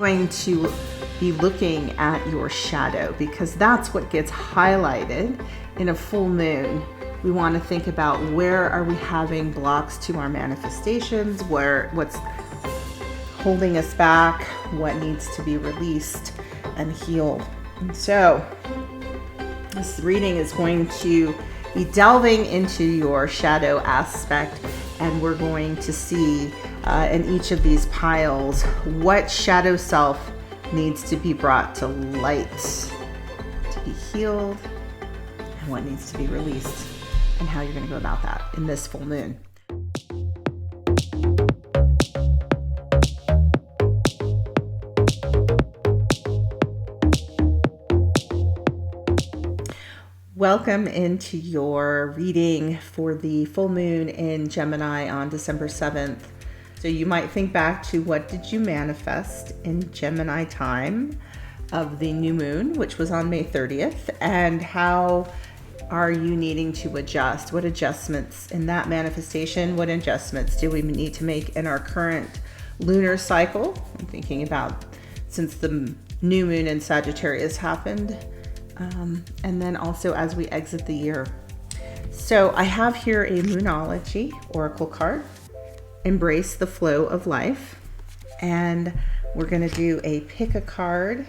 Going to be looking at your shadow because that's what gets highlighted in a full moon. We want to think about where are we having blocks to our manifestations, what's holding us back, what needs to be released and healed. And so this reading is going to be delving into your shadow aspect, and we're going to see in each of these piles what shadow self needs to be brought to light, to be healed, and what needs to be released, and how you're going to go about that in this full moon. Welcome into your reading for the full moon in Gemini on December 7th. So you might think back to what did you manifest in Gemini time of the new moon, which was on May 30th, and how are you needing to adjust? What adjustments in that manifestation? What adjustments do we need to make in our current lunar cycle? I'm thinking about since the new moon in Sagittarius happened. And then also as we exit the year. So I have here a Moonology Oracle card, Embrace the Flow of Life. And we're going to do a pick a card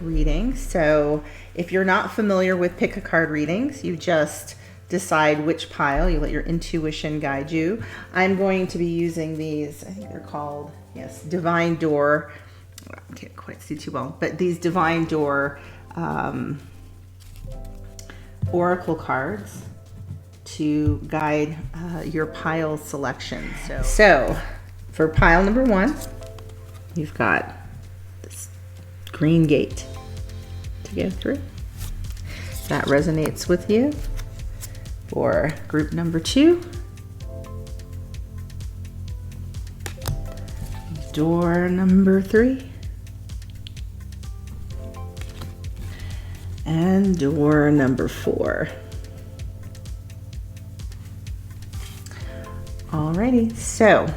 reading. So if you're not familiar with pick a card readings, you just decide which pile, you let your intuition guide you. I'm going to be using these, I think they're called, Divine Door. I can't quite see too well, but these Divine Door oracle cards to guide your pile selection. So for pile number 1, you've got this green gate to go through. That resonates with you. For group number 2, door number 3. And door number 4. Alrighty, so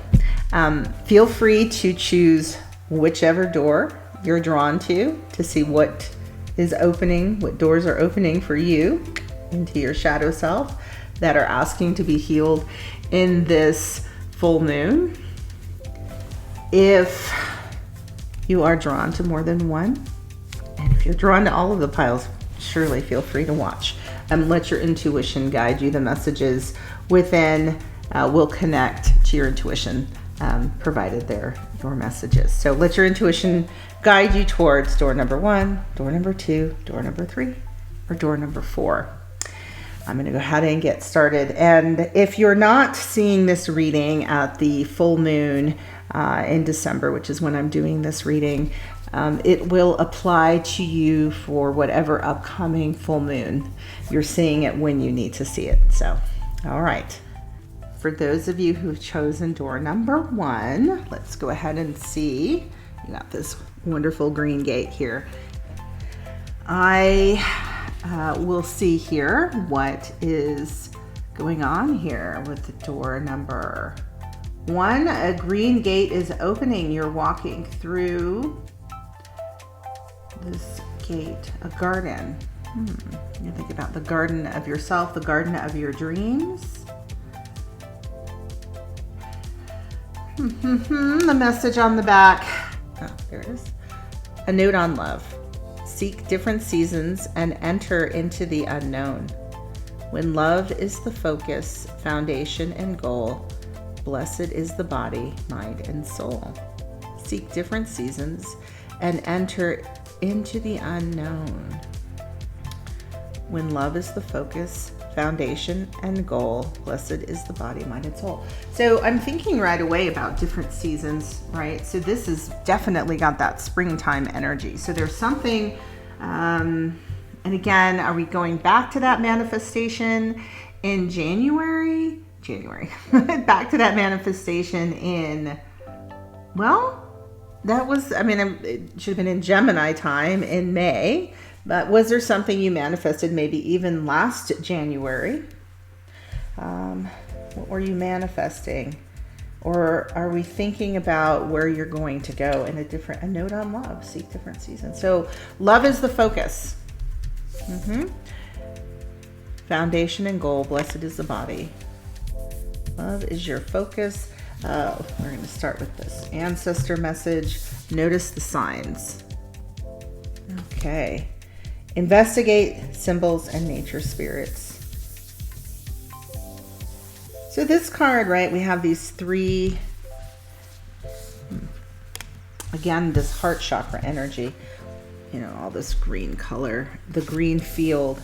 feel free to choose whichever door you're drawn to see what is opening, what doors are opening for you into your shadow self that are asking to be healed in this full moon. If you are drawn to more than one, and if you're drawn to all of the piles, surely feel free to watch and let your intuition guide you. The messages within will connect to your intuition provided they're your messages. So let your intuition guide you towards door number 1, door number 2, door number 3, or door number 4. I'm going to go ahead and get started. And if you're not seeing this reading at the full moon in December, which is when I'm doing this reading, it will apply to you for whatever upcoming full moon. You're seeing it when you need to see it. So, all right. For those of you who've chosen door number 1, let's go ahead and see. You got this wonderful green gate here. I will see here what is going on here with the door number 1. A green gate is opening. You're walking through this gate, a garden. You think about the garden of yourself, the garden of your dreams. The message on the back. Oh, there it is. A note on love. Seek different seasons and enter into the unknown. When love is the focus, foundation, and goal, blessed is the body, mind, and soul. Seek different seasons and enter into the unknown. When love is the focus, foundation, and goal, blessed is the body, mind, and soul. So I'm thinking right away about different seasons, right? So this has definitely got that springtime energy. So there's something, and again, are we going back to that manifestation in January? Back to that manifestation in, well, that was, it should have been in Gemini time in May, but was there something you manifested maybe even last January? What were you manifesting? Or are we thinking about where you're going to go in a note on love, seek different seasons. So love is the focus. Foundation and goal, blessed is the body. Love is your focus. We're going to start with this ancestor message. Notice the signs. Okay. Investigate symbols and nature spirits. So this card, right, we have these three, again, this heart chakra energy, you know, all this green color, the green field.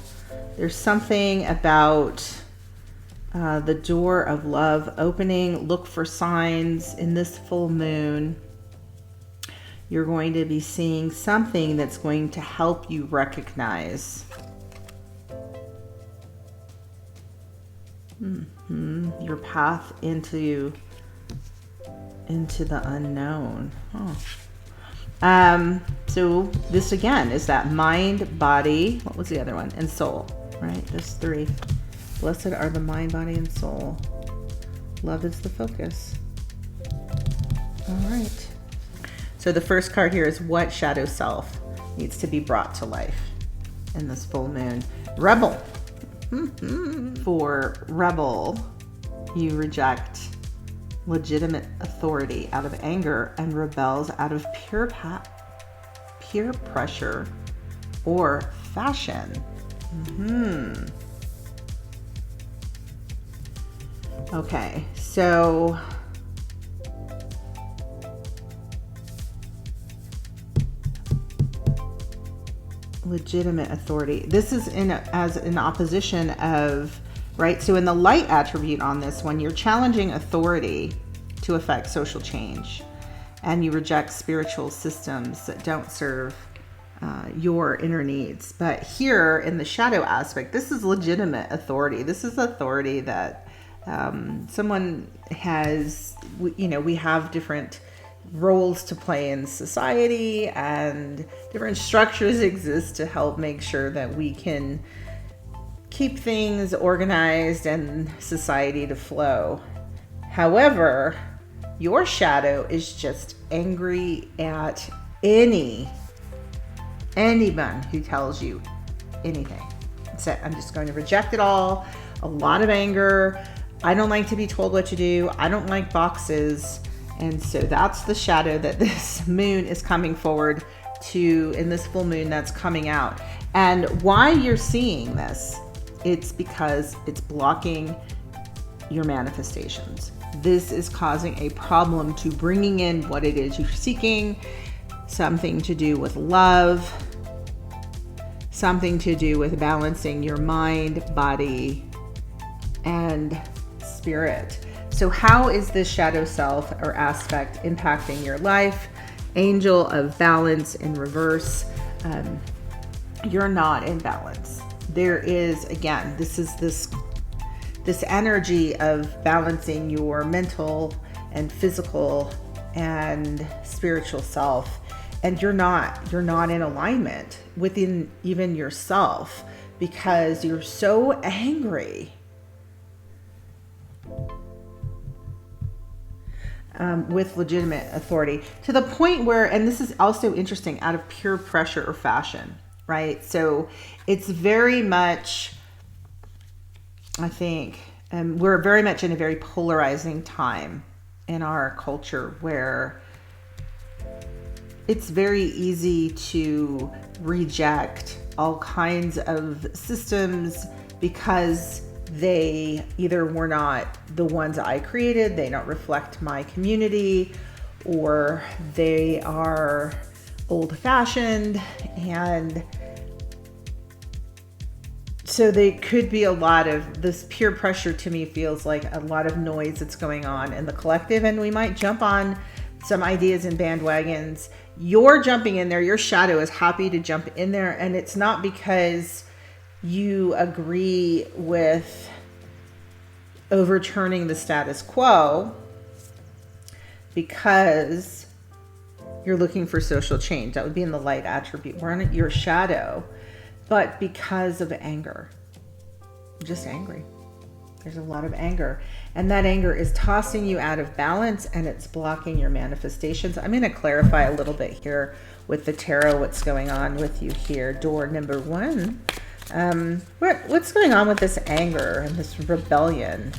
There's something about the door of love opening. Look for signs in this full moon. You're going to be seeing something that's going to help you recognize your path into the unknown. So this again is that mind, body, what was the other one? And soul, right? There's three. Blessed are the mind, body, and soul. Love is the focus. All right. So the first card here is what shadow self needs to be brought to life in this full moon. Rebel. For rebel, you reject legitimate authority out of anger and rebels out of peer pressure or fashion. Okay, so legitimate authority. This is as an opposition of, right? So in the light attribute on this one, you're challenging authority to affect social change, and you reject spiritual systems that don't serve your inner needs. But here in the shadow aspect, this is legitimate authority. This is authority that someone has, you know, we have different roles to play in society, and different structures exist to help make sure that we can keep things organized and society to flow. However, your shadow is just angry at anyone who tells you anything. So I'm just going to reject it all. A lot of anger. I don't like to be told what to do. I don't like boxes. And so that's the shadow that this moon is coming forward to in this full moon that's coming out. And why you're seeing this, it's because it's blocking your manifestations. This is causing a problem to bringing in what it is you're seeking, something to do with love, something to do with balancing your mind, body, and spirit. So how is this shadow self or aspect impacting your life? Angel of balance in reverse. You're not in balance. There is, again, this is this energy of balancing your mental and physical and spiritual self, and you're not in alignment within even yourself because you're so angry. With legitimate authority to the point where, and this is also interesting, out of peer pressure or fashion, right? So it's very much, I think, we're very much in a very polarizing time in our culture where it's very easy to reject all kinds of systems because they either were not the ones I created, they don't reflect my community, or they are old-fashioned, and so they could be a lot of this peer pressure. To me feels like a lot of noise that's going on in the collective, and we might jump on some ideas and bandwagons. You're jumping in there, your shadow is happy to jump in there, and it's not because you agree with overturning the status quo, because you're looking for social change. That would be in the light attribute. We're in your shadow, but because of anger. Just angry. There's a lot of anger. And that anger is tossing you out of balance, and it's blocking your manifestations. I'm going to clarify a little bit here with the tarot what's going on with you here. Door number 1. What's going on with this anger and this rebellion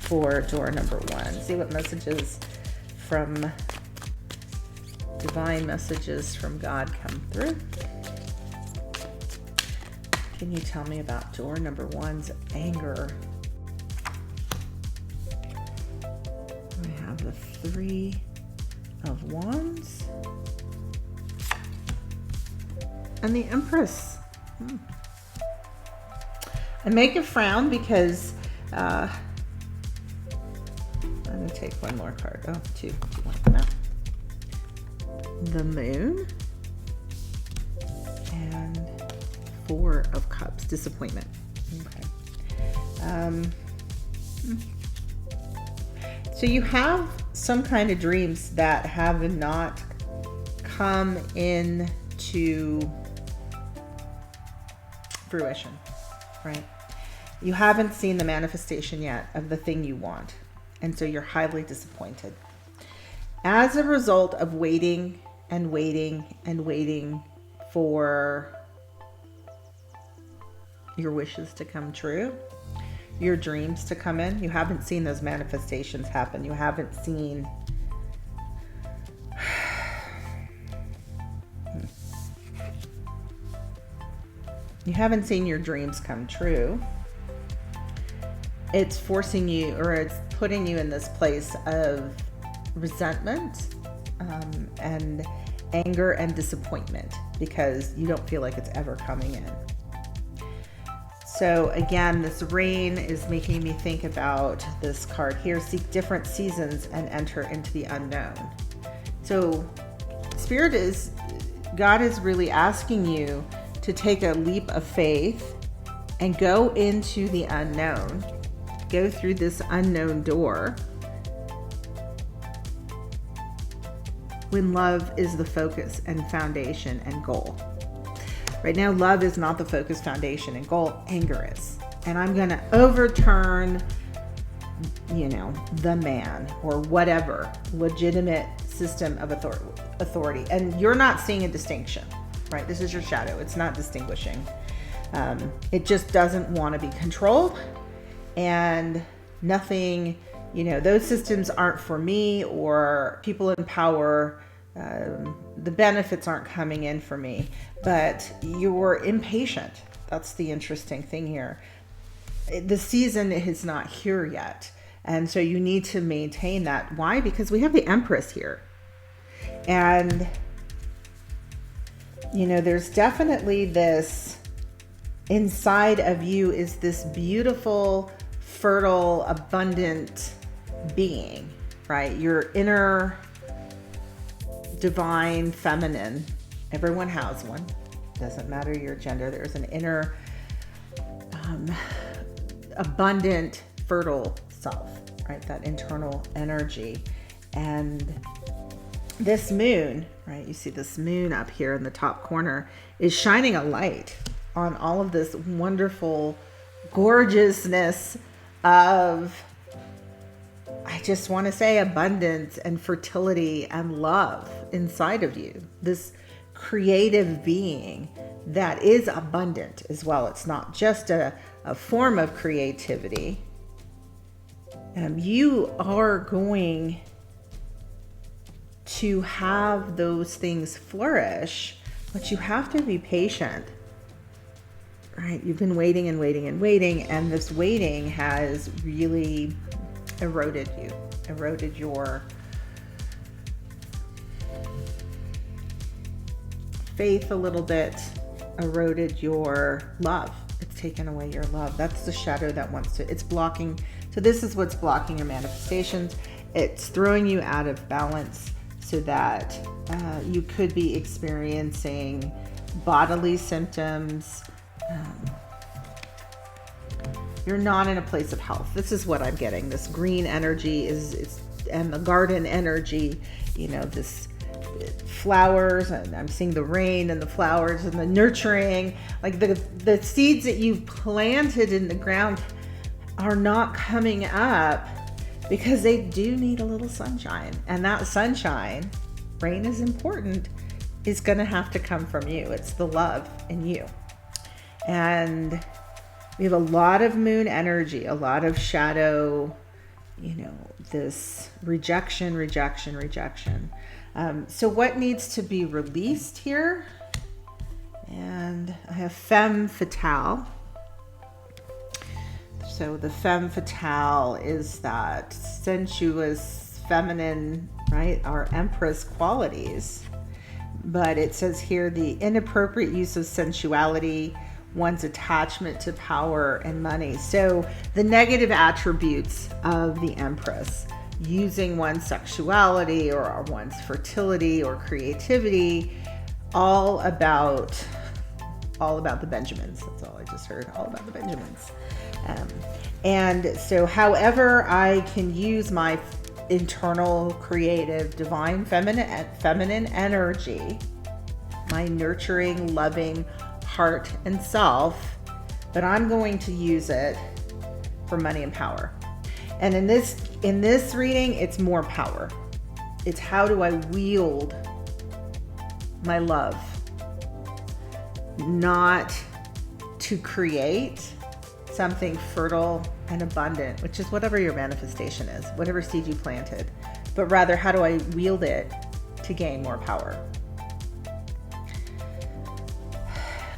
for door number 1? See what messages from divine messages from God come through. Can you tell me about door number 1's anger? I have the 3 of Wands and the Empress. I make a frown because I'm going to take one more card. Oh, 2. 2 want to come out. The Moon and 4 of Cups. Disappointment. Okay. So you have some kind of dreams that have not come into fruition, right? You haven't seen the manifestation yet of the thing you want, and so you're highly disappointed. As a result of waiting and waiting and waiting for your wishes to come true, your dreams to come in, you haven't seen those manifestations happen. You haven't seen your dreams come true. It's forcing you, or it's putting you in this place of resentment and anger and disappointment because you don't feel like it's ever coming in. So again, this rain is making me think about this card here. Seek different seasons and enter into the unknown. So God is really asking you to take a leap of faith and go into the unknown. Go through this unknown door when love is the focus and foundation and goal. Right now, love is not the focus, foundation, and goal. Anger is. And I'm going to overturn, the man or whatever legitimate system of authority. And you're not seeing a distinction, right? This is your shadow. It's not distinguishing. It just doesn't want to be controlled. And nothing, those systems aren't for me, or people in power. The benefits aren't coming in for me, but you're impatient. That's the interesting thing here. The season is not here yet. And so you need to maintain that. Why? Because we have the Empress here. And, there's definitely this inside of you is this beautiful, fertile, abundant being, right? Your inner divine feminine. Everyone has one. Doesn't matter your gender. There's an inner abundant, fertile self, right? That internal energy. And this moon, right? You see this moon up here in the top corner is shining a light on all of this wonderful gorgeousness of, I just want to say, abundance and fertility and love inside of you. This creative being that is abundant as well. It's not just a form of creativity. You are going to have those things flourish, but you have to be patient, right? You've been waiting and waiting and waiting, and this waiting has really eroded you, eroded your faith a little bit, eroded your love. It's taken away your love. That's the shadow that wants to, it's blocking. So this is what's blocking your manifestations. It's throwing you out of balance so that you could be experiencing bodily symptoms. You're not in a place of health. This is what I'm getting. This green energy is and the garden energy, this flowers, and I'm seeing the rain and the flowers and the nurturing, like the seeds that you've planted in the ground are not coming up because they do need a little sunshine. And that sunshine, rain is important, is going to have to come from you. It's the love in you. And we have a lot of moon energy, a lot of shadow, this rejection. So what needs to be released here? And I have femme fatale. So the femme fatale is that sensuous, feminine, right? Our empress qualities. But it says here the inappropriate use of sensuality, one's attachment to power and money. So the negative attributes of the empress, using one's sexuality or one's fertility or creativity, all about the Benjamins. That's all I just heard, all about the Benjamins. And so however I can use my internal, creative, divine feminine energy, my nurturing, loving heart and self, but I'm going to use it for money and power. And in this reading, it's more power. It's how do I wield my love, not to create something fertile and abundant, which is whatever your manifestation is, whatever seed you planted, but rather how do I wield it to gain more power?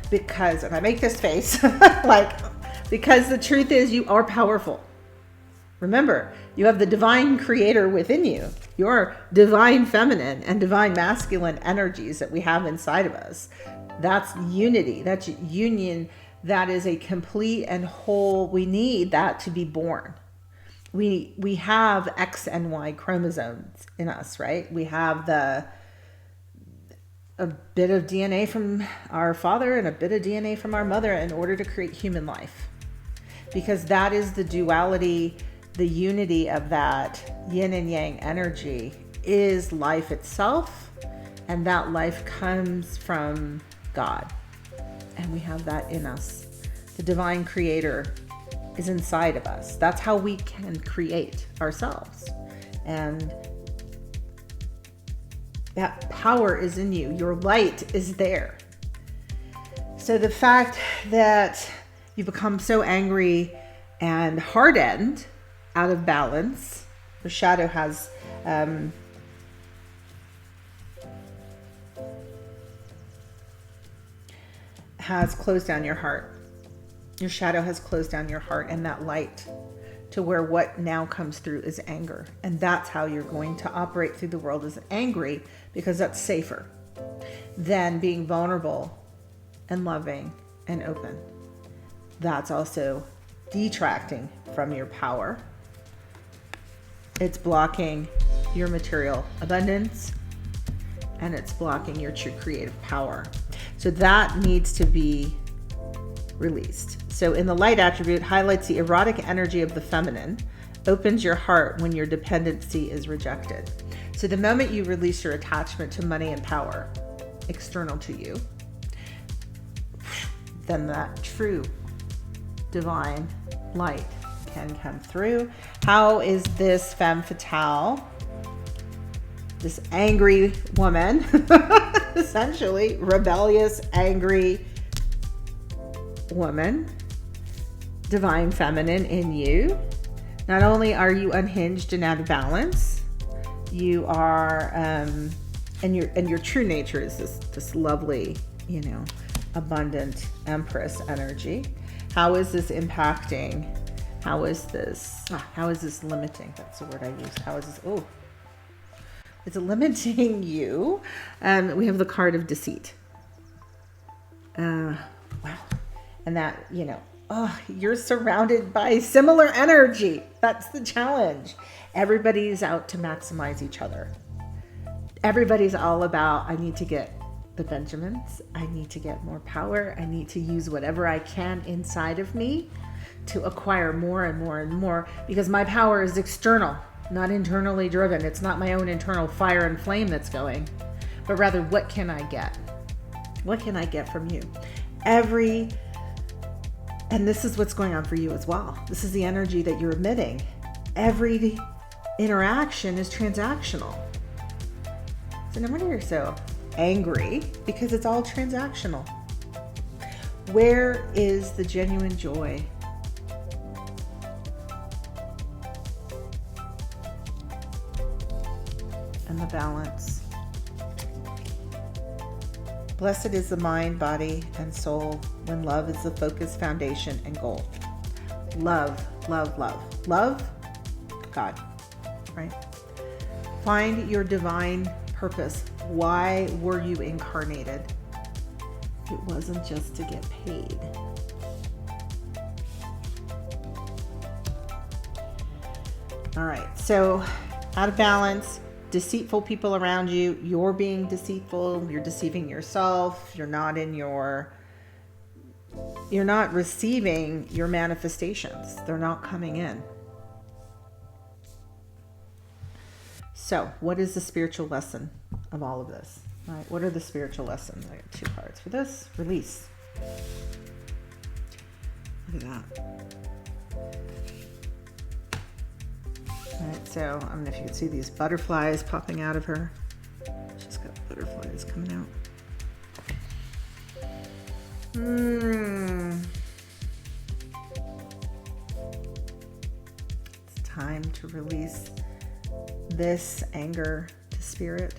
Because, and I make this face, because the truth is you are powerful. Remember, you have the divine creator within you, your divine feminine and divine masculine energies that we have inside of us. That's unity, that's union. That is a complete and whole. We need that to be born. We have X and Y chromosomes in us, right? We have a bit of DNA from our father and a bit of DNA from our mother in order to create human life. Because that is the duality, the unity of that yin and yang energy is life itself. And that life comes from God. And we have that in us. The divine creator is inside of us. That's how we can create ourselves. And that power is in you. Your light is there. So the fact that you become so angry and hardened, out of balance, the shadow has closed down your heart. Your shadow has closed down your heart and that light to where what now comes through is anger. And that's how you're going to operate through the world, as angry, because that's safer than being vulnerable and loving and open. That's also detracting from your power. It's blocking your material abundance and it's blocking your true creative power. So that needs to be released. So in the light attribute, highlights the erotic energy of the feminine, opens your heart when your dependency is rejected. So the moment you release your attachment to money and power external to you, then that true divine light can come through. How is this femme fatale, this angry woman, essentially rebellious, angry woman, divine feminine in you? Not only are you unhinged and out of balance, you are, and your true nature is this lovely, abundant empress energy. How is this impacting? How is this limiting? That's the word I used. How is this? Oh, it's limiting you. We have the card of deceit. Wow. And that, you're surrounded by similar energy. That's the challenge. Everybody's out to maximize each other. Everybody's all about, I need to get the Benjamins. I need to get more power. I need to use whatever I can inside of me to acquire more and more and more, because my power is external, not internally driven. It's not my own internal fire and flame that's going, but rather, what can I get? What can I get from you? And this is what's going on for you as well. This is the energy that you're emitting. Every interaction is transactional. So no wonder you're so angry, because it's all transactional. Where is the genuine joy? And the balance. Blessed is the mind, body, and soul when love is the focus, foundation, and goal. Love, love, love. Love, God, right? Find your divine purpose. Why were you incarnated? It wasn't just to get paid. All right, so out of balance, deceitful people around you, you're being deceitful, you're deceiving yourself, you're not receiving your manifestations. They're not coming in. So, what is the spiritual lesson of all of this? All right, what are the spiritual lessons? I got 2 cards for this. Release. Look at that. All right, so I don't know if you can see these butterflies popping out of her. She's got butterflies coming out. It's time to release this anger to spirit.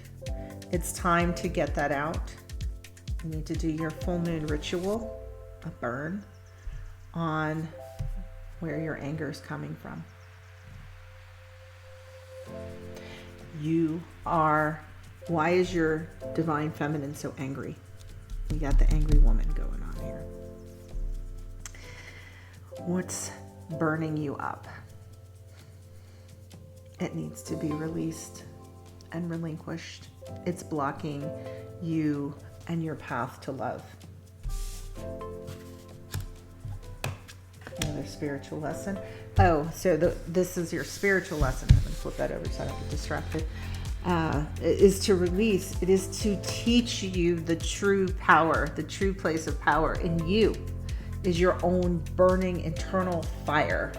It's time to get that out. You need to do your full moon ritual, a burn, on where your anger is coming from. Why is your divine feminine so angry? You got the angry woman going on here. What's burning you up? It needs to be released and relinquished. It's blocking you and your path to love. Another spiritual lesson. Oh, so this is your spiritual lesson. I'm going to flip that over so I don't get distracted. Is to release. It is to teach you the true power, the true place of power in you is your own burning internal fire,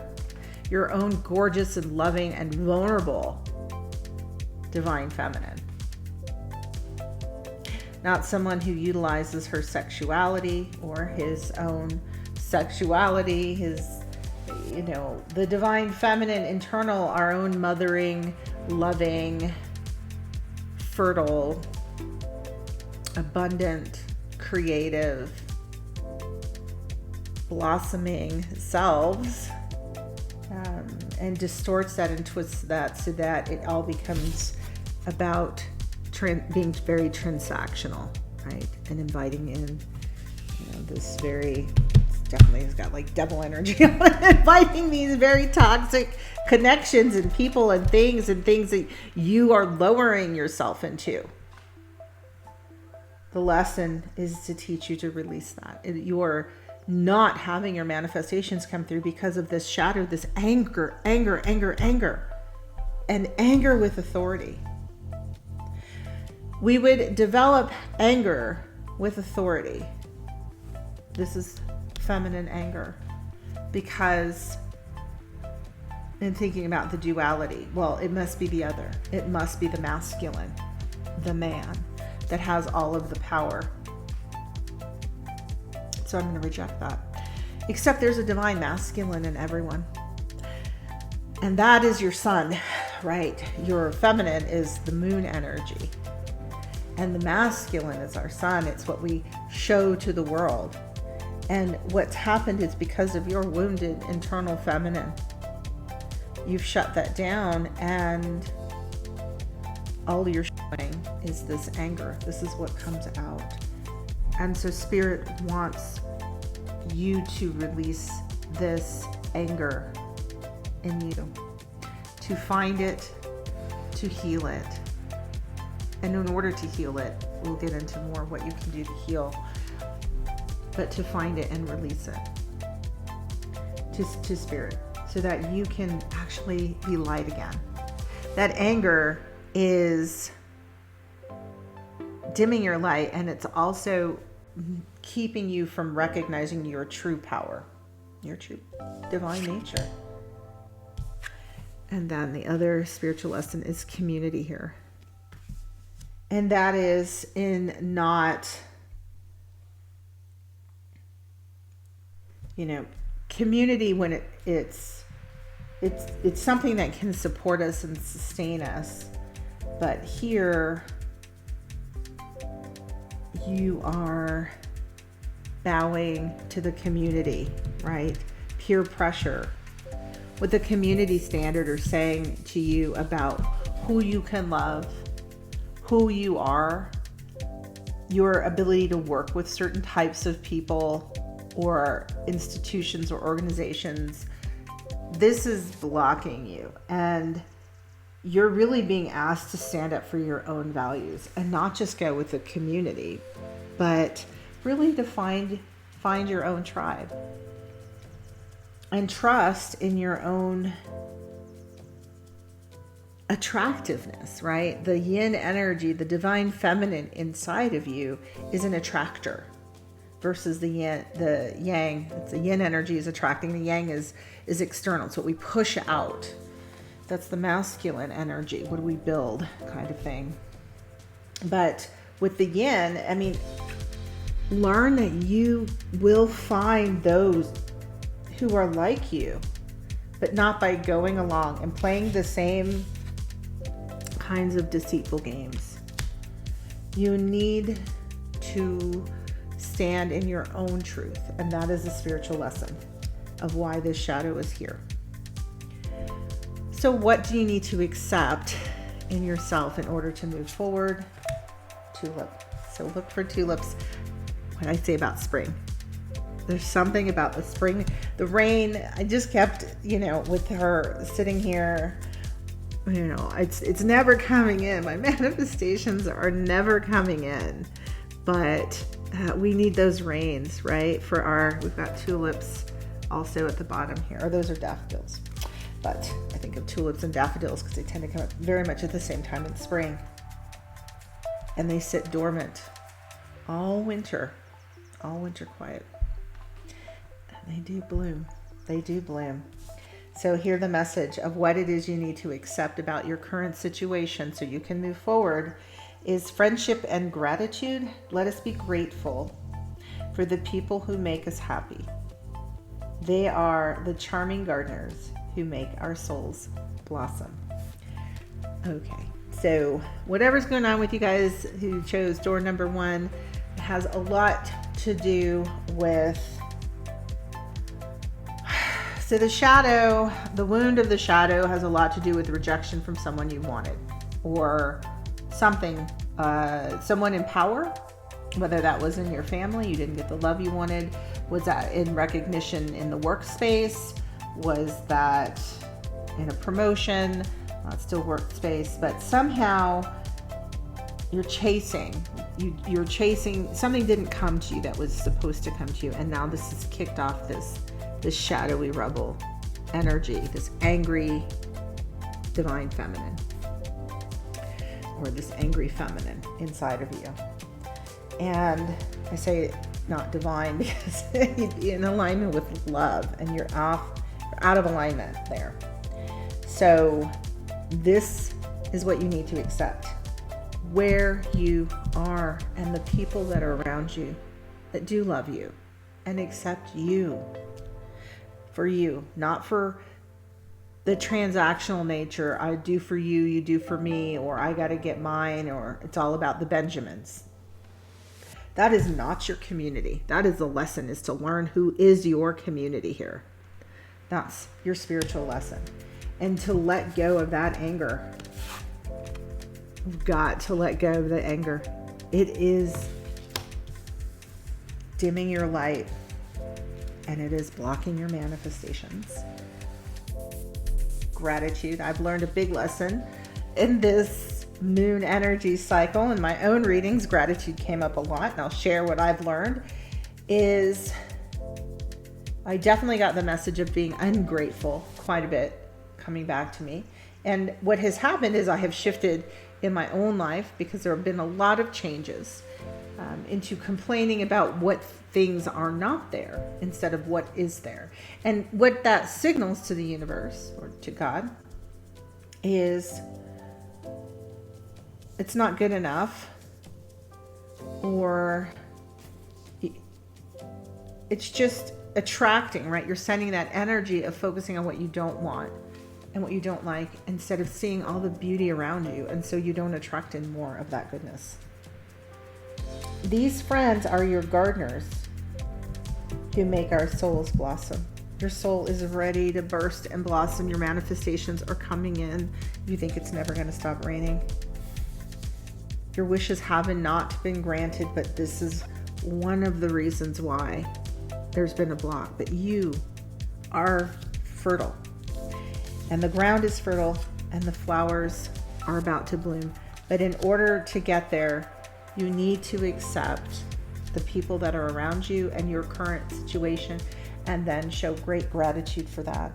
your own gorgeous and loving and vulnerable divine feminine. Not someone who utilizes her sexuality or his own sexuality, the divine feminine internal, our own mothering, loving, fertile, abundant, creative, blossoming selves, and distorts that and twists that so that it all becomes about being very transactional, right? And inviting in, this very, definitely has got like devil energy on it, inviting these very toxic connections and people and things that you are lowering yourself into. The lesson is to teach you to release that. You're not having your manifestations come through because of this shadow, this anger, and anger with authority. We would develop anger with authority. This is feminine anger, because in thinking about the duality, well, it must be the other. It must be the masculine, the man that has all of the power. So I'm going to reject that. Except there's a divine masculine in everyone. And that is your sun, right? Your feminine is the moon energy. And the masculine is our sun. It's what we show to the world. And what's happened is because of your wounded internal feminine, you've shut that down, and all you're showing is this anger. This is what comes out. And so Spirit wants you to release this anger in you, to find it, to heal it. And in order to heal it, we'll get into more what you can do to heal, but to find it and release it to Spirit so that you can actually be light again. That anger is dimming your light, and it's also keeping you from recognizing your true power, your true divine nature. And then the other spiritual lesson is community here. And that is in not, community when it's something that can support us and sustain us. But here you are bowing to the community, right? Peer pressure. What the community standard are saying to you about who you can love, who you are, your ability to work with certain types of people or institutions or organizations. This is blocking you, and you're really being asked to stand up for your own values and not just go with the community, but really to find your own tribe and trust in your own attractiveness, right? The yin energy, the divine feminine inside of you is an attractor versus the yang. It's the yin energy is attracting, the yang is external. It's what we push out. That's the masculine energy. What do we build kind of thing. But with the yin, learn that you will find those who are like you, but not by going along and playing the same kinds of deceitful games. You need to stand in your own truth, and that is a spiritual lesson of why this shadow is here. So what do you need to accept in yourself in order to move forward? Tulip. So look for tulips. What I say about spring. There's something about the spring, the rain. I just kept, with her sitting here, it's never coming in. My manifestations are never coming in, but we need those rains, right? We've got tulips also at the bottom here, or those are daffodils. But I think of tulips and daffodils because they tend to come up very much at the same time in spring. And they sit dormant all winter quiet. And they do bloom. So hear the message of what it is you need to accept about your current situation so you can move forward is friendship and gratitude. Let us be grateful for the people who make us happy. They are the charming gardeners who make our souls blossom. Okay, so whatever's going on with you guys who chose door number 1, it has a lot to do with, so the wound of the shadow has a lot to do with rejection from someone you wanted, or something, someone in power, whether that was in your family, you didn't get the love you wanted, was that in recognition in the workspace, was that in a promotion, still workspace, but somehow you're chasing, something didn't come to you that was supposed to come to you, and now this has kicked off this shadowy rebel energy, this angry divine feminine, or this angry feminine inside of you. And I say not divine because you'd be in alignment with love, and you're out of alignment there. So this is what you need to accept, where you are and the people that are around you that do love you and accept you for you, not for the transactional nature. I do for you, you do for me, or I got to get mine, or it's all about the Benjamins. That is not your community. That is the lesson, is to learn who is your community here. That's your spiritual lesson. And to let go of that anger. You've got to let go of the anger. It is dimming your light, and it is blocking your manifestations. Gratitude. I've learned a big lesson in this moon energy cycle. In my own readings, gratitude came up a lot, and I'll share what I've learned. Is I definitely got the message of being ungrateful quite a bit coming back to me. And what has happened is I have shifted in my own life, because there have been a lot of changes, into complaining about what things are not there instead of what is there. And what that signals to the universe, or to God, is it's not good enough, or it's just attracting, right? You're sending that energy of focusing on what you don't want and what you don't like, instead of seeing all the beauty around you, and so you don't attract in more of that goodness. These friends are your gardeners who make our souls blossom. Your soul is ready to burst and blossom. Your manifestations are coming in. You think it's never going to stop raining. Your wishes haven't not been granted, but this is one of the reasons why there's been a block. But you are fertile, and the ground is fertile, and the flowers are about to bloom. But in order to get there, you need to accept the people that are around you and your current situation, and then show great gratitude for that.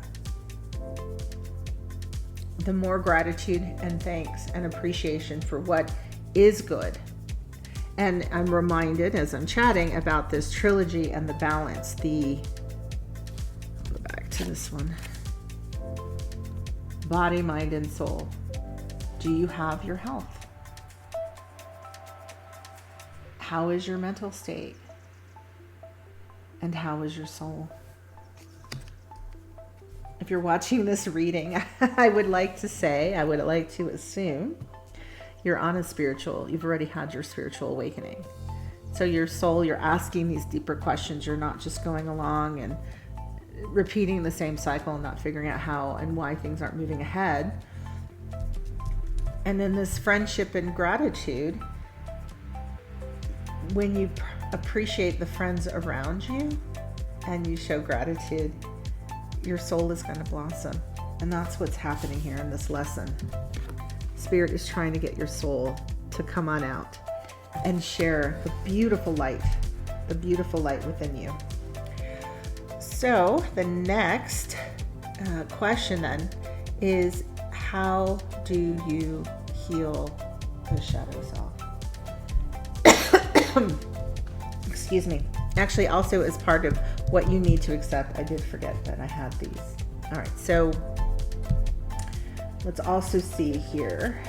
The more gratitude and thanks and appreciation for what is good. And I'm reminded as I'm chatting about this trilogy and the balance, I'll go back to this one. Body, mind, and soul. Do you have your health? How is your mental state? And how is your soul? If you're watching this reading, I would like to assume you're on you've already had your spiritual awakening. So your soul, you're asking these deeper questions. You're not just going along and repeating the same cycle and not figuring out how and why things aren't moving ahead. And then this friendship and gratitude, when you appreciate the friends around you and you show gratitude, your soul is going to blossom. And that's what's happening here in this lesson. Spirit is trying to get your soul to come on out and share the beautiful light within you. So the next question then is, how do you heal the shadow self? Excuse me. Actually, also as part of what you need to accept, I did forget that I had these. All right, so let's also see here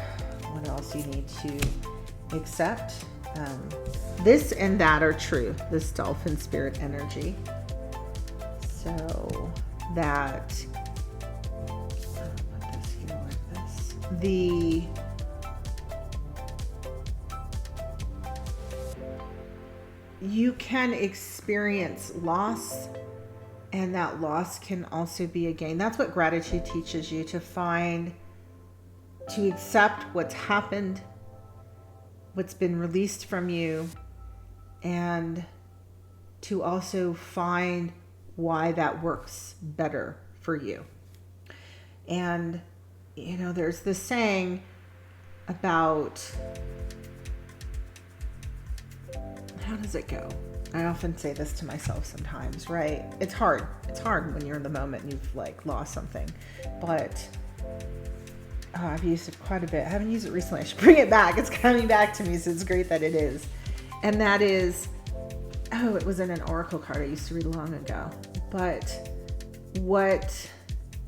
what else you need to accept. This and that are true, this dolphin spirit energy. So that, I'll put this here like this. You can experience loss, and that loss can also be a gain. That's what gratitude teaches you, to accept what's happened, what's been released from you, and to also find why that works better for you. And, there's this saying about, how does it go? I often say this to myself sometimes, right? It's hard when you're in the moment and you've lost something, but I've used it quite a bit. I haven't used it recently. I should bring it back. It's coming back to me, so it's great that it is. And that is, it was in an oracle card I used to read long ago. But what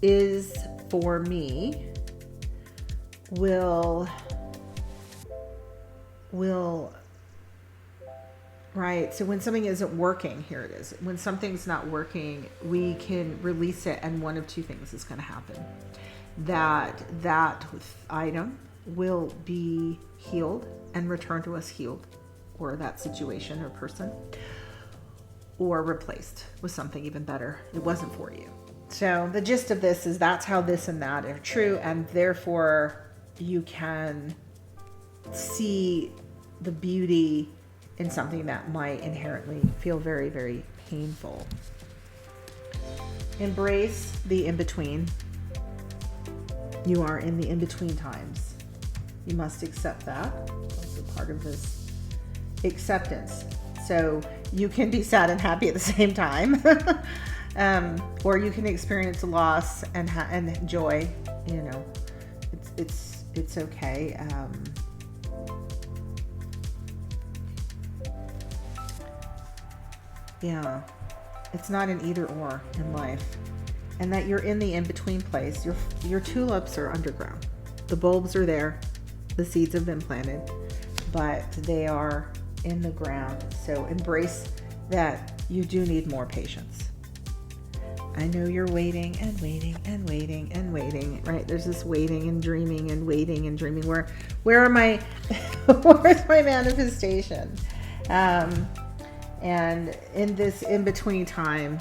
is for me will right. So when something isn't working, here it is. When something's not working, we can release it, and one of two things is going to happen. That item will be healed and returned to us healed, or that situation or person, or replaced with something even better. It wasn't for you. So the gist of this is that's how this and that are true, and therefore you can see the beauty in something that might inherently feel very, very painful. Embrace the in-between. You are in the in-between times. You must accept that. Also part of this acceptance. So you can be sad and happy at the same time. Or you can experience loss and joy. It's okay. Yeah, it's not an either or in life, and that you're in the in-between place. Your tulips are underground. The bulbs are there. The seeds have been planted, but they are in the ground. So embrace that you do need more patience. I know you're waiting and waiting and waiting and waiting, right? There's this waiting and dreaming and waiting and dreaming. Where are my, where's my manifestation? And in this in-between time,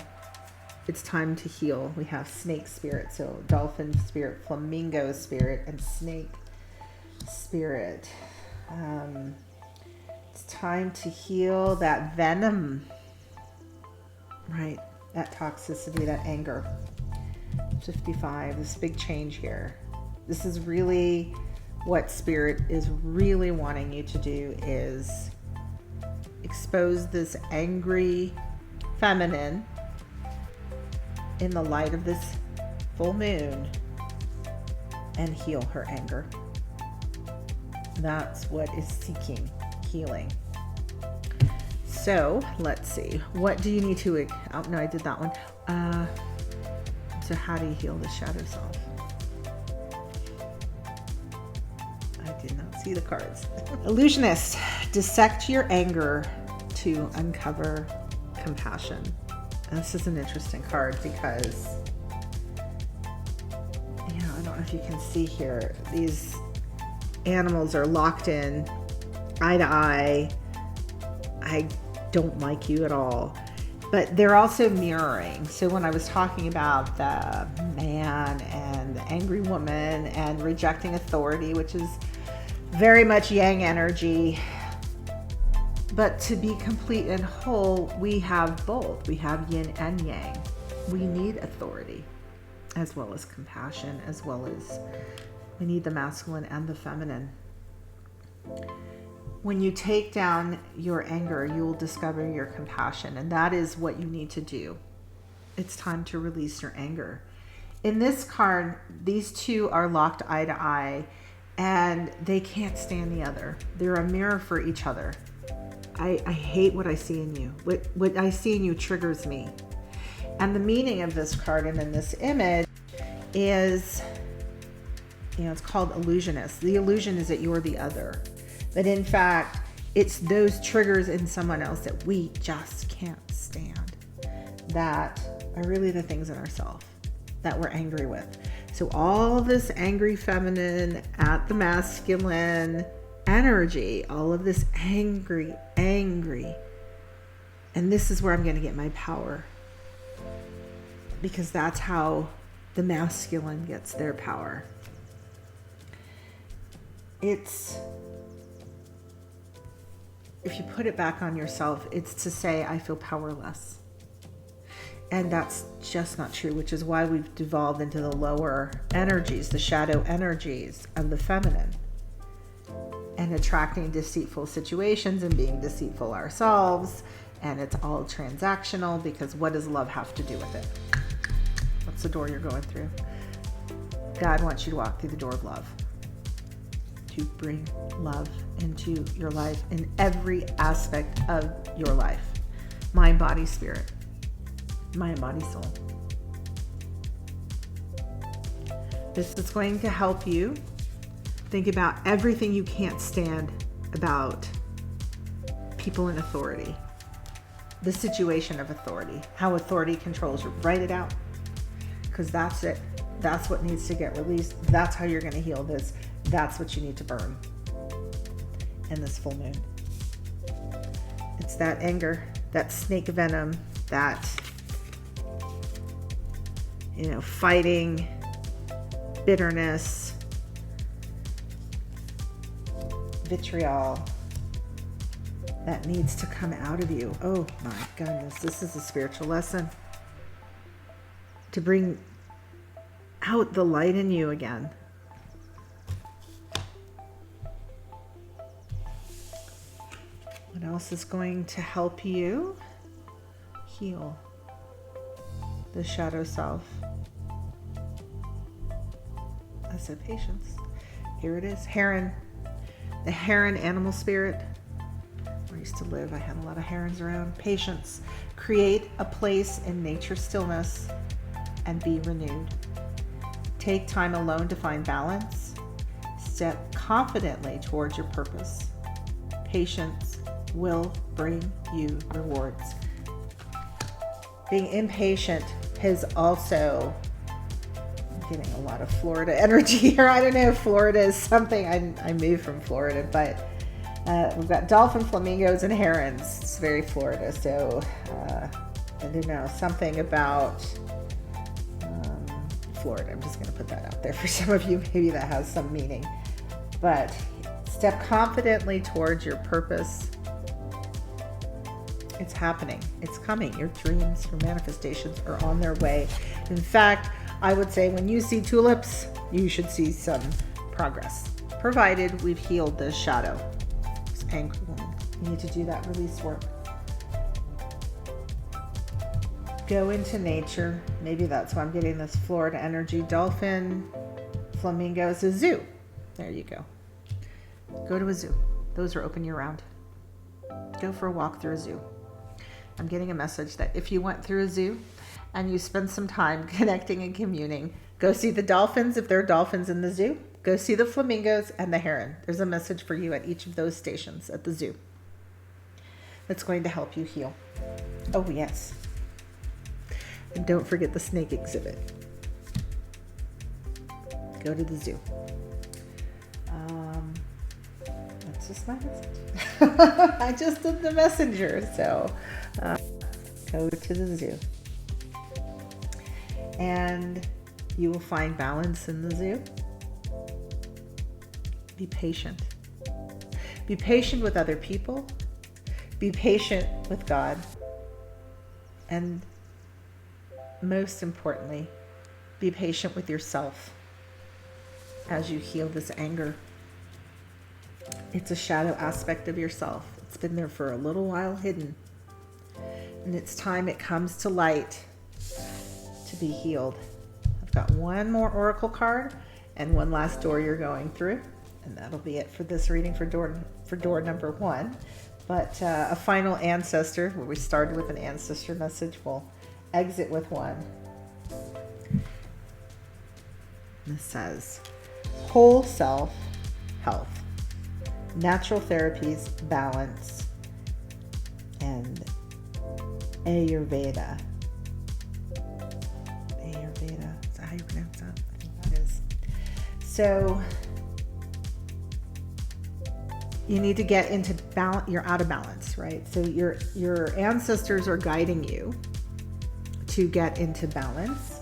it's time to heal. We have snake spirit, so dolphin spirit, flamingo spirit, and snake spirit. It's time to heal that venom, right? That toxicity, that anger. 55, this big change here. This is really what Spirit is really wanting you to do, is expose this angry feminine in the light of this full moon and heal her anger. That's what is seeking healing. So let's see. What do you need to? Oh no, I did that one. So how do you heal the shadow self? I did not see the cards. Illusionist, dissect your anger to uncover compassion. And this is an interesting card because, I don't know if you can see here. These animals are locked in, eye to eye. I don't like you at all, but they're also mirroring. So when I was talking about the man and the angry woman and rejecting authority, which is very much yang energy, but to be complete and whole, we have both. We have yin and yang. We need authority as well as compassion, as well as we need the masculine and the feminine. When you take down your anger, you will discover your compassion, and that is what you need to do. It's time to release your anger. In this card, these two are locked eye to eye, and they can't stand the other. They're a mirror for each other. I hate what I see in you. What I see in you triggers me. And the meaning of this card and in this image is, it's called illusionist. The illusion is that you're the other. But in fact, it's those triggers in someone else that we just can't stand that are really the things in ourselves that we're angry with. So all of this angry feminine at the masculine energy, all of this angry. And this is where I'm going to get my power. Because that's how the masculine gets their power. It's, if you put it back on yourself, it's to say, I feel powerless. And that's just not true, which is why we've devolved into the lower energies, the shadow energies of the feminine, and attracting deceitful situations and being deceitful ourselves. And it's all transactional, because what does love have to do with it? What's the door you're going through? God wants you to walk through the door of love, to bring love into your life in every aspect of your life. Mind, body, spirit. Mind, body, soul. This is going to help you think about everything you can't stand about people in authority. The situation of authority. How authority controls you. Write it out. Because that's it. That's what needs to get released. That's how you're going to heal this. That's what you need to burn in this full moon. It's that anger, that snake venom, that, fighting, bitterness, vitriol that needs to come out of you. Oh my goodness, this is a spiritual lesson. To bring out the light in you again. What else is going to help you heal the shadow self? I said patience. Here it is. Heron. The heron animal spirit. Where I used to live, I had a lot of herons around. Patience. Create a place in nature's stillness and be renewed. Take time alone to find balance. Step confidently towards your purpose. Patience will bring you rewards. Being impatient is also, I'm getting a lot of Florida energy here. I don't know if Florida is something, I moved from Florida, but we've got dolphin, flamingos, and herons. It's very Florida. So I don't know, something about Florida. I'm just going to put that out there for some of you. Maybe that has some meaning. But step confidently towards your purpose. It's happening. It's coming. Your dreams, your manifestations are on their way. In fact, I would say when you see tulips, you should see some progress, provided we've healed the shadow. This angry woman. You need to do that release work. Go into nature. Maybe that's why I'm getting this Florida energy. Dolphin, flamingos, a zoo. There you go. Go to a zoo. Those are open year round. Go for a walk through a zoo. I'm getting a message that if you went through a zoo and you spend some time connecting and communing, go see the dolphins if there are dolphins in the zoo. Go see the flamingos and the heron. There's a message for you at each of those stations at the zoo that's going to help you heal. Oh, yes. And don't forget the snake exhibit. Go to the zoo. That's just my message. I just did the messenger, so go to the zoo. And you will find balance in the zoo. Be patient. Be patient with other people. Be patient with God. And most importantly, be patient with yourself as you heal this anger. It's a shadow aspect of yourself. It's been there for a little while hidden. And it's time it comes to light to be healed. I've got one more oracle card and one last door you're going through. And that'll be it for this reading for door number 1. But a final ancestor, where we started with an ancestor message, we'll exit with one. This says, whole self health, natural therapies, balance, and Ayurveda. Ayurveda, is that how you pronounce that? I think that is. So you need to get into balance. You're out of balance, right? So your ancestors are guiding you to get into balance.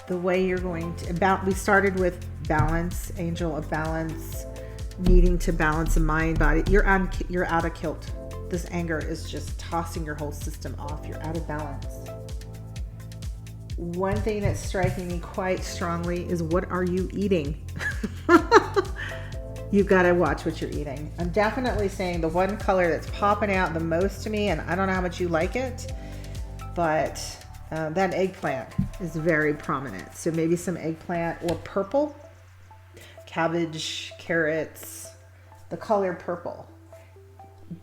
The way you're going to we started with balance, angel of balance, needing to balance the mind, body. You're out of kilt. This anger is just tossing your whole system off. You're out of balance. One thing that's striking me quite strongly is, what are you eating? You've got to watch what you're eating. I'm definitely saying the one color that's popping out the most to me, and I don't know how much you like it, but that eggplant is very prominent. So maybe some eggplant or purple, cabbage, carrots, the color purple.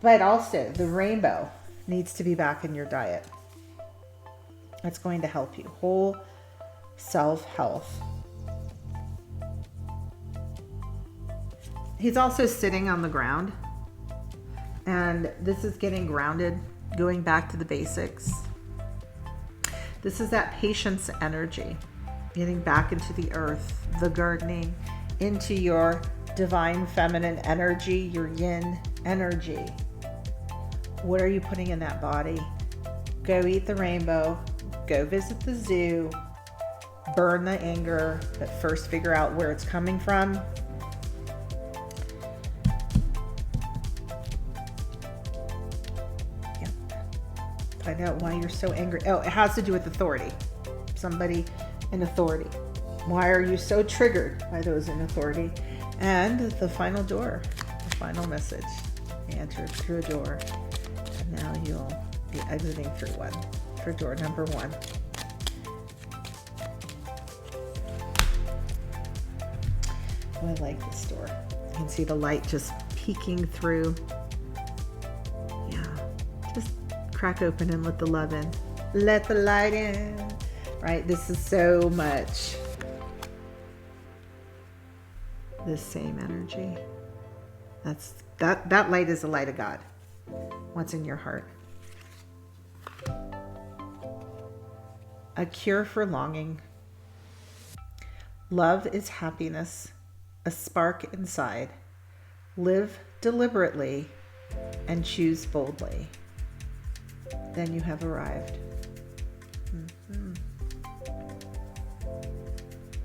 But also the rainbow needs to be back in your diet. That's going to help you. Whole self health. He's also sitting on the ground, and this is getting grounded, going back to the basics. This is that patience energy, getting back into the earth, the gardening, into your divine feminine energy, your yin energy. What are you putting in that body? Go eat the rainbow, go visit the zoo, burn the anger, but first figure out where it's coming from. Find out why you're so angry. Oh, it has to do with authority. Somebody in authority. Why are you so triggered by those in authority? And the final door, the final message. You entered through a door, and now you'll be exiting through one, for door number 1. Oh, I like this door. You can see the light just peeking through. Crack open and let the love in. Let the light in. Right? This is so much this same energy. That light is the light of God. What's in your heart? A cure for longing. Love is happiness, a spark inside. Live deliberately and choose boldly. Then you have arrived.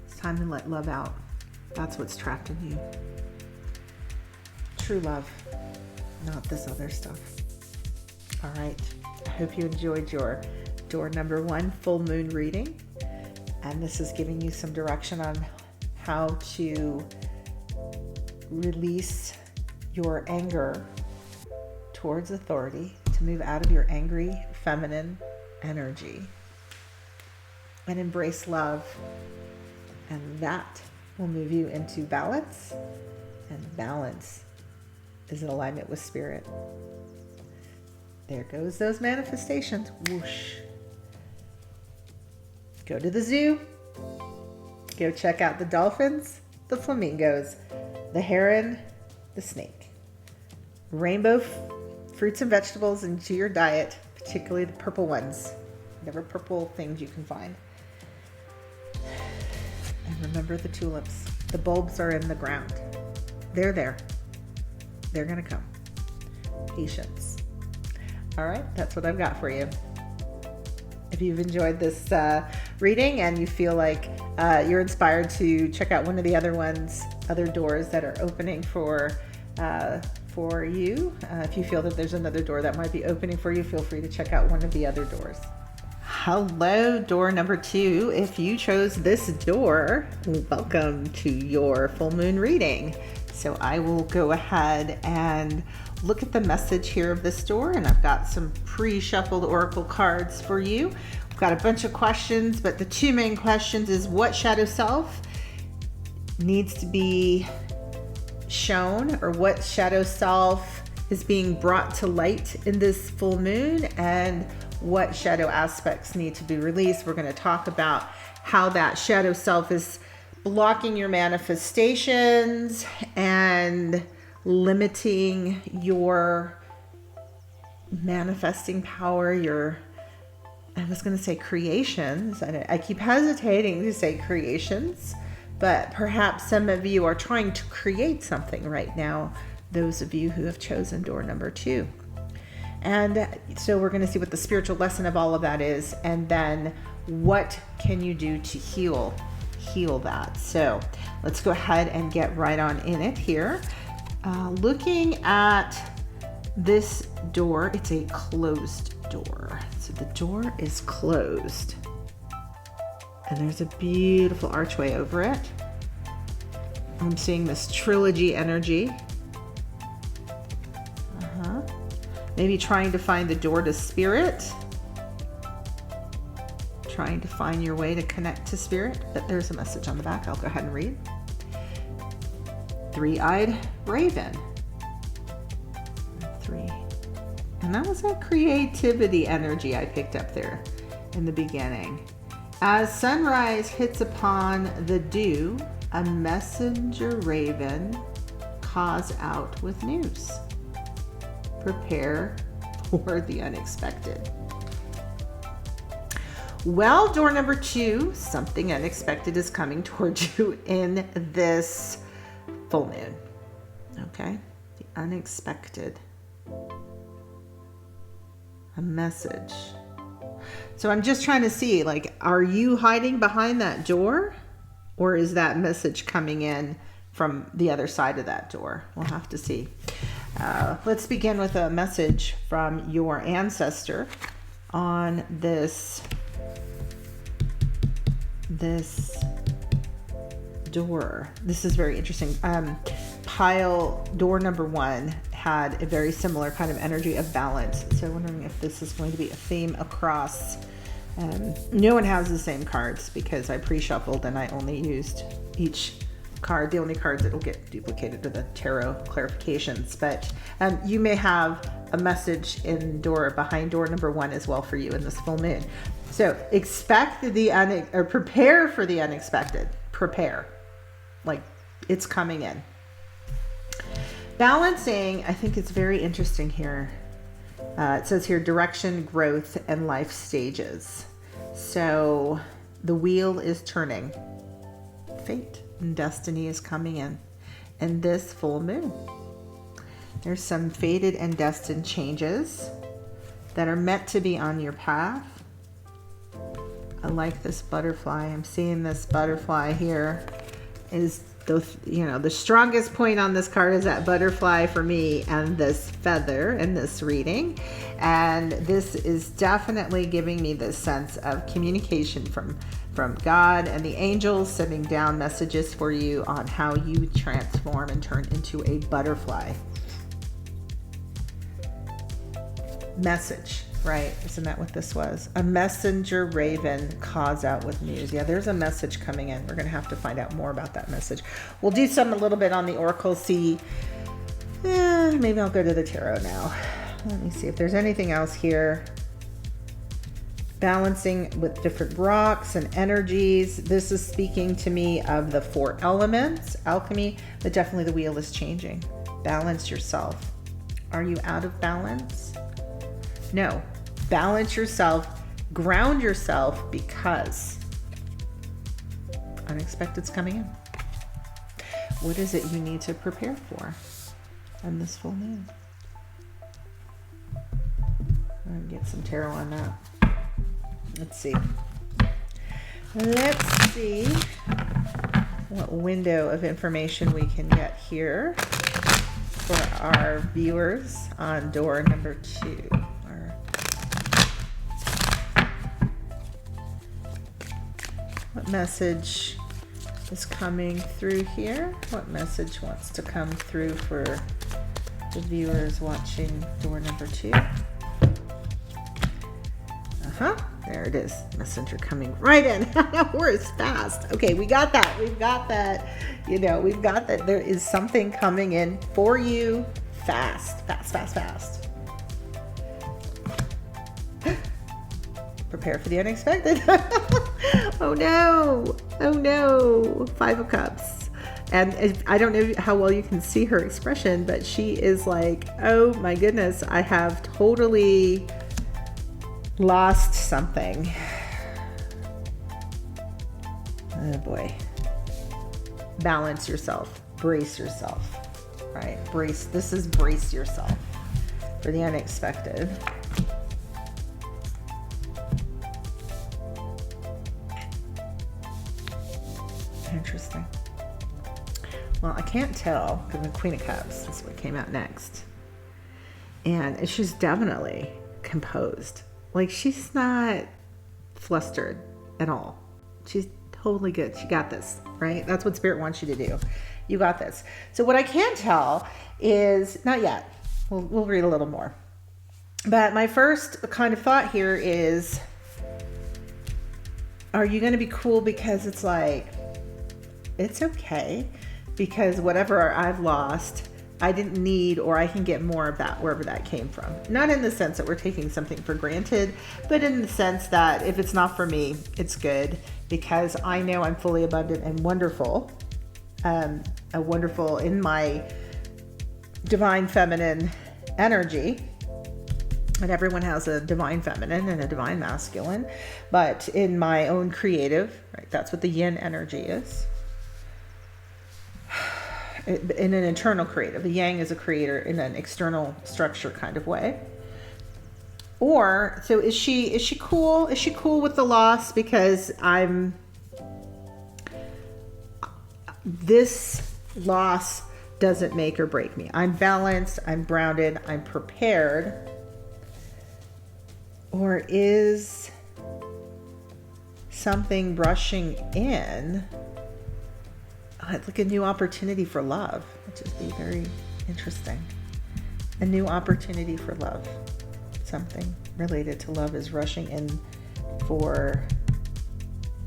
It's time to let love out. That's what's trapped in you. True love, not this other stuff. All right. I hope you enjoyed your door number 1 full moon reading. And this is giving you some direction on how to release your anger towards authority, to move out of your angry feminine energy and embrace love. And that will move you into balance. And balance is in alignment with spirit. There goes those manifestations. Whoosh. Go to the zoo. Go check out the dolphins, the flamingos, the heron, the snake. Rainbow fruits and vegetables into your diet, particularly the purple ones. Whatever purple things you can find. And remember the tulips. The bulbs are in the ground. They're there. They're going to come. Patience. All right, that's what I've got for you. If you've enjoyed this reading and you feel like you're inspired to check out one of the other doors that are opening for you, if you feel that there's another door that might be opening for you, feel free to check out one of the other doors. Hello, door number 2. If you chose this door, welcome to your full moon reading. So I will go ahead and look at the message here of this door, and I've got some pre-shuffled oracle cards for you. We've got a bunch of questions, but the 2 main questions is what shadow self needs to be shown, or what shadow self is being brought to light in this full moon, and what shadow aspects need to be released. We're going to talk about how that shadow self is blocking your manifestations and limiting your manifesting power, I was going to say creations. I keep hesitating to say creations, but perhaps some of you are trying to create something right now, those of you who have chosen door number 2. And so we're going to see what the spiritual lesson of all of that is, and then what can you do to heal that. So let's go ahead and get right on in it here. Looking at this door, it's a closed door. So the door is closed. And there's a beautiful archway over it. I'm seeing this trilogy energy. Maybe trying to find the door to spirit. Trying to find your way to connect to spirit. But there's a message on the back. I'll go ahead and read. 3-eyed raven. 3. And that was that creativity energy I picked up there in the beginning. As sunrise hits upon the dew, a messenger raven caws out with news. Prepare for the unexpected. Well, door number 2, something unexpected is coming towards you in this full moon. Okay? The unexpected. A message. So I'm just trying to see, like, are you hiding behind that door? Or is that message coming in from the other side of that door? We'll have to see. Let's begin with a message from your ancestor on this door. This is very interesting. Pile door number 1 had a very similar kind of energy of balance. So I'm wondering if this is going to be a theme across. No one has the same cards because I pre-shuffled and I only used each card. The only cards that will get duplicated are the tarot clarifications. But you may have a message behind door number 1 as well for you in this full moon. So expect prepare for the unexpected. Prepare. Like It's coming in. Balancing, I think it's very interesting here. It says here direction, growth, and life stages. So the wheel is turning. Fate and destiny is coming in this full moon. There's some fated and destined changes that are meant to be on your path. I like this butterfly. I'm seeing this butterfly here is the strongest point on this card is that butterfly for me, and this feather in this reading. And this is definitely giving me this sense of communication from God and the angels, sending down messages for you on how you transform and turn into a butterfly. Message, right? Isn't that what this was? A messenger raven calls out with news. Yeah, there's a message coming in. We're going to have to find out more about that message. We'll do a little bit on the oracle, see. Maybe I'll go to the tarot now. Let me see if there's anything else here. Balancing with different rocks and energies. This is speaking to me of the 4 elements, alchemy, but definitely the wheel is changing. Balance yourself. Are you out of balance? No. Balance yourself, ground yourself, because unexpected's coming in. What is it you need to prepare for on this full moon? I'll get some tarot on that. Let's see. Let's see what window of information we can get here for our viewers on door number 2. What message is coming through here? What message wants to come through for the viewers watching door number 2? There it is. Messenger coming right in. We're as fast. Okay, we got that. We've got that. We've got that. There is something coming in for you fast. Prepare for the unexpected. Oh no. 5 of Cups. And I don't know how well you can see her expression, but she is like, oh my goodness, I have totally lost something. Oh boy. Balance yourself. Brace yourself. Right? This is brace yourself for the unexpected. Interesting. Well, I can't tell because the Queen of Cups is what came out next. And she's definitely composed. Like, she's not flustered at all. She's totally good. She got this, right? That's what Spirit wants you to do. You got this. So what I can't tell is, not yet. We'll read a little more. But my first kind of thought here is, are you going to be cool because it's like, it's okay, because whatever I've lost, I didn't need, or I can get more of that wherever that came from. Not in the sense that we're taking something for granted, but in the sense that if it's not for me, it's good, because I know I'm fully abundant and wonderful, wonderful in my divine feminine energy. And everyone has a divine feminine and a divine masculine, but in my own creative, right? That's what the yin energy is. In an internal creative. The yang is a creator in an external structure kind of way. Or, so is she cool? Is she cool with the loss? Because this loss doesn't make or break me. I'm balanced, I'm grounded, I'm prepared. Or is something rushing in? Like a new opportunity for love, which is very interesting. A new opportunity for love. Something related to love is rushing in for,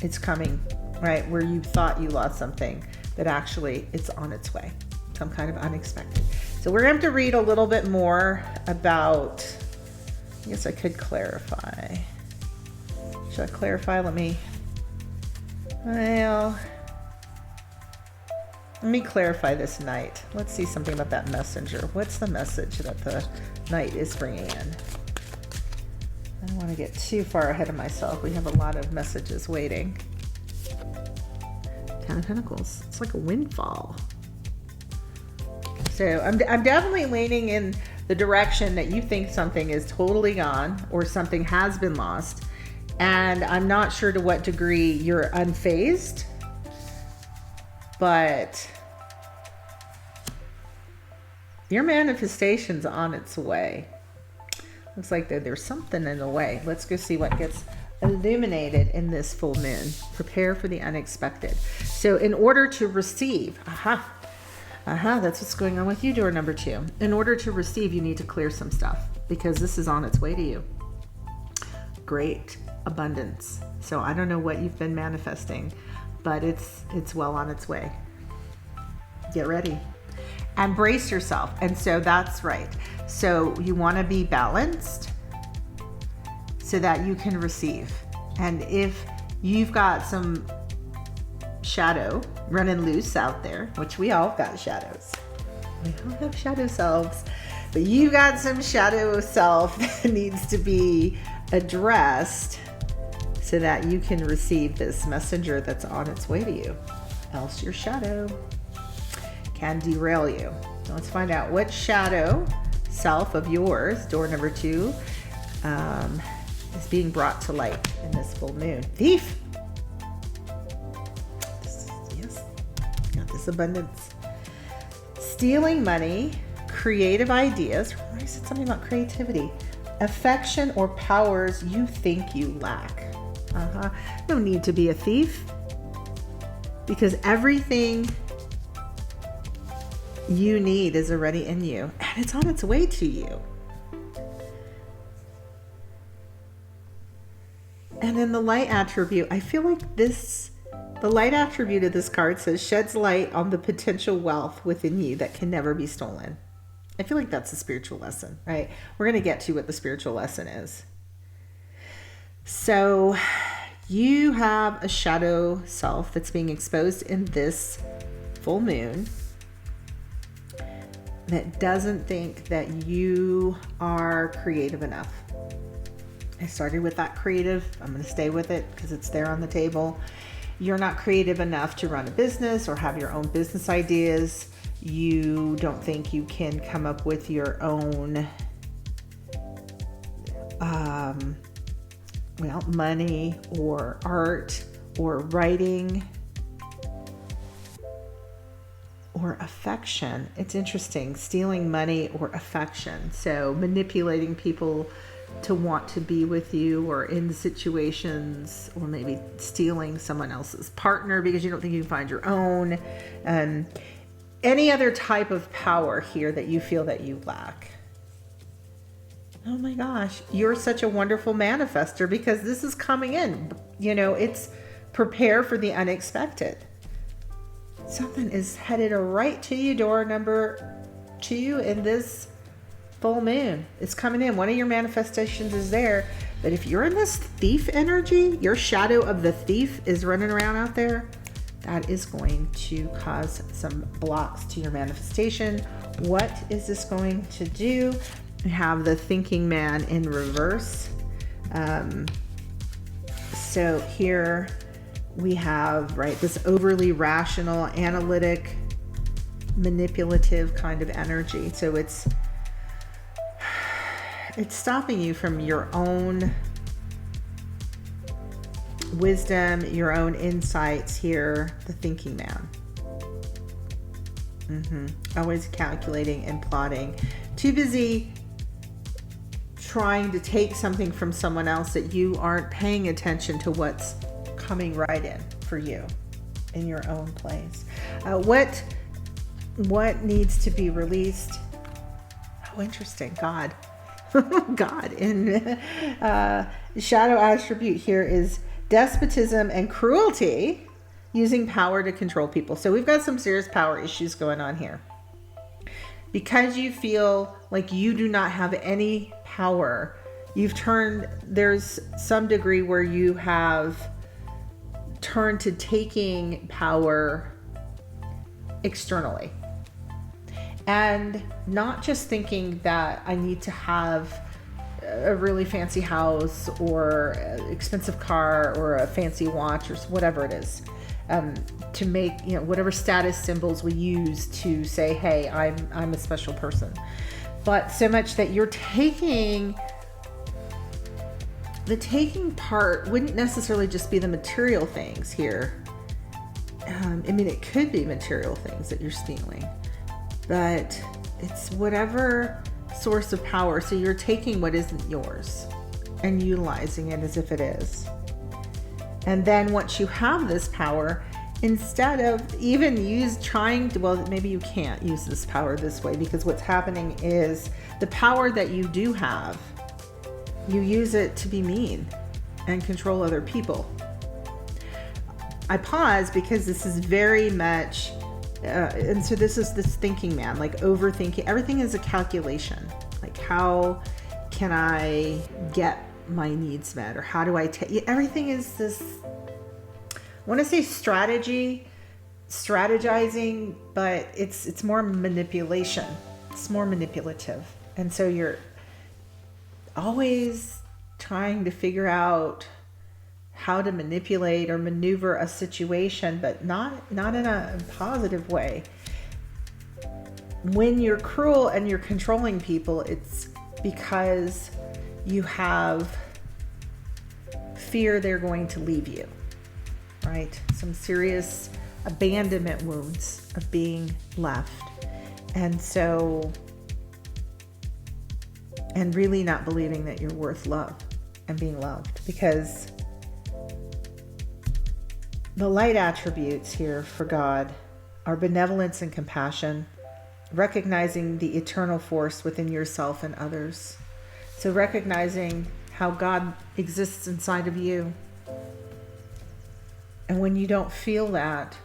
it's coming, right? Where you thought you lost something, but actually it's on its way. Some kind of unexpected. So we're going to have to read a little bit more about, I guess I could clarify. Should I clarify? Let me clarify this knight. Let's see something about that messenger. What's the message that the knight is bringing in? I don't want to get too far ahead of myself. We have a lot of messages waiting. Ten of Pentacles. It's like a windfall. So I'm definitely leaning in the direction that you think something is totally gone or something has been lost. And I'm not sure to what degree you're unfazed, but your manifestation's on its way. Looks like there's something in the way. Let's go see what gets illuminated in this full moon. Prepare for the unexpected. So in order to receive, that's what's going on with you, door number 2. In order to receive, you need to clear some stuff because this is on its way to you. Great abundance. So I don't know what you've been manifesting, but it's well on its way. Get ready and brace yourself. And so that's right. So you want to be balanced so that you can receive. And if you've got some shadow running loose out there, which we all got shadows. We all have shadow selves, but you got some shadow self that needs to be addressed so that you can receive this messenger that's on its way to you. Else your shadow can derail you. So let's find out what shadow self of yours, door number 2, is being brought to light in this full moon. Thief. Yes, got this abundance. Stealing money, creative ideas. I said something about creativity. Affection or powers you think you lack. No need to be a thief because everything you need is already in you and it's on its way to you. And in the light attribute, I feel like the light attribute of this card says sheds light on the potential wealth within you that can never be stolen. I feel like that's a spiritual lesson, right? We're going to get to what the spiritual lesson is. So you have a shadow self that's being exposed in this full moon that doesn't think that you are creative enough. I started with that creative. I'm going to stay with it because it's there on the table. You're not creative enough to run a business or have your own business ideas. You don't think you can come up with your own money or art or writing or affection. It's interesting, stealing money or affection. So manipulating people to want to be with you or in situations, or maybe stealing someone else's partner because you don't think you can find your own. Any other type of power here that you feel that you lack. Oh my gosh, you're such a wonderful manifester because this is coming in. You know, it's prepare for the unexpected. Something is headed right to you, door number 2 in this full moon. It's coming in. One of your manifestations is there. But if you're in this thief energy, your shadow of the thief is running around out there, that is going to cause some blocks to your manifestation. What is this going to do? We have the thinking man in reverse. So here we have, right, this overly rational, analytic, manipulative kind of energy. So it's stopping you from your own wisdom, your own insights here, the thinking man. Always calculating and plotting. Too busy trying to take something from someone else that you aren't paying attention to what's coming right in for you in your own place. What needs to be released? Oh, interesting. God. God. In shadow attribute here is despotism and cruelty, using power to control people. So we've got some serious power issues going on here. Because you feel like you do not have any power, there's some degree where you have turned to taking power externally. And not just thinking that I need to have a really fancy house or an expensive car or a fancy watch or whatever it is, to make, whatever status symbols we use to say, hey, I'm a special person. But so much that you're taking, the taking part wouldn't necessarily just be the material things here. It could be material things that you're stealing, but it's whatever source of power. So you're taking what isn't yours and utilizing it as if it is. And then once you have this power, instead of even maybe you can't use this power this way, because what's happening is the power that you do have, you use it to be mean and control other people. I pause because this is very much, and so this is this thinking man, like overthinking. Everything is a calculation. Like, how can I get my needs met? Or how do I take, everything is this, I want to say strategizing, but it's more manipulation. It's more manipulative. And so you're always trying to figure out how to manipulate or maneuver a situation, but not in a positive way. When you're cruel and you're controlling people, it's because you have fear they're going to leave you, right? Some serious abandonment wounds of being left. And really not believing that you're worth love and being loved, because the light attributes here for God are benevolence and compassion, recognizing the eternal force within yourself and others. So recognizing how God exists inside of you. And when you don't feel that,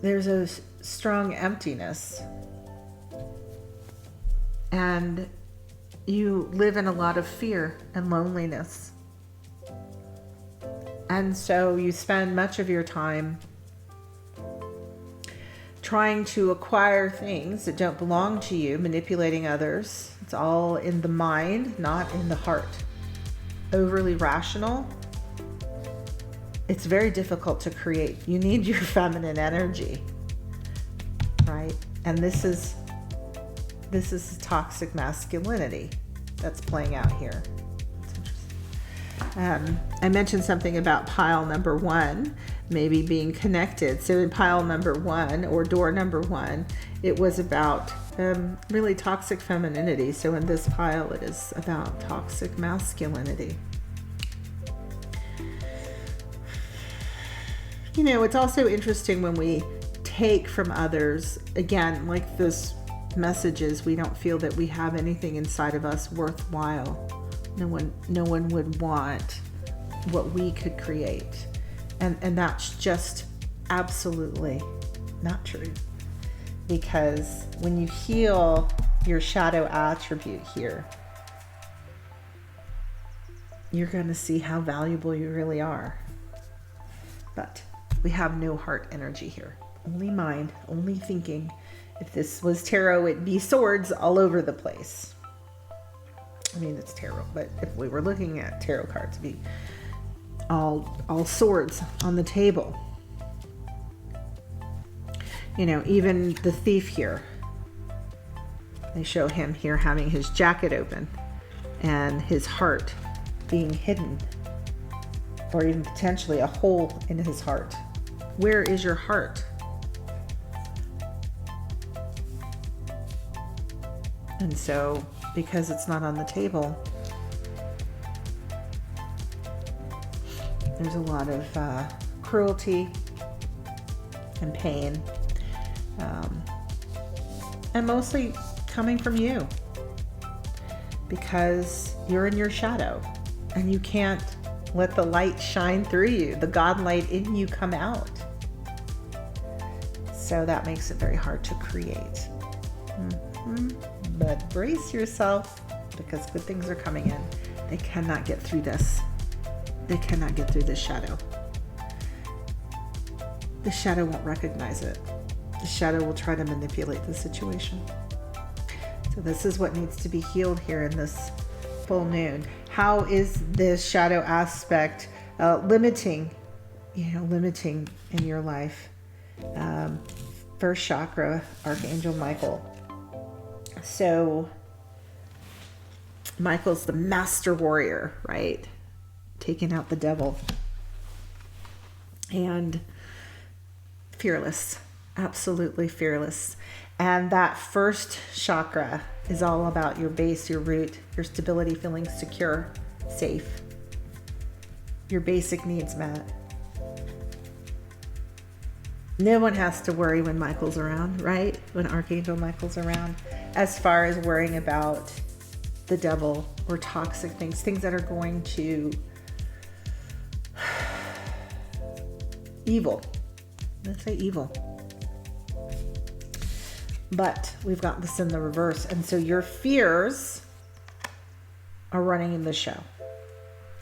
there's a strong emptiness. And you live in a lot of fear and loneliness. And so you spend much of your time trying to acquire things that don't belong to you, manipulating others. It's all in the mind, not in the heart. Overly rational. It's very difficult to create. You need your feminine energy, right? And this is toxic masculinity that's playing out here. I mentioned something about pile number 1 maybe being connected. So in pile number 1, or door number 1, it was about really toxic femininity. So in this pile, it is about toxic masculinity. It's also interesting when we take from others, again, like those messages, we don't feel that we have anything inside of us worthwhile. No one would want what we could create. And that's just absolutely not true. Because when you heal your shadow attribute here, you're going to see how valuable you really are. But we have no heart energy here. Only mind, only thinking. If this was tarot, it'd be swords all over the place. I mean, it's tarot, but if we were looking at tarot cards, it'd be all swords on the table. Even the thief here. They show him here having his jacket open and his heart being hidden, or even potentially a hole in his heart. Where is your heart? And so, because it's not on the table, there's a lot of cruelty and pain, and mostly coming from you, because you're in your shadow and you can't let the light shine through you, the God light in you come out. So that makes it very hard to create. But brace yourself, because good things are coming in. They cannot get through this. They cannot get through this shadow. The shadow won't recognize it. the shadow will try to manipulate the situation. So this is what needs to be healed here in this full moon. How is this shadow aspect limiting in your life? First chakra, Archangel Michael. So Michael's the master warrior, right? Taking out the devil. And fearless, absolutely fearless. And that first chakra is all about your base, your root, your stability, feeling secure, safe, your basic needs met. No one has to worry when Michael's around, right? When Archangel Michael's around, as far as worrying about the devil or toxic things that are going to evil. Let's say evil. But we've got this in the reverse. And so your fears are running in the show.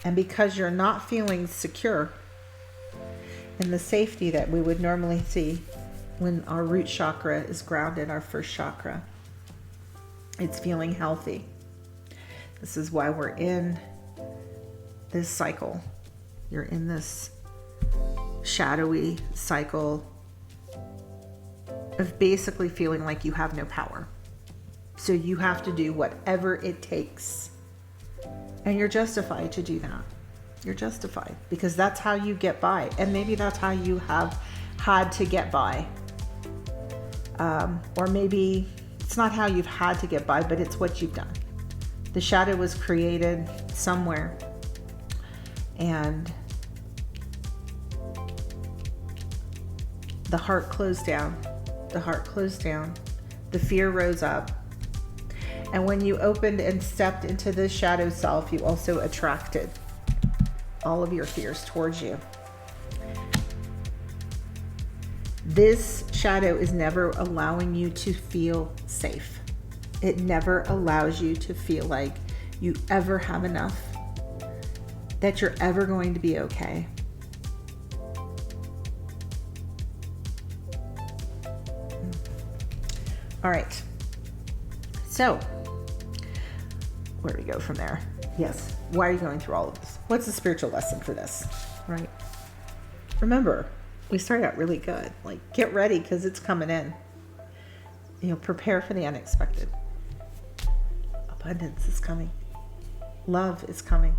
And because you're not feeling secure in the safety that we would normally see when our root chakra is grounded, our first chakra, it's feeling healthy. This is why we're in this cycle. You're in this shadowy cycle of basically feeling like you have no power. So you have to do whatever it takes. And you're justified to do that. You're justified because that's how you get by. And maybe that's how you have had to get by. Or maybe it's not how you've had to get by, but it's what you've done. The shadow was created somewhere. And the heart closed down. The heart closed down. The fear rose up. And when you opened and stepped into the shadow self, you also attracted all of your fears towards you. This shadow is never allowing you to feel safe. It never allows you to feel like you ever have enough, that you're ever going to be okay. All right. So, where do we go from there? Yes. Why are you going through all of this? What's the spiritual lesson for this? Right? Remember, we started out really good. Like, get ready because it's coming in. Prepare for the unexpected. Abundance is coming. Love is coming.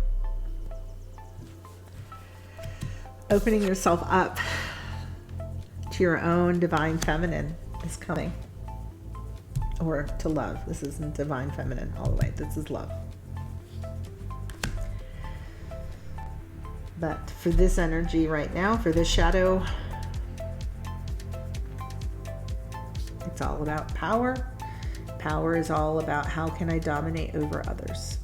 Opening yourself up to your own divine feminine is coming. Or to love. This isn't divine feminine all the way. This is love. But for this energy right now, for this shadow, it's all about power. Power is all about how can I dominate over others.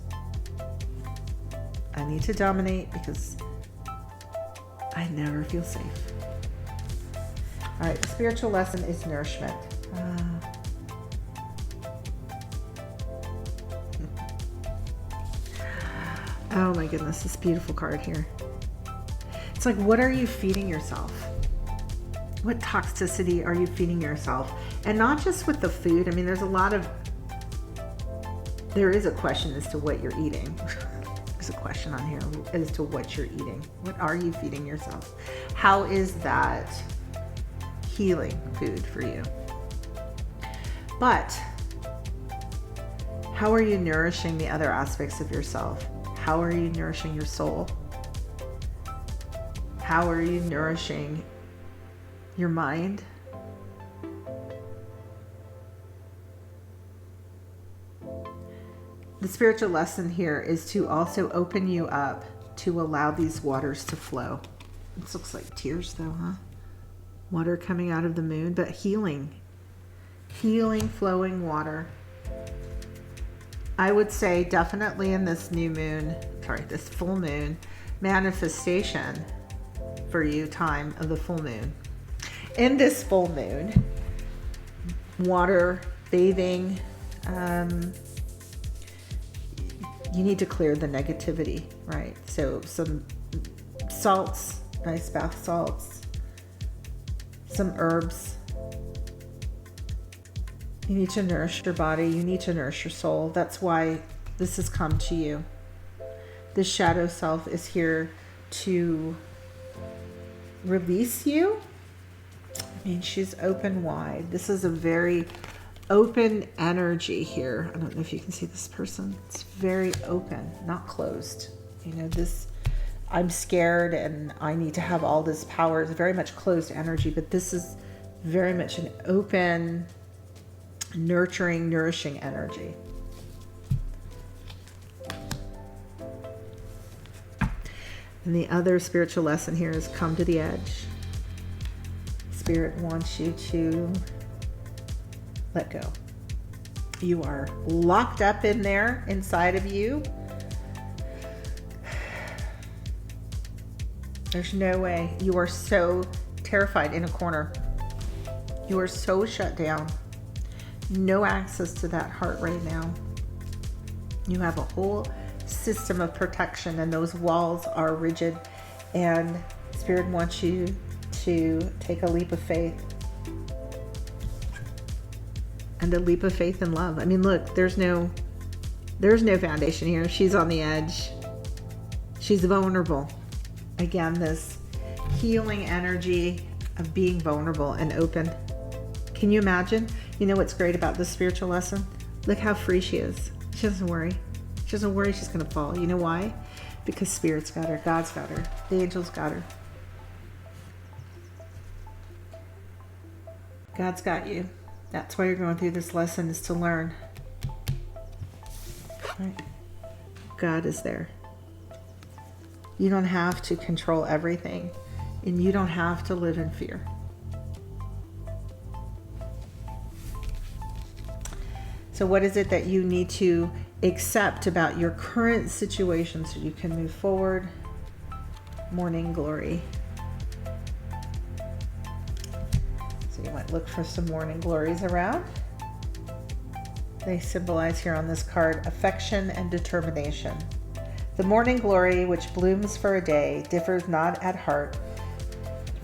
I need to dominate because I never feel safe. All right, the spiritual lesson is nourishment. Oh my goodness, this beautiful card here. It's like, what are you feeding yourself? What toxicity are you feeding yourself? And not just with the food. I mean, there is a question as to what you're eating. There's a question on here as to what you're eating. What are you feeding yourself? How is that healing food for you? But how are you nourishing the other aspects of yourself? How are you nourishing your soul? How are you nourishing your mind? The spiritual lesson here is to also open you up to allow these waters to flow. This looks like tears though, huh? Water coming out of the moon, but healing, flowing water. I would say definitely in this this full moon manifestation for you, time of the full moon. In this full moon, water, bathing, you need to clear the negativity, right? So some salts, nice bath salts, some herbs, You need to nourish your body. You need to nourish your soul. That's why this has come to you. This shadow self is here to release you. I mean, she's open wide. This is a very open energy here. I don't know if you can see this person. It's very open, not closed. You know, this, I'm scared and I need to have all this power. It's very much closed energy, but this is very much an open, nurturing, nourishing energy. And the other spiritual lesson here is come to the edge. Spirit wants you to let go. You are locked up in there inside of you. There's no way. You are so terrified in a corner. You are so shut down. No access to that heart right now. You have a whole system of protection and those walls are rigid, and Spirit wants you to take a leap of faith. And a leap of faith and love. I mean, look, there's no foundation here. She's on the edge. She's vulnerable. Again, this healing energy of being vulnerable and open. Can you imagine? You know what's great about this spiritual lesson? Look how free she is. She doesn't worry. She doesn't worry she's going to fall. You know why? Because Spirit's got her. God's got her. The angels got her. God's got you. That's why you're going through this lesson, is to learn. Right? God is there. You don't have to control everything, and you don't have to live in fear. So what is it that you need to accept about your current situation so you can move forward? Morning glory. So you might look for some morning glories around. They symbolize here on this card affection and determination. The morning glory, which blooms for a day, differs not at heart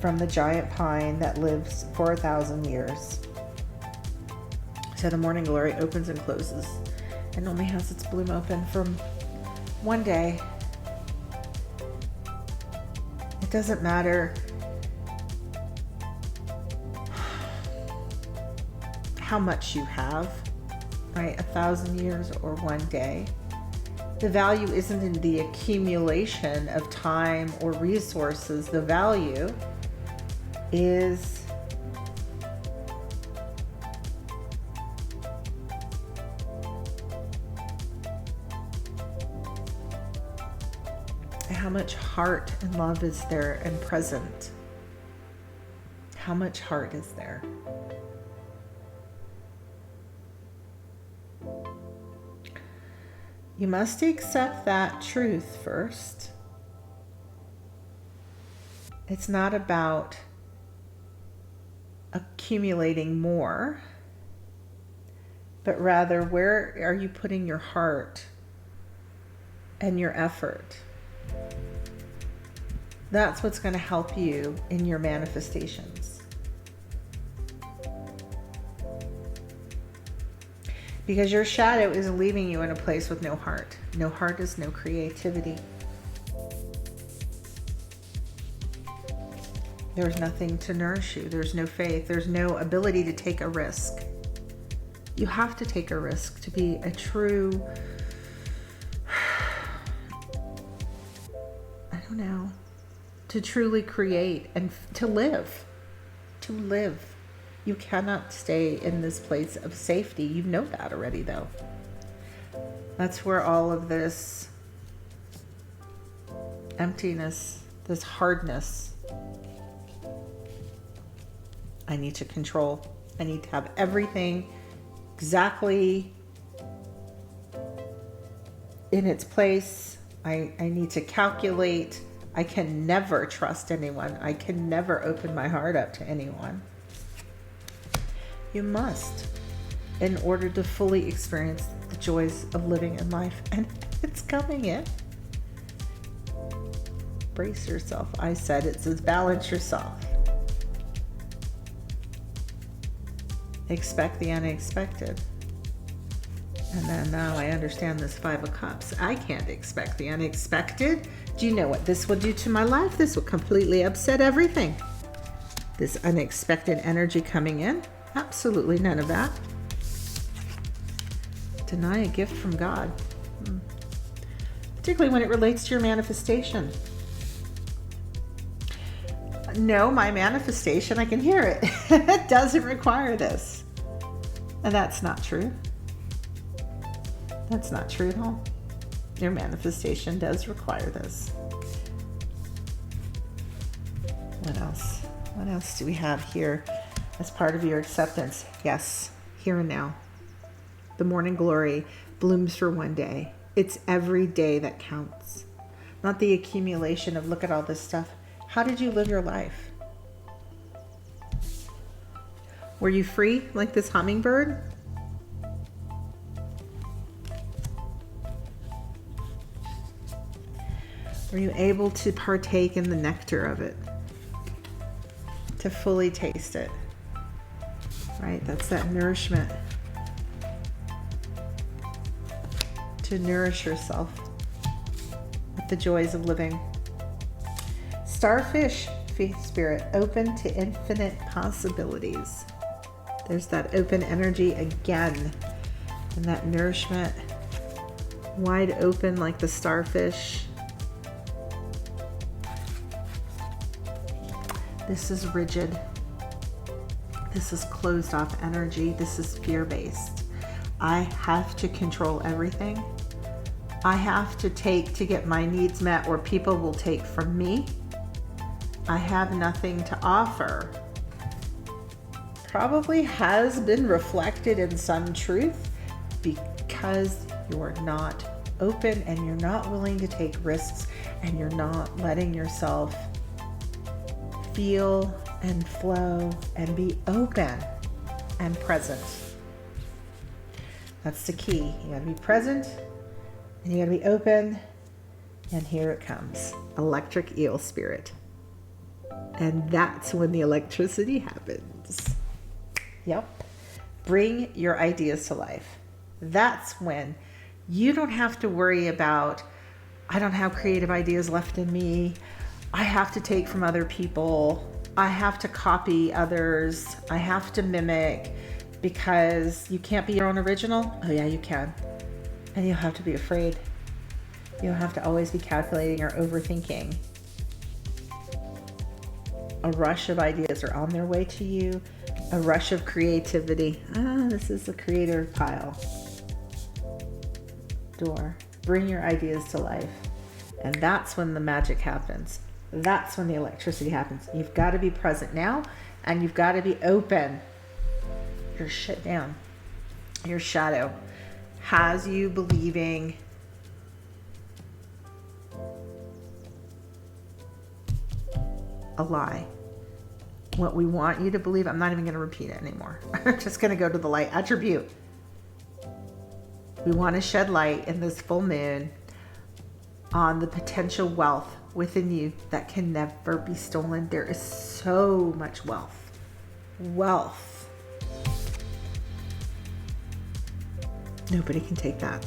from the giant pine that lives for 1,000 years. So the morning glory opens and closes and only has its bloom open for one day. It doesn't matter how much you have, right? 1,000 years or one day. The value isn't in the accumulation of time or resources. The value is how much heart and love is there and present. How much heart is there? You must accept that truth first. It's not about accumulating more, but rather, where are you putting your heart and your effort? That's what's going to help you in your manifestations. Because your shadow is leaving you in a place with no heart. No heart is no creativity. There's nothing to nourish you. There's no faith. There's no ability to take a risk. You have to take a risk to be a true, I don't know, to truly create and to live. To live. You cannot stay in this place of safety. You know that already, though. That's where all of this emptiness, this hardness, I need to control. I need to have everything exactly in its place. I need to calculate. I can never trust anyone. I can never open my heart up to anyone. You must, in order to fully experience the joys of living in life. And it's coming in. Brace yourself. I said it says balance yourself. expect the unexpected. And then now I understand this Five of Cups. I can't expect the unexpected. Do you know what this will do to my life? This will completely upset everything. This unexpected energy coming in. Absolutely none of that. Deny a gift from God. Particularly when it relates to your manifestation. No, my manifestation, I can hear it. It doesn't require this. And that's not true. That's not true at all. Your manifestation does require this. What else? What else do we have here as part of your acceptance? Yes, here and now. The morning glory blooms for one day. It's every day that counts. Not the accumulation of look at all this stuff. How did you live your life? Were you free like this hummingbird? Were you able to partake in the nectar of it? To fully taste it? Right? That's that nourishment. To nourish yourself with the joys of living. Starfish, faith spirit, open to infinite possibilities. There's that open energy again. And that nourishment, wide open like the starfish. This is rigid. This is closed off energy. This is fear-based. I have to control everything. I have to take to get my needs met, or people will take from me. I have nothing to offer. Probably has been reflected in some truth because you're not open and you're not willing to take risks and you're not letting yourself feel and flow and be open and present. That's the key. You gotta be present and you gotta be open, and here it comes. Electric eel spirit. And that's when the electricity happens. Yep. Bring your ideas to life. That's when you don't have to worry about, I don't have creative ideas left in me. I have to take from other people. I have to copy others. I have to mimic, because you can't be your own original. Oh yeah, you can. And you'll have to be afraid. You'll have to always be calculating or overthinking. A rush of ideas are on their way to you. A rush of creativity. This is the creator pile. Door. Bring your ideas to life. And that's when the magic happens. That's when the electricity happens. You've got to be present now, and you've got to be open. You're shut down. Your shadow has you believing a lie. What we want you to believe, I'm not even going to repeat it anymore. I'm just going to go to the light attribute. We want to shed light in this full moon on the potential wealth within you that can never be stolen. There is so much wealth. Wealth. Nobody can take that.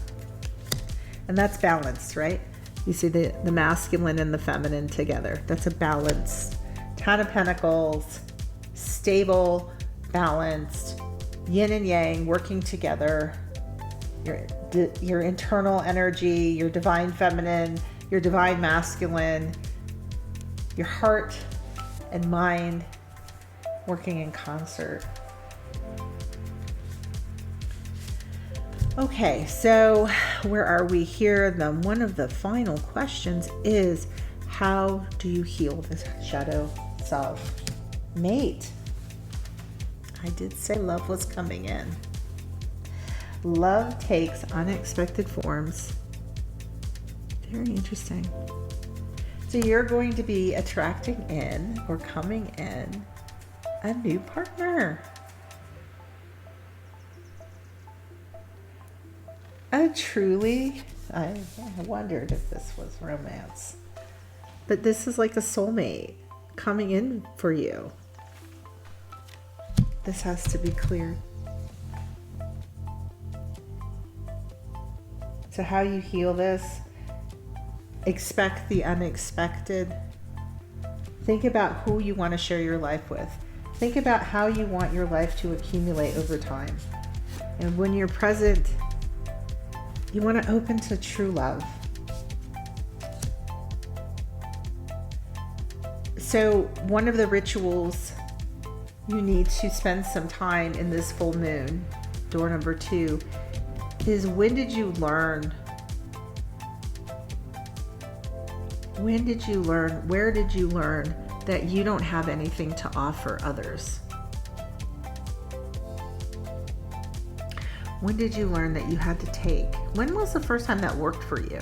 And that's balanced, right? You see the masculine and the feminine together. That's a balance. Ten of Pentacles, stable, balanced, yin and yang working together. Your internal energy, your divine feminine, your divine masculine, your heart and mind working in concert. Okay, so where are we here? One of the final questions is, how do you heal this shadow self? Mate. I did say love was coming in. Love takes unexpected forms. Very interesting. So you're going to be attracting in, or coming in, a new partner. I wondered if this was romance. But this is like a soulmate coming in for you. This has to be cleared. So how you heal this, expect the unexpected. Think about who you want to share your life with. Think about how you want your life to accumulate over time. And when you're present, you want to open to true love. So one of the rituals you need to spend some time in this full moon, door number 2, is when did you learn? When did you learn? Where did you learn that you don't have anything to offer others? When did you learn that you had to take? When was the first time that worked for you?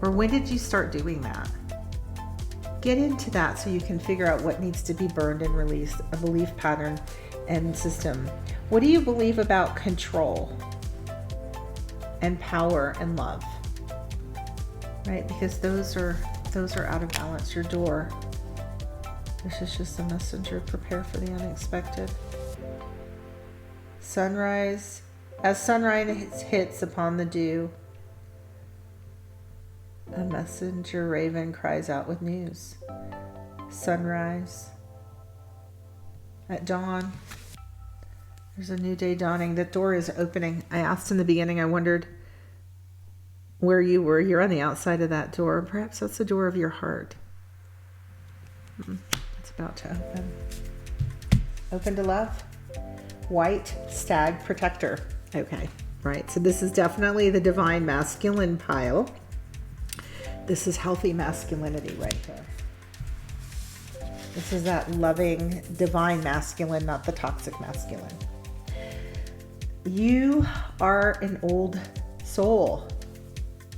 Or when did you start doing that? Get into that so you can figure out what needs to be burned and released, a belief pattern and system. What do you believe about control and power and love? Right? Because those are out of balance. Your door. This is just a messenger. Prepare for the unexpected. Sunrise. As sunrise hits upon the dew, a messenger raven cries out with news. Sunrise. At dawn, there's a new day dawning. The door is opening. I asked in the beginning, I wondered where you were. You're on the outside of that door. Perhaps that's the door of your heart. It's about to open. Open to love. White stag protector. Okay, right. So this is definitely the divine masculine pile. This is healthy masculinity right here. This is that loving, divine masculine, not the toxic masculine. You are an old soul.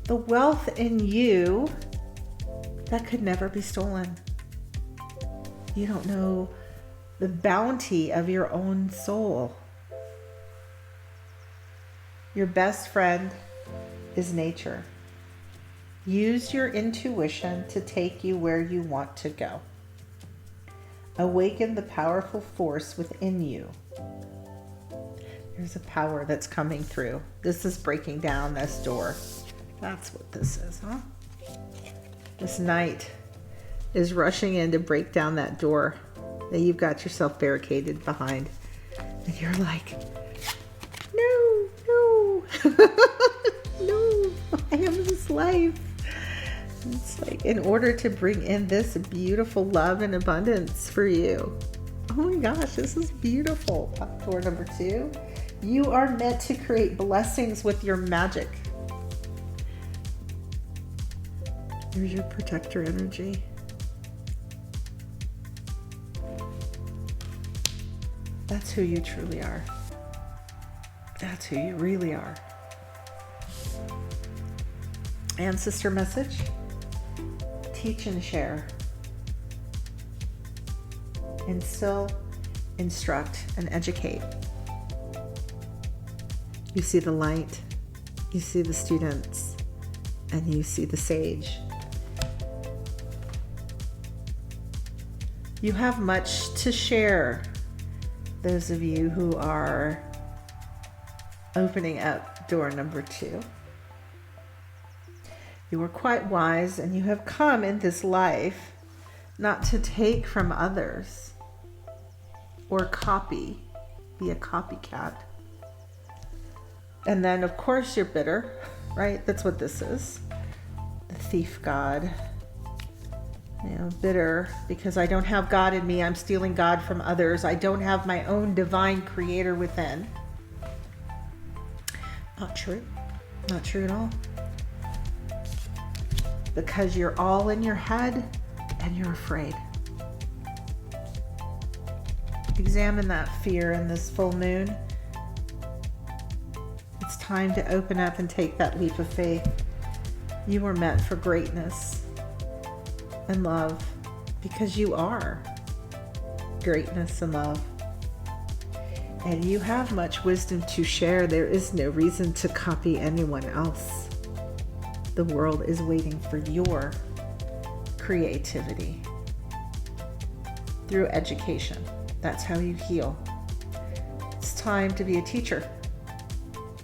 The wealth in you that could never be stolen. You don't know the bounty of your own soul. Your best friend is nature. Use your intuition to take you where you want to go. Awaken the powerful force within you. There's a power that's coming through. This is breaking down this door. That's what this is, huh? This night is rushing in to break down that door that you've got yourself barricaded behind. And you're like, no, no, I am this life. It's like, in order to bring in this beautiful love and abundance for you. Oh my gosh, this is beautiful. Door number 2. You are meant to create blessings with your magic. Here's your protector energy. That's who you truly are. That's who you really are. Ancestor message. Teach and share. Instill, instruct, and educate. You see the light, you see the students, and you see the sage. You have much to share, those of you who are opening up door number 2. You are quite wise, and you have come in this life not to take from others or copy, be a copycat. And then, of course, you're bitter, right? That's what this is. The thief god. Bitter because I don't have God in me. I'm stealing God from others. I don't have my own divine creator within. Not true. Not true at all. Because you're all in your head and you're afraid. Examine that fear in this full moon. It's time to open up and take that leap of faith. You were meant for greatness and love because you are greatness and love. And you have much wisdom to share. There is no reason to copy anyone else. The world is waiting for your creativity through education. That's how you heal. It's time to be a teacher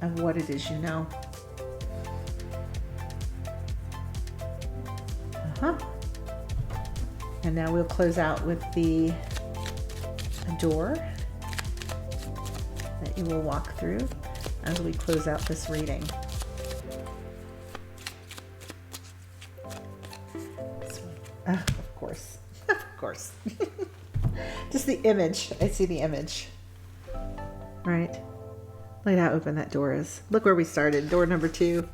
of what it is you know. Huh. And now we'll close out with the door that you will walk through as we close out this reading. Of course. Of course. Just the image. I see the image. Right. Look at how open that door is. Look where we started. Door number 2.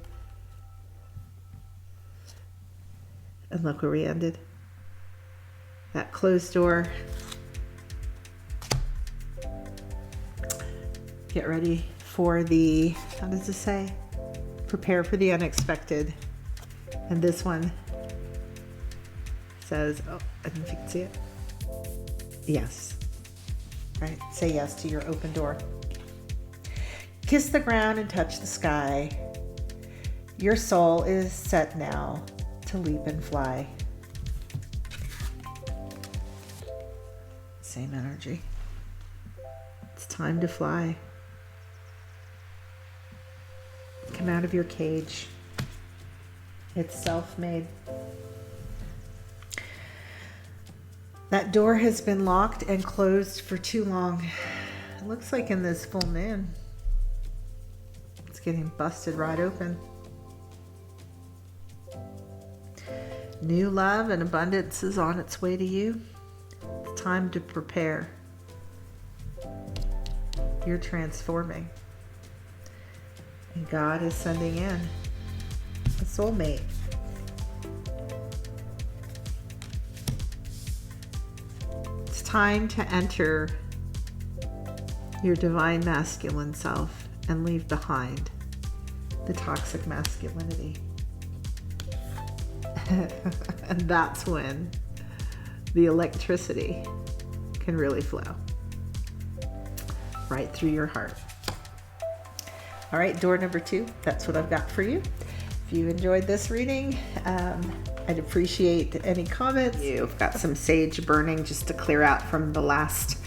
And look where we ended. That closed door. Get ready for the, how does this say? Prepare for the unexpected. And this one says, oh, I don't know if you can see it. Yes. Right? Say yes to your open door. Kiss the ground and touch the sky. Your soul is set now to leap and fly. Same energy. It's time to fly. Come out of your cage. It's self-made. That door has been locked and closed for too long. It looks like in this full moon, it's getting busted right open. New love and abundance is on its way to you. It's time to prepare. You're transforming. And God is sending in a soulmate. It's time to enter your divine masculine self and leave behind the toxic masculinity. And that's when the electricity can really flow right through your heart. All right, door number 2, that's what I've got for you. If you enjoyed this reading, I'd appreciate any comments. You've got some sage burning just to clear out from the last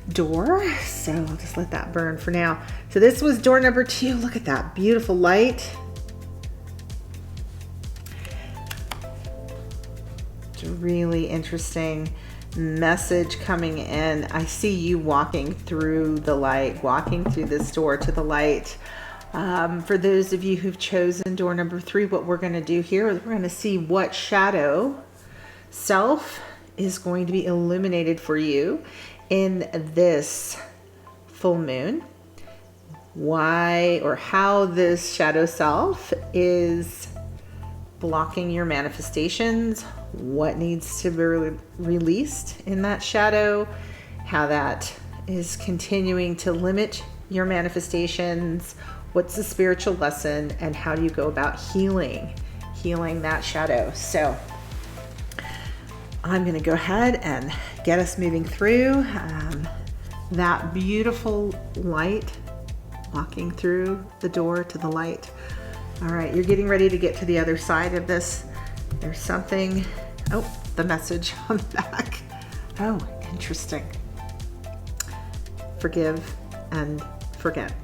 door. So I'll just let that burn for now. So this was door number 2. Look at that beautiful light. It's a really interesting message coming in. I see you walking through the light, walking through this door to the light. For those of you who've chosen door number 3, what we're going to do here is we're going to see what shadow self is going to be illuminated for you in this full moon. Why or how this shadow self is blocking your manifestations, what needs to be released in that shadow, how that is continuing to limit your manifestations, what's the spiritual lesson, and how do you go about healing that shadow. So I'm going to go ahead and get us moving through that beautiful light, walking through the door to the light. All right, you're getting ready to get to the other side of this. There's something, oh, the message on the back. Oh, interesting. Forgive and forget.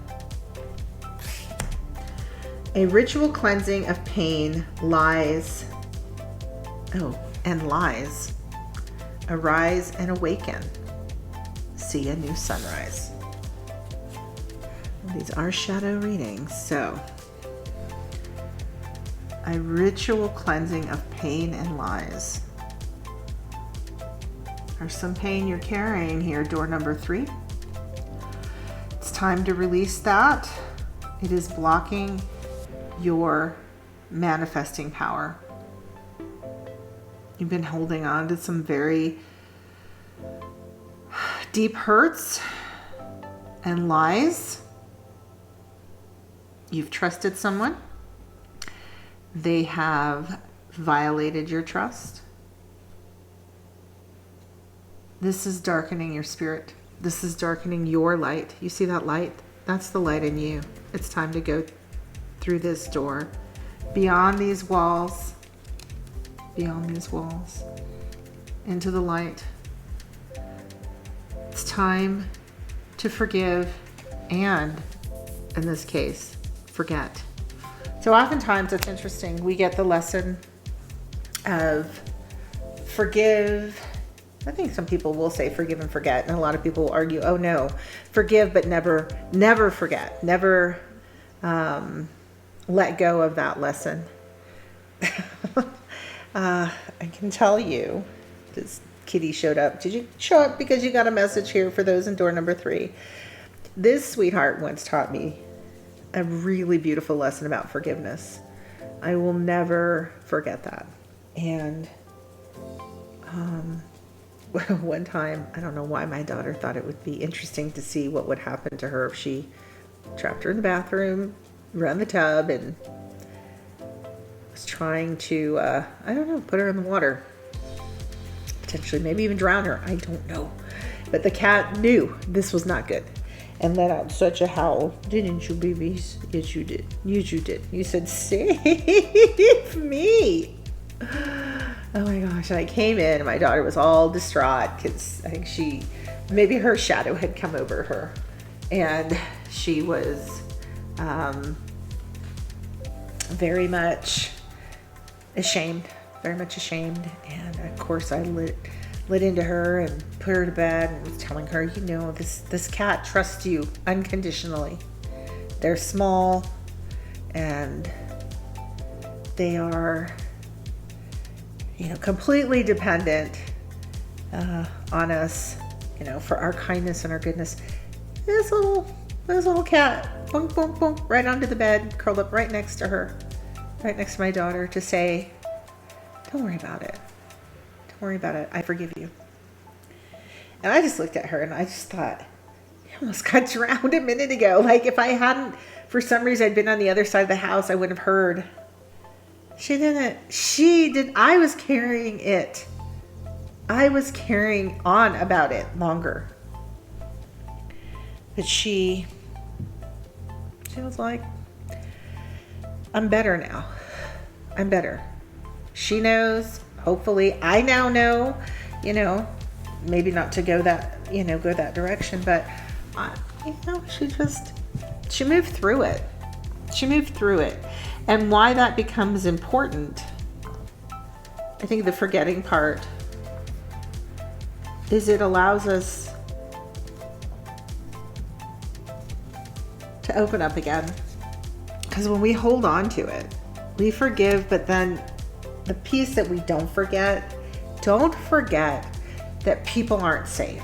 A ritual cleansing of pain, lies, and lies. Arise and awaken. See a new sunrise. These are shadow readings, so a ritual cleansing of pain and lies. There's some pain you're carrying here, door number 3. It's time to release that. It is blocking your manifesting power. You've been holding on to some very deep hurts and lies. You've trusted someone. They have violated your trust. This is darkening your spirit. This is darkening your light. You see that light? That's the light in you. It's time to go through this door, beyond these walls, into the light. It's time to forgive and, in this case, forget. So oftentimes it's interesting. We get the lesson of forgive. I think some people will say forgive and forget, and a lot of people will argue, oh no, forgive but never forget, never let go of that lesson. I can tell you, this kitty showed up. Did you show up because you got a message here for those in door number 3? This sweetheart once taught me a really beautiful lesson about forgiveness. I will never forget that. And one time, I don't know why my daughter thought it would be interesting to see what would happen to her if she trapped her in the bathroom, around the tub, and was trying to, I don't know, put her in the water. Potentially, maybe even drown her. I don't know. But the cat knew this was not good and let out such a howl. Didn't you, babies? Yes, you did. Yes, you did. You said, save me. Oh my gosh. And I came in and my daughter was all distraught because I think maybe her shadow had come over her. And she was very much ashamed. And of course I lit into her and put her to bed and was telling her, you know, this cat trusts you unconditionally. They're small and they are, you know, completely dependent on us, you know, for our kindness and our goodness. This little cat, boom, boom, boom, right onto the bed, curled up right next to her, right next to my daughter, to say, don't worry about it. Don't worry about it. I forgive you. And I just looked at her and I just thought, you almost got drowned a minute ago. Like if I hadn't, for some reason, I'd been on the other side of the house, I wouldn't have heard. She didn't. She did. I was carrying it. I was carrying on about it longer. But she was like, I'm better now. I'm better. She knows. Hopefully I now know, you know, maybe not to go that, you know, go that direction, but you know, she moved through it. She moved through it. And why that becomes important, I think the forgetting part is it allows us to open up again. Because when we hold on to it, we forgive, but then the piece that we don't forget that people aren't safe.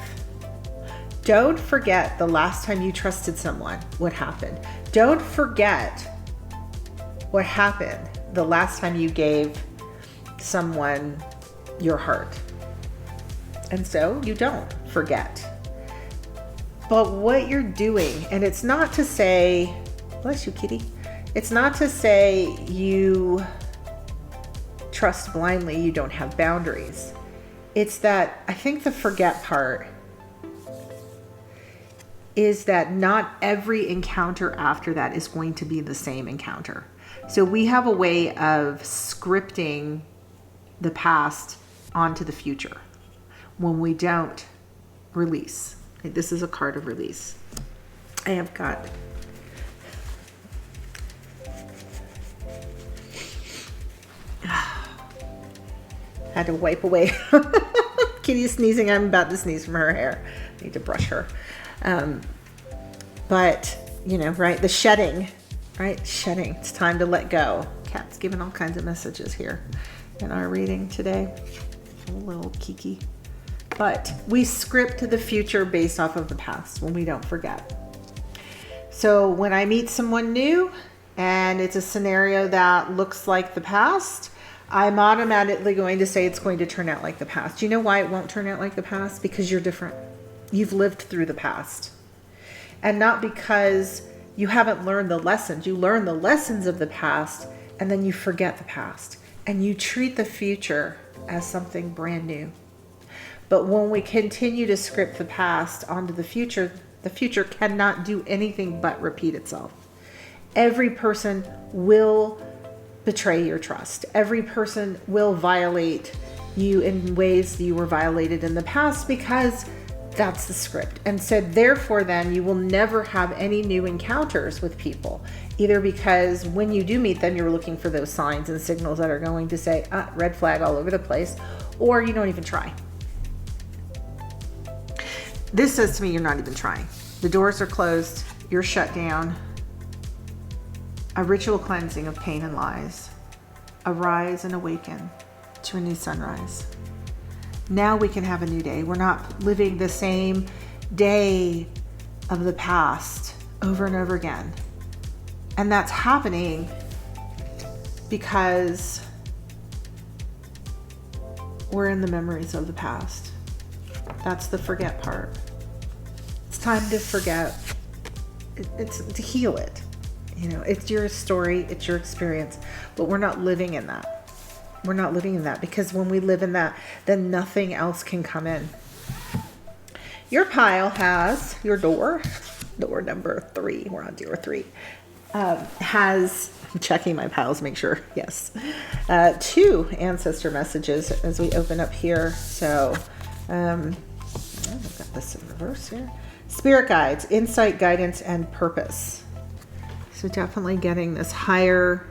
Don't forget the last time you trusted someone, what happened. Don't forget what happened the last time you gave someone your heart. And so you don't forget. But what you're doing, and it's not to say, bless you, kitty. It's not to say you trust blindly, you don't have boundaries. It's that I think the forget part is that not every encounter after that is going to be the same encounter. So we have a way of scripting the past onto the future when we don't release. This is a card of release. I have got had to wipe away. Kitty's sneezing. I'm about to sneeze from her hair. I need to brush her. But, you know, right? The shedding, right? Shedding. It's time to let go. Cat's giving all kinds of messages here in our reading today. A little kiki. But we script the future based off of the past when we don't forget. So when I meet someone new and it's a scenario that looks like the past, I'm automatically going to say it's going to turn out like the past. Do you know why it won't turn out like the past? Because you're different. You've lived through the past. And not because you haven't learned the lessons. You learn the lessons of the past and then you forget the past. And you treat the future as something brand new. But when we continue to script the past onto the future cannot do anything but repeat itself. Every person will betray your trust. Every person will violate you in ways that you were violated in the past because That's the script. And so therefore then you will never have any new encounters with people, either because when you do meet them, you're looking for those signs and signals that are going to say, red flag all over the place, or you don't even try. This says to me, you're not even trying. The doors are closed. You're shut down. A ritual cleansing of pain and lies. Arise and awaken to a new sunrise. Now we can have a new day. We're not living the same day of the past over and over again. And that's happening because we're in the memories of the past. That's the forget part. It's time to forget. It's to heal it. You know, it's your story, it's your experience, but we're not living in that. We're not living in that, because when we live in that, then nothing else can come in. Your pile has your door number 3. We're on door 3. Has, I'm checking my piles to make sure. Yes. 2 ancestor messages as we open up here. So, I've got this in reverse here. Spirit guides, insight, guidance, and purpose. So definitely getting this higher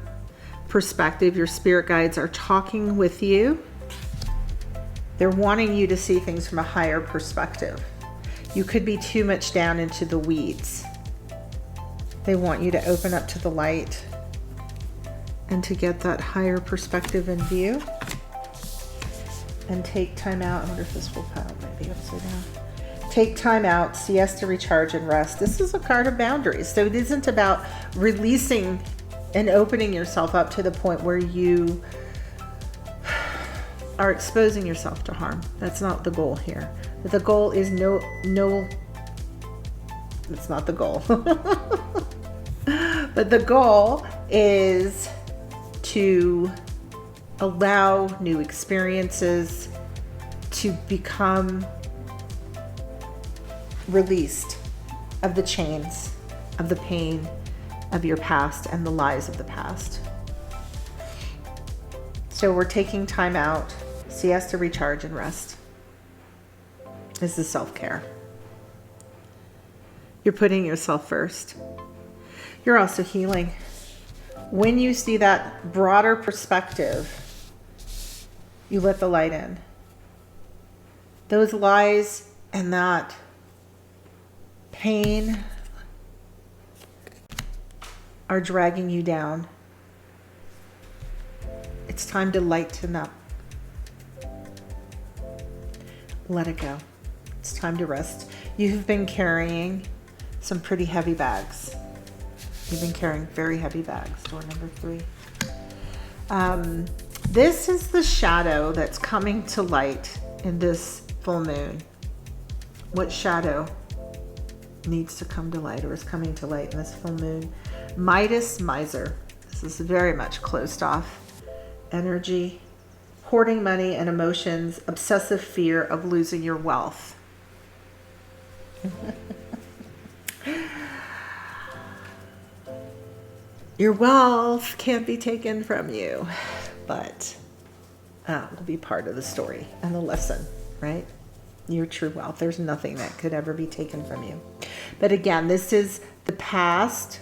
perspective. Your spirit guides are talking with you. They're wanting you to see things from a higher perspective. You could be too much down into the weeds. They want you to open up to the light and to get that higher perspective and view. And take time out. I wonder if this will pile might be upside down. Take time out, siesta, recharge, and rest. This is a card of boundaries. So it isn't about releasing and opening yourself up to the point where you are exposing yourself to harm. That's not the goal here. But the goal is no, it's not the goal. But the goal is to allow new experiences to become released of the chains, of the pain, of your past and the lies of the past. So we're taking time out, siesta, recharge, and rest. This is self-care. You're putting yourself first. You're also healing. When you see that broader perspective, you let the light in. Those lies and that pain are dragging you down. It's time to lighten up. Let it go. It's time to rest. You have been carrying some pretty heavy bags. You've been carrying very heavy bags. Door number 3. This is the shadow that's coming to light in this full moon. What shadow needs to come to light or is coming to light in this full moon? Midas, miser. This is very much closed off energy. Hoarding money and emotions. Obsessive fear of losing your wealth. Your wealth can't be taken from you, but will be part of the story and the lesson, right? Your true wealth. There's nothing that could ever be taken from you. But again, this is the past,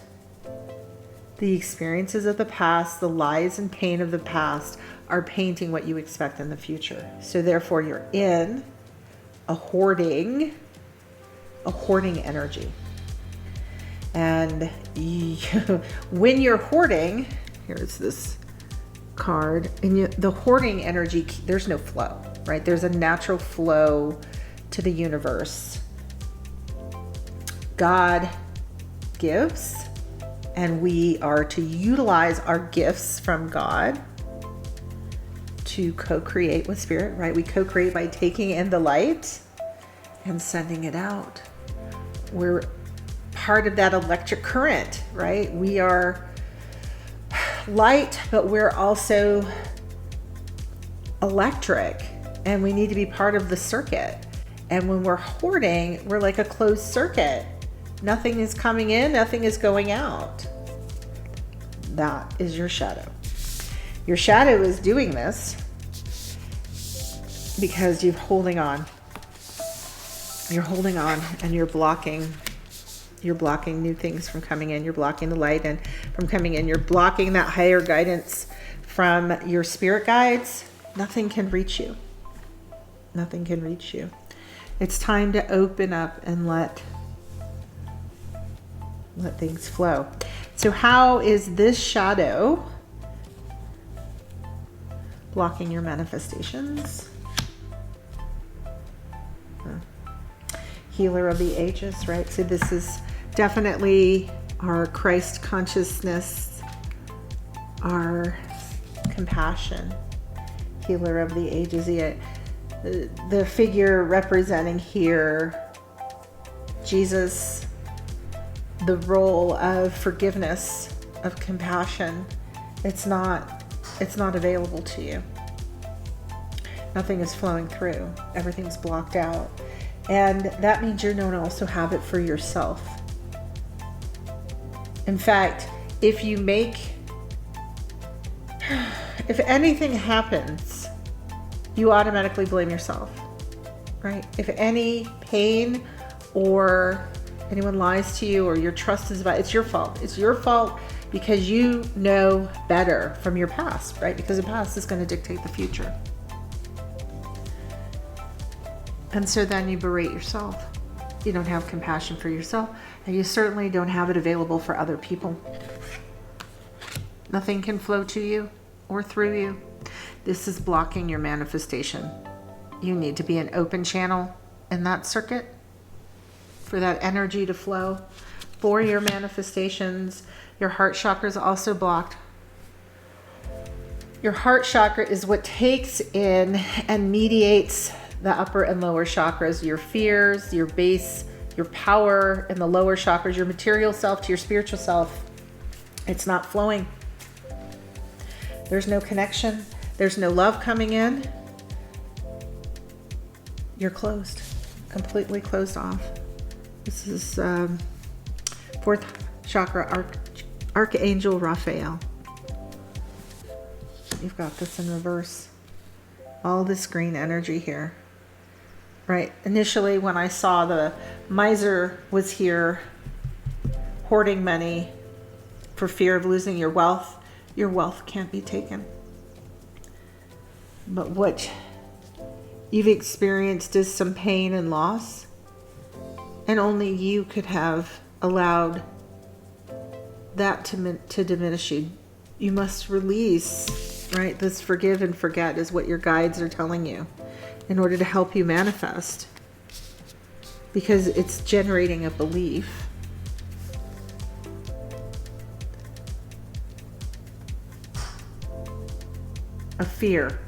the experiences of the past, the lies and pain of the past are painting what you expect in the future. So therefore you're in a hoarding energy. And when you're hoarding, here's this card, and the hoarding energy, there's no flow, right? There's a natural flow to the universe. God gives, and we are to utilize our gifts from God to co-create with Spirit, right? We co-create by taking in the light and sending it out. We're part of that electric current, right? We are light, but we're also electric, and we need to be part of the circuit. And when we're hoarding, we're like a closed circuit. Nothing is coming in, nothing is going out. That is your shadow. Your shadow is doing this because you're holding on. You're holding on and you're blocking new things from coming in. You're blocking the light and from coming in. You're blocking that higher guidance from your spirit guides. Nothing can reach you. Nothing can reach you. It's time to open up and let things flow. So how is this shadow blocking your manifestations? Healer of the ages, right? So this is definitely our Christ consciousness, our compassion. Healer of the ages. The figure representing here Jesus, the role of forgiveness, of compassion. It's not available to you. Nothing is flowing through. Everything's blocked out. And that means you're going to also have it for yourself. In fact, if anything happens, you automatically blame yourself, right? If any pain or anyone lies to you or your trust is about, it's your fault. It's your fault because you know better from your past, right? Because the past is going to dictate the future. And so then you berate yourself. You don't have compassion for yourself, and you certainly don't have it available for other people. Nothing can flow to you or through you. This is blocking your manifestation. You need to be an open channel in that circuit for that energy to flow for your manifestations. Your heart chakra is also blocked. Your heart chakra is what takes in and mediates the upper and lower chakras, your fears, your base, your power in the lower chakras, your material self to your spiritual self. It's not flowing. There's no connection. There's no love coming in. You're closed, completely closed off. This is fourth chakra, Archangel Raphael. You've got this in reverse. All this green energy here. Right, initially when I saw the miser was here hoarding money for fear of losing your wealth can't be taken. But what you've experienced is some pain and loss, and only you could have allowed that to diminish you. You must release, right? This forgive and forget is what your guides are telling you in order to help you manifest, because it's generating a belief. A fear.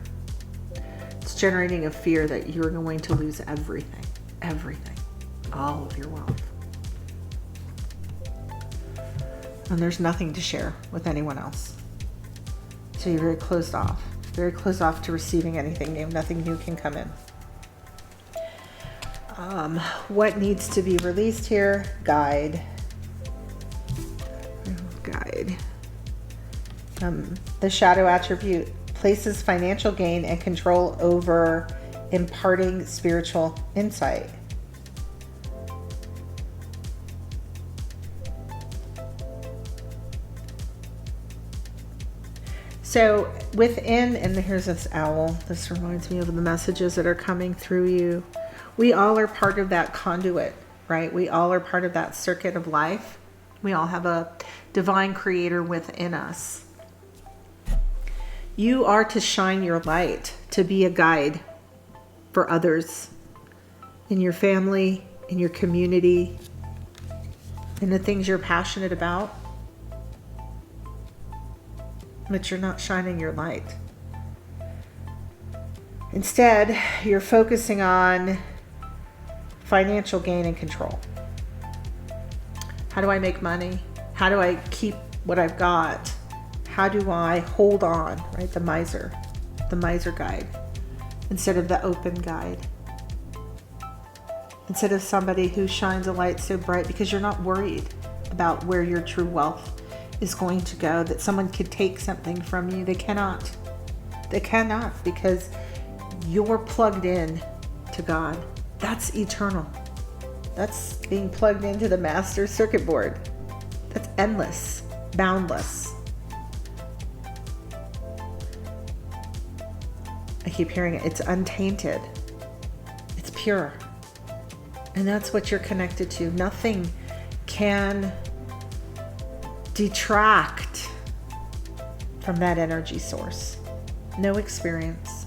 It's generating a fear that you're going to lose everything, all of your wealth. And there's nothing to share with anyone else. So you're very closed off to receiving anything new. Nothing new can come in. What needs to be released here? Guide. The shadow attribute places financial gain and control over imparting spiritual insight. So within, and here's this owl, this reminds me of the messages that are coming through you. We all are part of that conduit, right? We all are part of that circuit of life. We all have a divine creator within us. You are to shine your light, to be a guide for others in your family, in your community, in the things you're passionate about. But you're not shining your light. Instead, you're focusing on financial gain and control. How do I make money? How do I keep what I've got? How do I hold on, right? The miser guide, instead of the open guide. Instead of somebody who shines a light so bright, because you're not worried about where your true wealth is going to go, that someone could take something from you. They cannot, because you're plugged in to God. That's eternal. That's being plugged into the master circuit board. That's endless, boundless. I keep hearing it. It's untainted. It's pure. And that's what you're connected to. Nothing can detract from that energy source. No experience.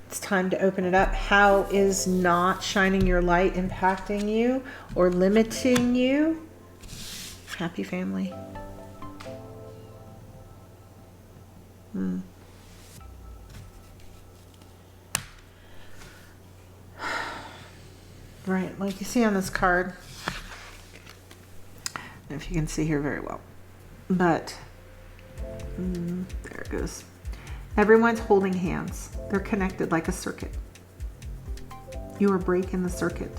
It's time to open it up. How is not shining your light impacting you or limiting you? Happy family. Right, like you see on this card, I don't know if you can see here very well, but there it goes. Everyone's holding hands. They're connected like a circuit. You are breaking the circuit.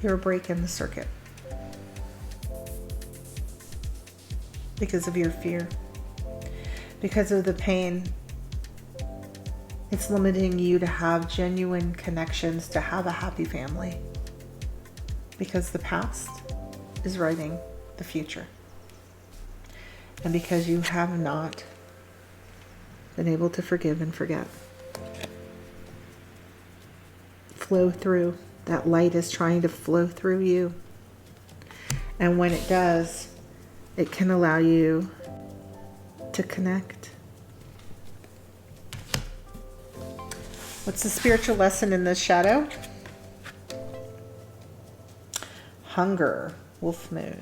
You're breaking the circuit because of your fear, because of the pain. It's limiting you to have genuine connections, to have a happy family, because the past is writing the future, and because you have not been able to forgive and forget. Flow through. That light is trying to flow through you. And when it does, it can allow you to connect. What's the spiritual lesson in this shadow? Hunger. Wolf moon.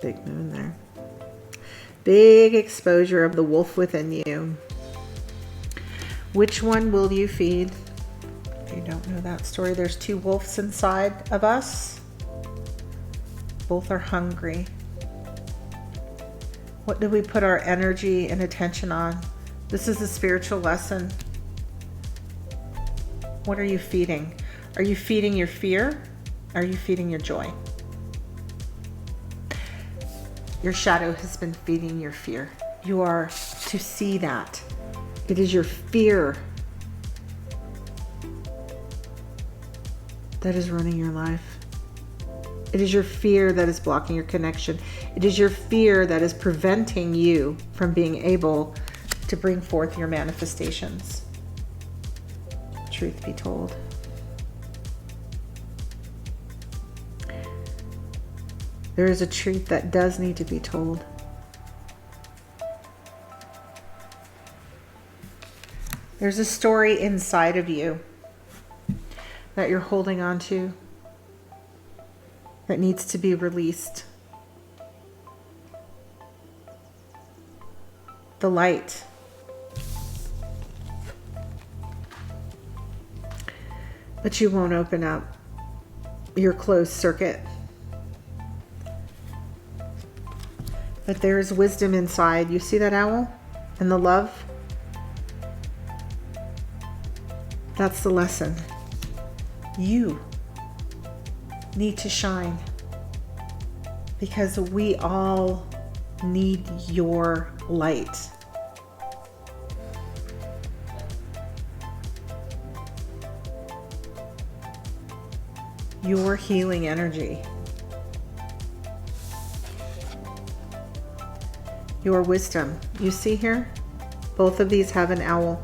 Big moon there. Big exposure of the wolf within you. Which one will you feed? If you don't know that story, there's two wolves inside of us. Both are hungry. What do we put our energy and attention on? This is a spiritual lesson. What are you feeding? Are you feeding your fear? Are you feeding your joy? Your shadow has been feeding your fear. You are to see that. It is your fear that is running your life. It is your fear that is blocking your connection. It is your fear that is preventing you from being able to bring forth your manifestations. Truth be told. There is a truth that does need to be told. There's a story inside of you that you're holding on to that needs to be released. The light. But you won't open up your closed circuit. But there is wisdom inside. You see that owl? And the love? That's the lesson. You need to shine. Because we all need your light. Your healing energy. Your wisdom. You see here? Both of these have an owl.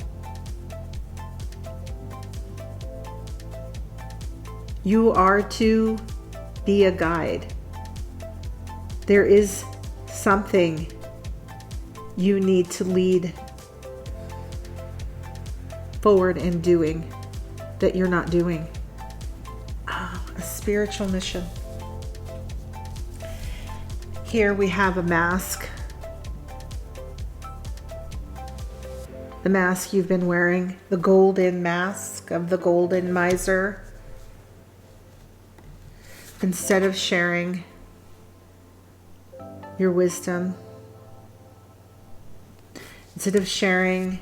You are to be a guide. There is something you need to lead forward in doing that you're not doing. A spiritual mission. Here we have a mask. The mask you've been wearing, the golden mask of the golden miser. Instead of sharing your wisdom, instead of sharing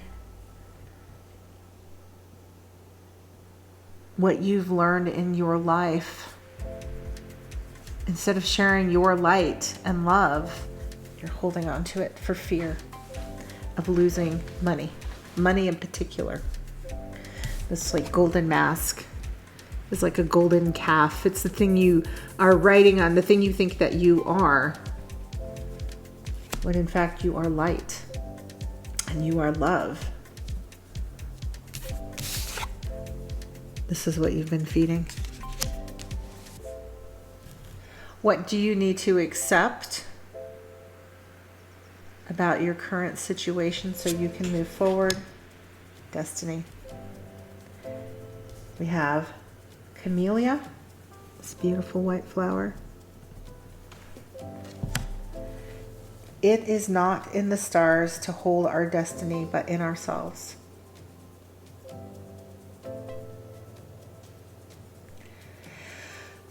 what you've learned in your life, Instead of sharing your light and love, you're holding on to it for fear of losing money in particular. This like golden mask is like a golden calf. It's the thing you are riding on, the thing you think that you are, when in fact you are light and you are love. This is what you've been feeding. What do you need to accept about your current situation so you can move forward? Destiny. We have Camellia, this beautiful white flower. It is not in the stars to hold our destiny, but in ourselves.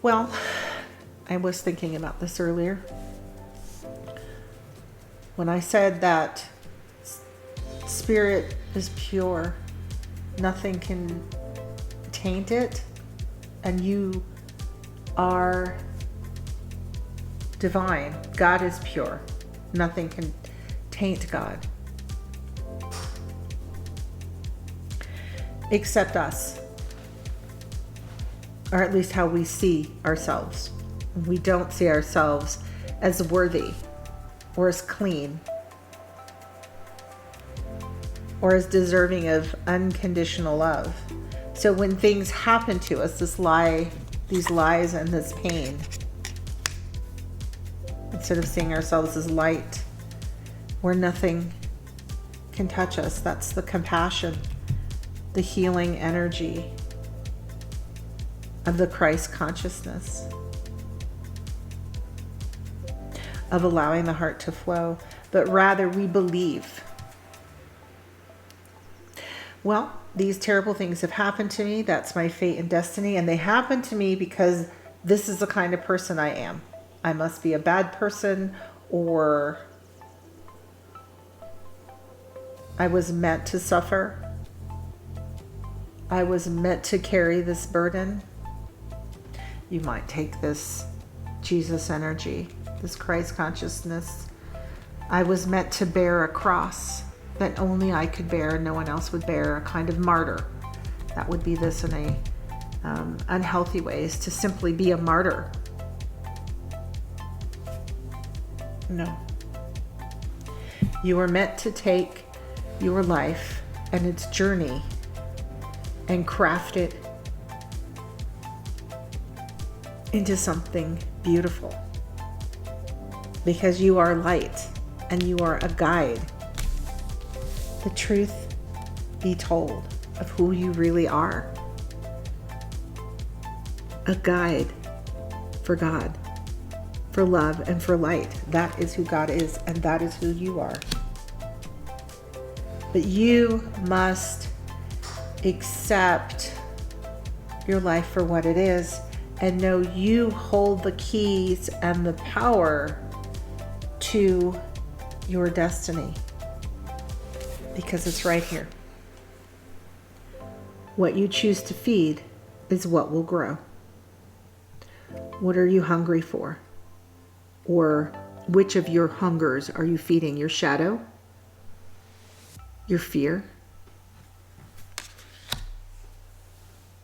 Well, I was thinking about this earlier. When I said that spirit is pure, nothing can taint it, and you are divine. God is pure. Nothing can taint God. Except us. Or at least how we see ourselves. We don't see ourselves as worthy or as clean or as deserving of unconditional love. So when things happen to us, these lies and this pain, instead of seeing ourselves as light where nothing can touch us, that's the compassion, the healing energy of the Christ consciousness, of allowing the heart to flow, but rather we believe. Well, these terrible things have happened to me. That's my fate and destiny. And they happen to me because this is the kind of person I am. I must be a bad person, or I was meant to suffer. I was meant to carry this burden. You might take this Jesus energy, this Christ consciousness. I was meant to bear a cross that only I could bear, no one else would bear, a kind of martyr. That would be this in a unhealthy ways, to simply be a martyr. No. You were meant to take your life and its journey and craft it into something beautiful. Because you are light and you are a guide. The truth be told of who you really are. A guide for God, for love, and for light. That is who God is, and that is who you are. But you must accept your life for what it is and know you hold the keys and the power to your destiny, because it's right here. What you choose to feed is what will grow. What are you hungry for? Or which of your hungers are you feeding? Your shadow? Your fear?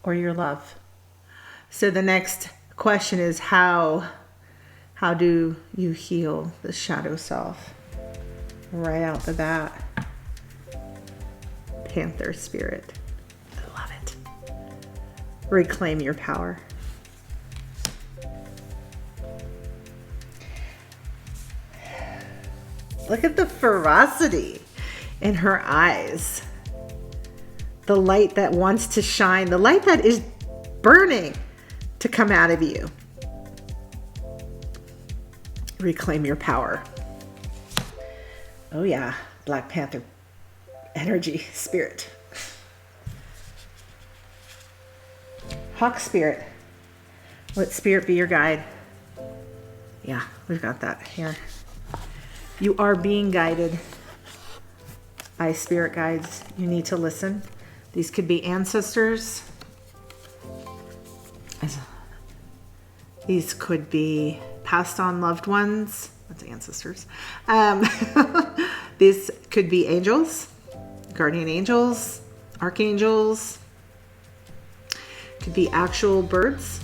Or your love? So the next question is, how do you heal the shadow self? Right out the bat. Panther spirit. I love it. Reclaim your power. Look at the ferocity in her eyes. The light that wants to shine. The light that is burning to come out of you. Reclaim your power. Oh yeah, Black Panther energy, spirit. Hawk spirit. Let spirit be your guide. Yeah, we've got that here. You are being guided by spirit guides. You need to listen. These could be ancestors. These could be passed on loved ones. That's ancestors. These could be angels, guardian angels, archangels. Could be actual birds,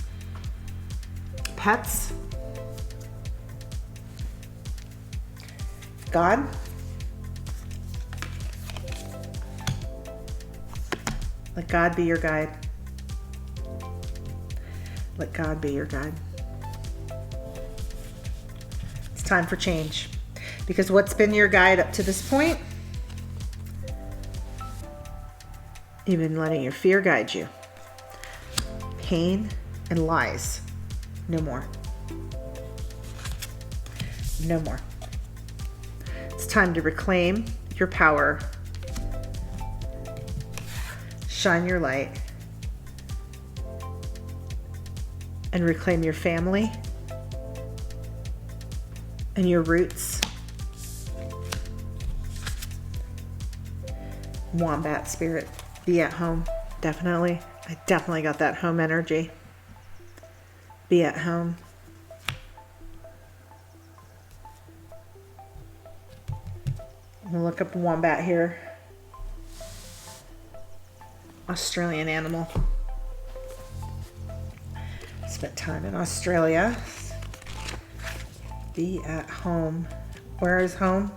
pets, God. Let God be your guide. Let God be your guide. It's time for change. Because what's been your guide up to this point? You've been letting your fear guide you. Pain and lies. No more. No more. It's time to reclaim your power. Shine your light. And reclaim your family and your roots. Wombat spirit, be at home. Definitely. I definitely got that home energy. Be at home. I'm gonna look up wombat here. Australian animal. Spent time in Australia. Be at home. Where is home?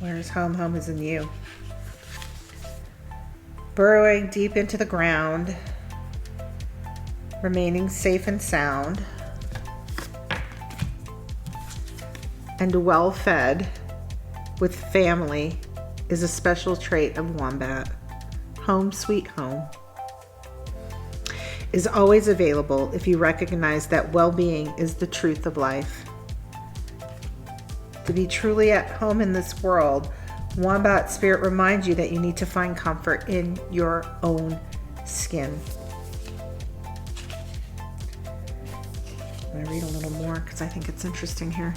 Where is home? Home is in you. Burrowing deep into the ground. Remaining safe and sound. And well fed with family is a special trait of wombat. Home sweet home is always available if you recognize that well-being is the truth of life. To be truly at home in this world, Wombat Spirit reminds you that you need to find comfort in your own skin. I'm going to read a little more because I think it's interesting here.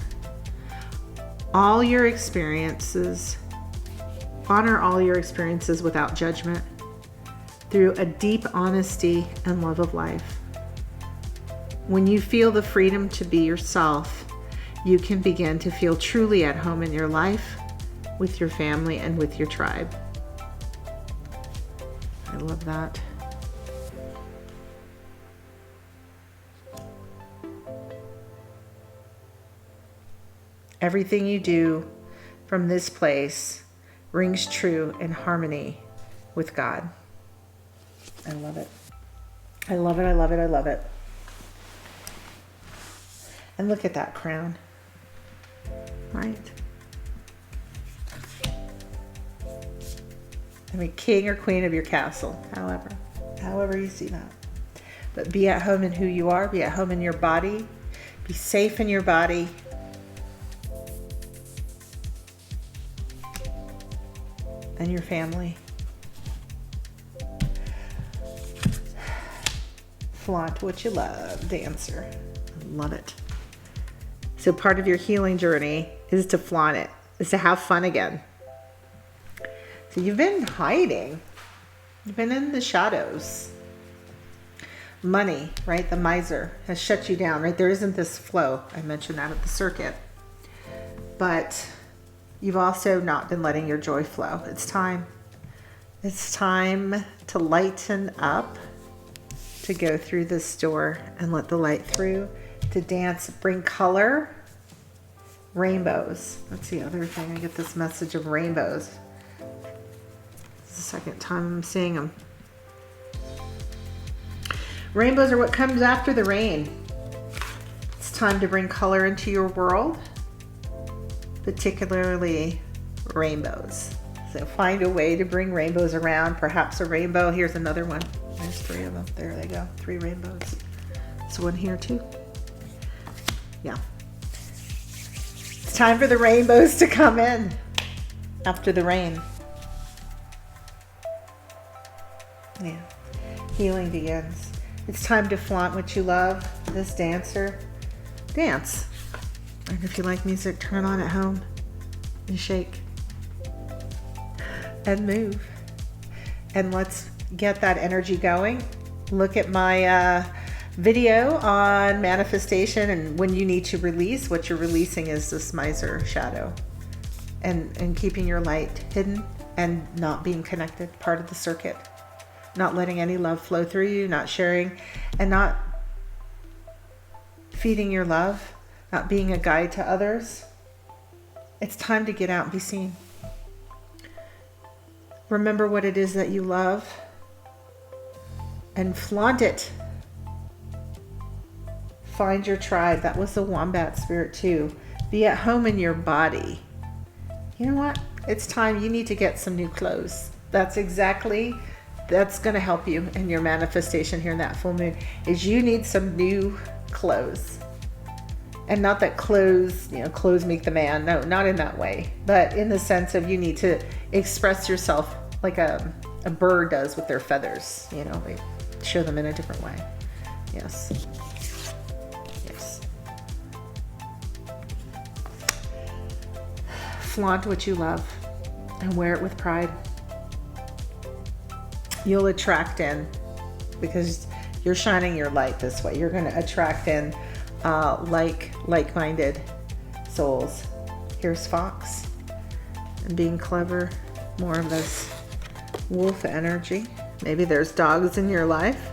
All your experiences, honor all your experiences without judgment, through a deep honesty and love of life. When you feel the freedom to be yourself, you can begin to feel truly at home in your life, with your family, and with your tribe. I love that. Everything you do from this place rings true in harmony with God. I love it. I love it. I love it. I love it. And look at that crown. Right? I mean, king or queen of your castle, however you see that. But be at home in who you are. Be at home in your body. Be safe in your body. And your family. Flaunt what you love, dancer. Love it. So part of your healing journey is to flaunt it, is to have fun again. So you've been hiding. You've been in the shadows. Money, right? The miser has shut you down, right? There isn't this flow. I mentioned that at the circuit. But you've also not been letting your joy flow. It's time. It's time to lighten up, to go through this door and let the light through, to dance, bring color, rainbows. That's the other thing. I get this message of rainbows. It's the second time I'm seeing them. Rainbows are what comes after the rain. It's time to bring color into your world, particularly rainbows. So find a way to bring rainbows around. Perhaps a rainbow. Here's another one. There's 3 of them. There they go. 3 rainbows. There's one here too. Yeah. It's time for the rainbows to come in after the rain. Yeah. Healing begins. It's time to flaunt what you love. This dancer, dance. And if you like music, turn on at home and shake and move. And let's get that energy going. Look at my video on manifestation and when you need to release. What you're releasing is this miser shadow, and keeping your light hidden and not being connected, part of the circuit, not letting any love flow through you, not sharing and not feeding your love, not being a guide to others. It's time to get out and be seen. Remember what it is that you love and flaunt it. Find your tribe. That was the wombat spirit too. Be at home in your body. You know what? It's time. You need to get some new clothes. That's going to help you in your manifestation here in that full moon, is you need some new clothes. And not that clothes make the man. No, not in that way. But in the sense of you need to express yourself like a bird does with their feathers. They show them in a different way. Yes. Yes. Flaunt what you love and wear it with pride. You'll attract in, because you're shining your light this way. You're going to attract in like-minded souls. Here's Fox and being clever, more of this wolf energy. Maybe there's dogs in your life.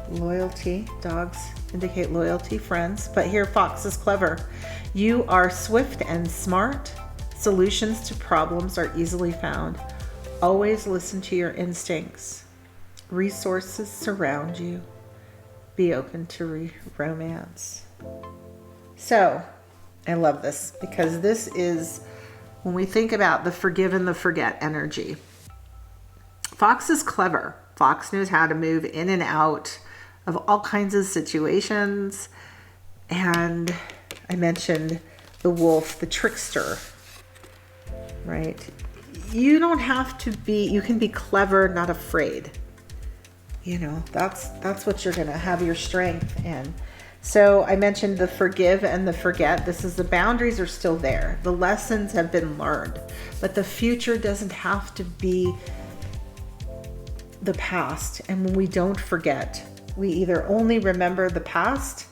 Loyalty, dogs indicate loyalty, friends. But here Fox is clever. You are swift and smart. Solutions to problems are easily found. Always listen to your instincts. Resources surround you. Be open to romance. So, I love this, because this is when we think about the forgive and the forget energy. Fox is clever. Fox knows how to move in and out of all kinds of situations. And I mentioned the wolf, the trickster, right? You don't have to be, you can be clever, not afraid. That's what you're going to have your strength in. So I mentioned the forgive and the forget. This is the boundaries are still there. The lessons have been learned, but the future doesn't have to be the past. And when we don't forget, we either only remember the past,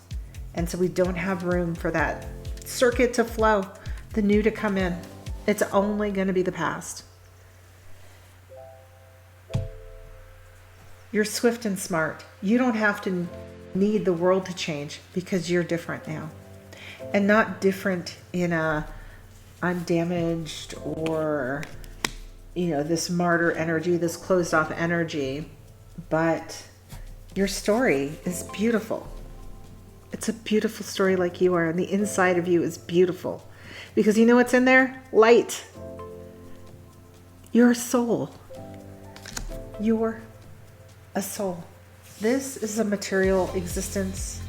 and so we don't have room for that circuit to flow, the new to come in. It's only going to be the past. You're swift and smart. You don't have to need the world to change, because you're different now. And not different in a I'm damaged or, this martyr energy, this closed off energy. But your story is beautiful. It's a beautiful story like you are. And the inside of you is beautiful. Because you know what's in there? Light. You're a soul. You're a soul. This is a material existence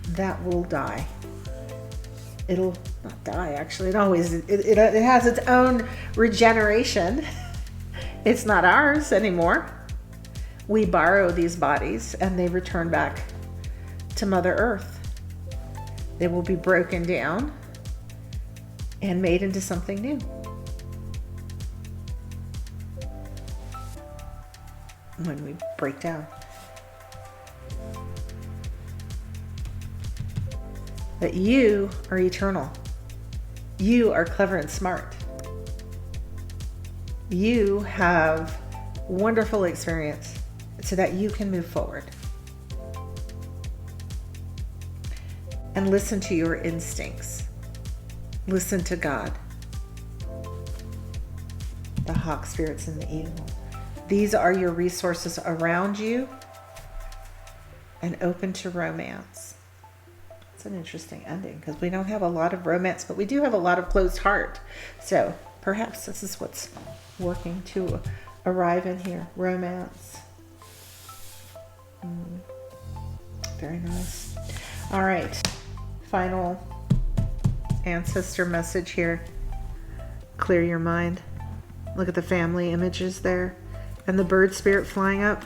that will die. It'll not die, actually. It has its own regeneration. It's not ours anymore. We borrow these bodies and they return back to Mother Earth. They will be broken down and made into something new. When we break down. But you are eternal. You are clever and smart. You have wonderful experience so that you can move forward. And listen to your instincts. Listen to God. The hawk spirits and the eagle. These are your resources around you and open to romance. It's an interesting ending, because we don't have a lot of romance, but we do have a lot of closed heart. So perhaps this is what's working to arrive in here. Romance. Very nice. All right. Final ancestor message here. Clear your mind. Look at the family images there. And the bird spirit flying up.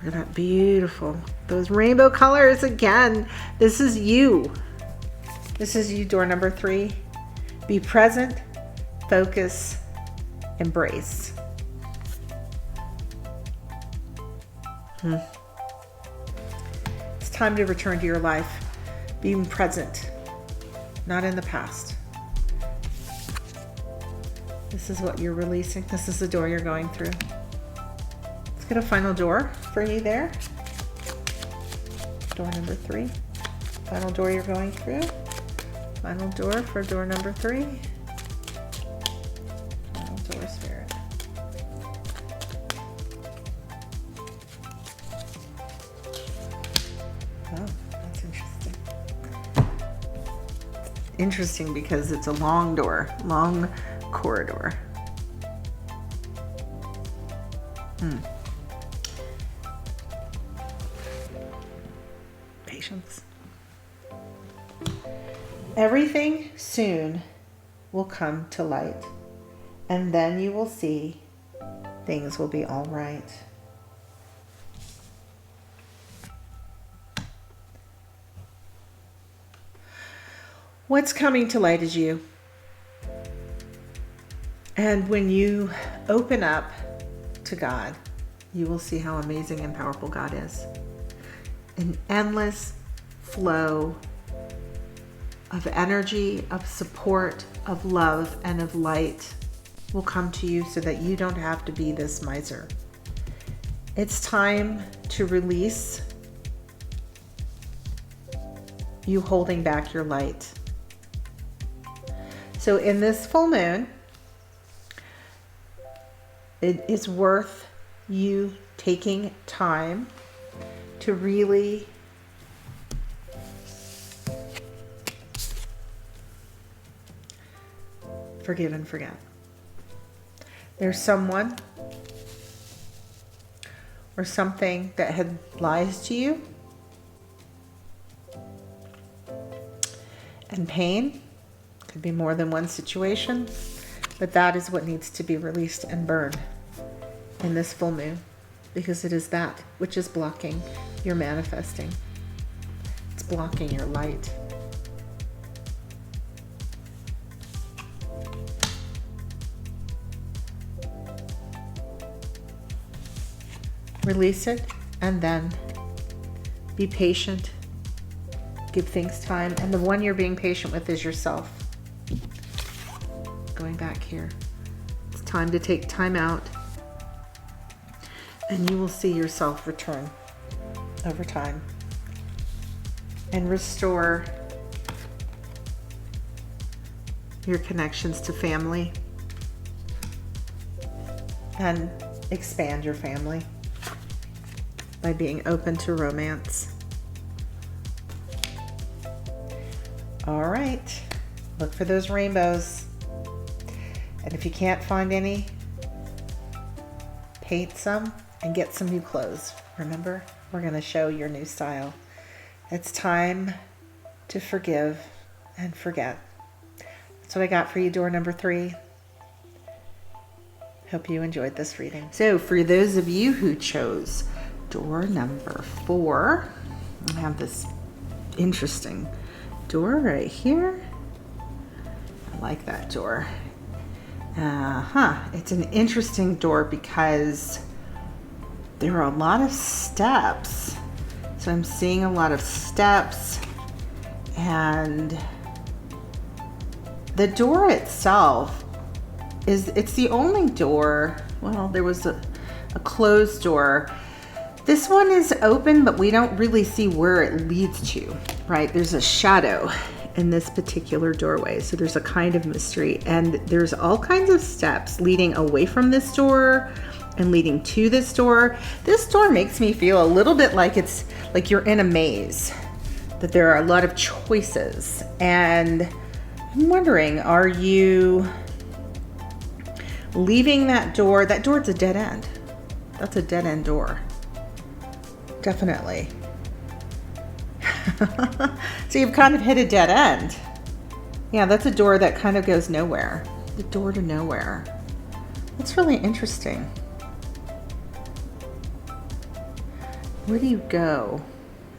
Look at that, beautiful. Those rainbow colors again. This is you. This is you, door number 3. Be present, focus, embrace. It's time to return to your life, being present, not in the past. This is what you're releasing. This is the door you're going through. Let's get a final door for you there. Door number 3. Final door you're going through. Final door for door number 3. Final door, Spirit. Oh, that's interesting. Interesting because it's a long door, long corridor. Patience. Everything soon will come to light, and then you will see things will be all right. What's coming to light is you. And when you open up to God, you will see how amazing and powerful God is. An endless flow of energy, of support, of love, and of light will come to you so that you don't have to be this miser. It's time to release you holding back your light. So in this full moon, it is worth you taking time to really forgive and forget. There's someone or something that had lies to you, and pain. Could be more than one situation, but that is what needs to be released and burned in this full moon, because it is that which is blocking your manifesting. It's blocking your light. Release it and then be patient. Give things time. And the one you're being patient with is yourself. Going back here. It's time to take time out. And you will see yourself return over time. And restore your connections to family. And expand your family by being open to romance. All right, look for those rainbows. And if you can't find any, paint some and get some new clothes. Remember, we're going to show your new style. It's time to forgive and forget. That's what I got for you, door number 3. Hope you enjoyed this reading. So for those of you who chose door number 4, I have this interesting door right here. I like that door. It's an interesting door because there are a lot of steps. So I'm seeing a lot of steps, and the door itself it's the only door. Well, there was a closed door. This one is open, but we don't really see where it leads to, right? There's a shadow in this particular doorway. So there's a kind of mystery, and there's all kinds of steps leading away from this door and leading to this door. This door makes me feel a little bit like it's like you're in a maze, that there are a lot of choices. And I'm wondering, are you leaving that door? That door's a dead end. That's a dead end door. Definitely. So you've kind of hit a dead end. Yeah, that's a door that kind of goes nowhere. The door to nowhere. That's really interesting. Where do you go?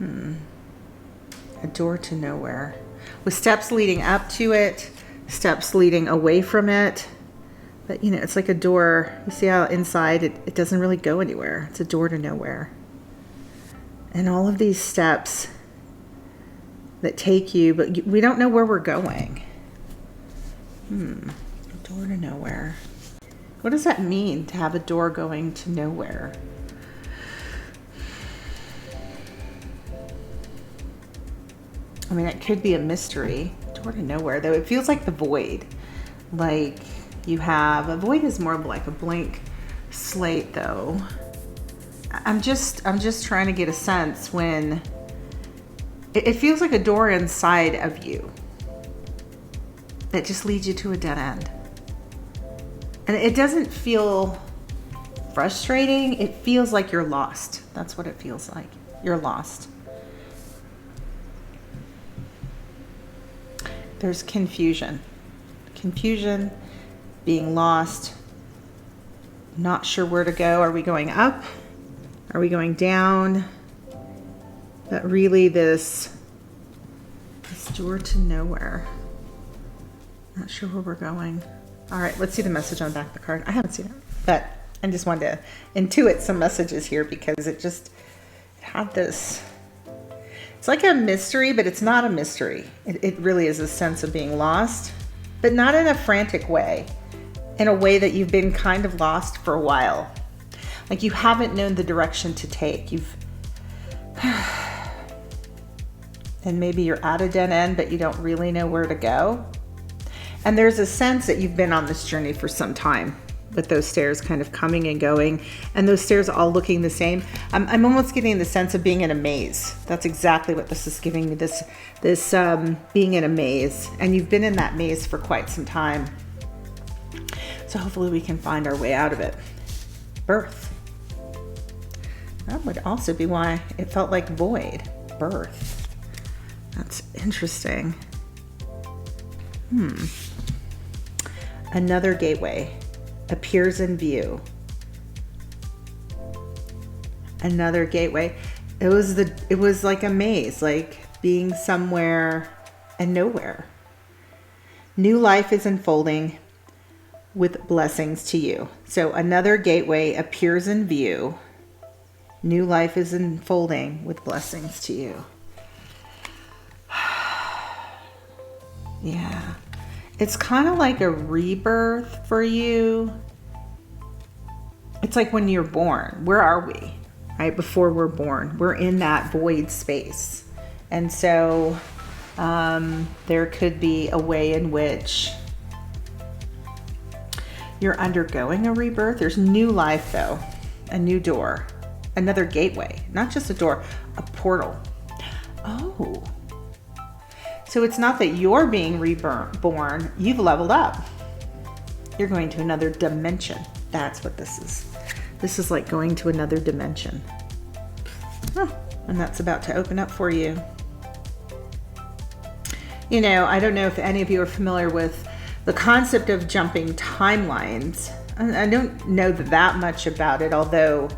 A door to nowhere. With steps leading up to it, steps leading away from it. But it's like a door. You see how inside it doesn't really go anywhere. It's a door to nowhere. And all of these steps that take you, but we don't know where we're going. A door to nowhere. What does that mean to have a door going to nowhere? I mean, it could be a mystery. Door to nowhere, though. It feels like the void. Like you have, a void is more like a blank slate, though. I'm just trying to get a sense when it feels like a door inside of you that just leads you to a dead end. And it doesn't feel frustrating. It feels like you're lost. That's what it feels like. You're lost. There's confusion. Confusion, being lost, not sure where to go. Are we going up? Are we going down? But really this door to nowhere. Not sure where we're going. All right, let's see the message on the back of the card. I haven't seen it, but I just wanted to intuit some messages here because it had this, it's like a mystery, but it's not a mystery. It really is a sense of being lost, but not in a frantic way, in a way that you've been kind of lost for a while. Like you haven't known the direction to take. And maybe you're at a dead end, but you don't really know where to go. And there's a sense that you've been on this journey for some time with those stairs kind of coming and going, and those stairs all looking the same. I'm almost getting the sense of being in a maze. That's exactly what this is giving me, this being in a maze. And you've been in that maze for quite some time. So hopefully we can find our way out of it. Birth. That would also be why it felt like void. Birth. That's interesting. Another gateway appears in view. Another gateway. It was like a maze, like being somewhere and nowhere. New life is unfolding with blessings to you. So another gateway appears in view. New life is unfolding with blessings to you. Yeah. It's kind of like a rebirth for you. It's like when you're born. Where are we? Right before we're born. We're in that void space. And so there could be a way in which you're undergoing a rebirth. There's new life though. A new door. Another gateway. Not just a door, a portal. Oh. So it's not that you're being reborn, you've leveled up. You're going to another dimension. That's what this is. This is like going to another dimension. And that's about to open up for you. You know, I don't know if any of you are familiar with the concept of jumping timelines. I don't know that much about it, although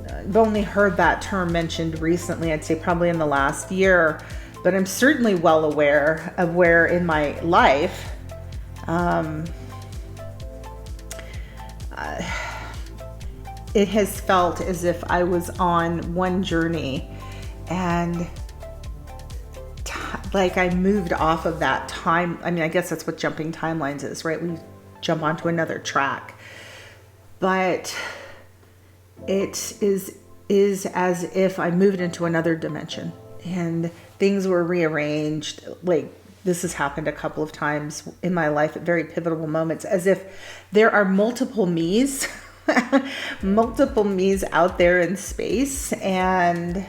I've only heard that term mentioned recently, I'd say probably in the last year. But I'm certainly well aware of where in my life it has felt as if I was on one journey and like I moved off of that time. I mean, I guess that's what jumping timelines is, right? We jump onto another track. But it is as if I moved into another dimension and things were rearranged. Like this has happened a couple of times in my life at very pivotal moments, as if there are multiple me's, multiple me's out there in space. And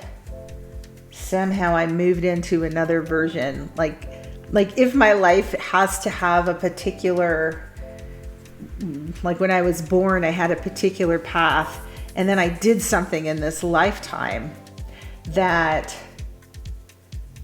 somehow I moved into another version. Like if my life has to have a particular, like when I was born, I had a particular path, and then I did something in this lifetime that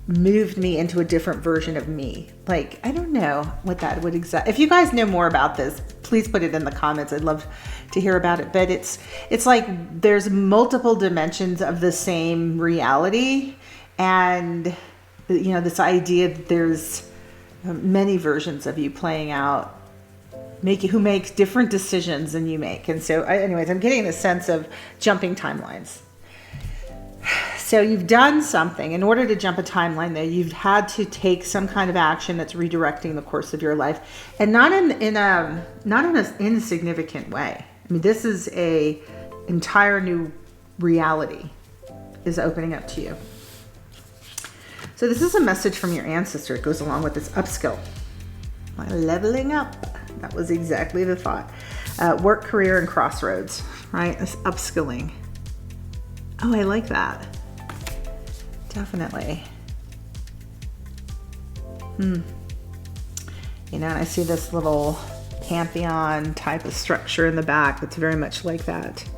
moved me into a different version of me. Like, I don't know what that would exactly, if you guys know more about this, please put it in the comments. I'd love to hear about it. But it's like there's multiple dimensions of the same reality. And, you know, this idea that there's many versions of you playing out, who make different decisions than you make. And so anyways, I'm getting a sense of jumping timelines. So you've done something. In order to jump a timeline, though, you've had to take some kind of action that's redirecting the course of your life, and not in an insignificant way. I mean, this is a entire new reality is opening up to you. So this is a message from your ancestor. It goes along with this upskill. Leveling up. That was exactly the thought. Work, career, and crossroads, right? This upskilling. Oh, I like that. Definitely. You know, and I see this little pantheon type of structure in the back that's very much like that.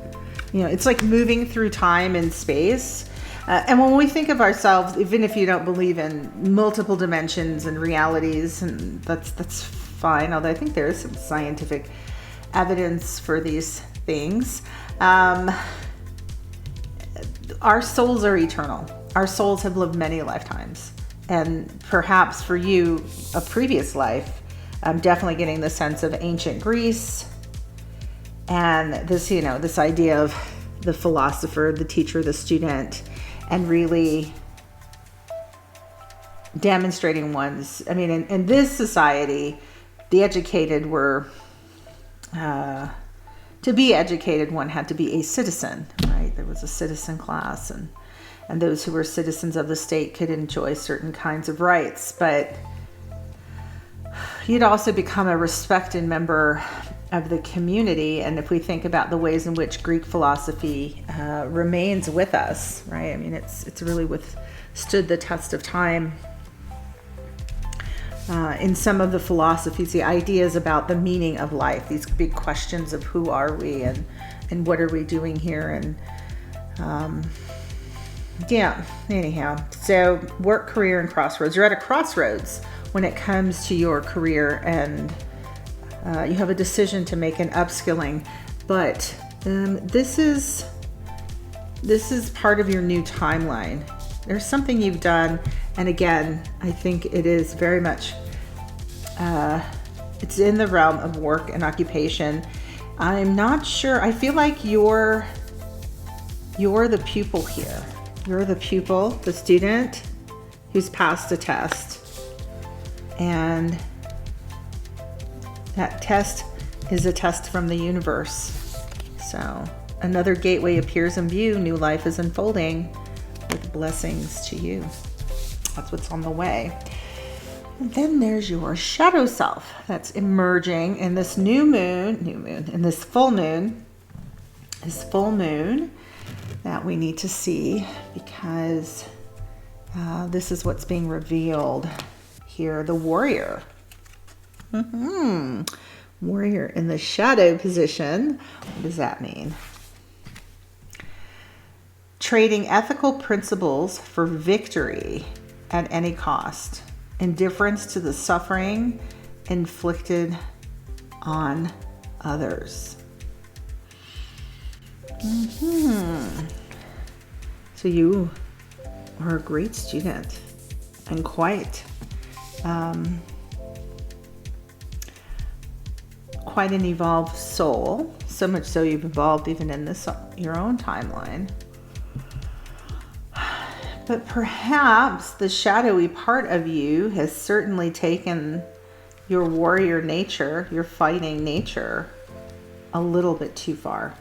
You know, it's like moving through time and space. And when we think of ourselves, even if you don't believe in multiple dimensions and realities, and that's fine, although I think there is some scientific evidence for these things. Our souls are eternal. Our souls have lived many lifetimes. And perhaps for you, a previous life, I'm definitely getting the sense of ancient Greece and this, you know, this idea of the philosopher, the teacher, the student, and really demonstrating one's, I mean, in this society, the educated were, to be educated, one had to be a citizen, right? There was a citizen class, and those who were citizens of the state could enjoy certain kinds of rights, but you'd also become a respected member of the community. And if we think about the ways in which Greek philosophy remains with us, right? I mean, it's really withstood the test of time. In some of the philosophies, the ideas about the meaning of life, these big questions of who are we and what are we doing here, and yeah, anyhow. So work, career, and crossroads. You're at a crossroads when it comes to your career, and you have a decision to make, an upskilling, but this is part of your new timeline. There's something you've done, and again, I think it is very much it's in the realm of work and occupation. I'm not sure. I feel like you're the pupil here. You're the pupil, the student who's passed a test, and that test is a test from the universe. So another gateway appears in view. New life is unfolding with blessings to you. That's what's on the way. And then there's your shadow self that's emerging in this in this full moon that we need to see, because this is what's being revealed here. The warrior. Warrior in the shadow position. What does that mean? Trading ethical principles for victory at any cost. Indifference to the suffering inflicted on others. So you are a great student and quite an evolved soul. So much so you've evolved even in this your own timeline. But perhaps the shadowy part of you has certainly taken your warrior nature, your fighting nature, a little bit too far,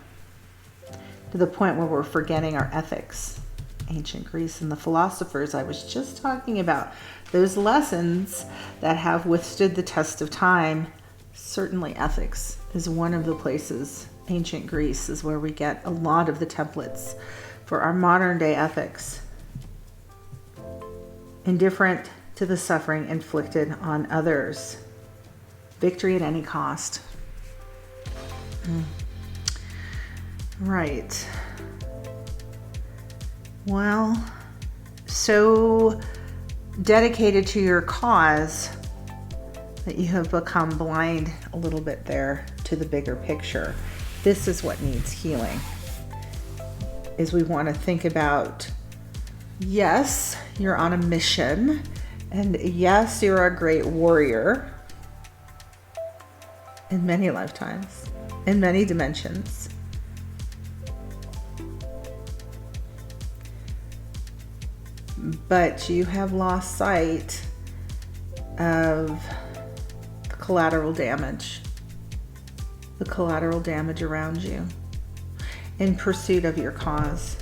to the point where we're forgetting our ethics. Ancient Greece and the philosophers I was just talking about, those lessons that have withstood the test of time. Certainly ethics is one of the places. Ancient Greece is where we get a lot of the templates for our modern day ethics. Indifferent to the suffering inflicted on others. Victory at any cost. Right. Well, so dedicated to your cause that you have become blind a little bit there to the bigger picture. This is what needs healing. Is we want to think about, yes, you're on a mission, and yes, you're a great warrior in many lifetimes, in many dimensions. but you have lost sight of the collateral damage around you in pursuit of your cause.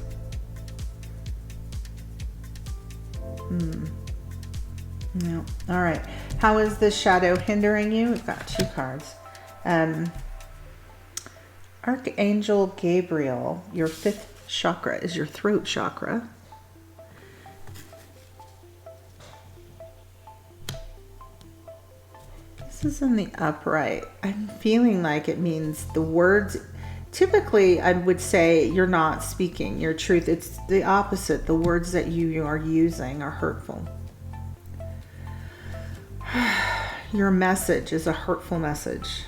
No. All right. How is this shadow hindering you? We've got 2 cards. Archangel Gabriel, your 5th chakra is your throat chakra. This is in the upright. I'm feeling like it means the words, typically I would say you're not speaking your truth. It's the opposite. The words that you are using are hurtful. Your message is a hurtful message.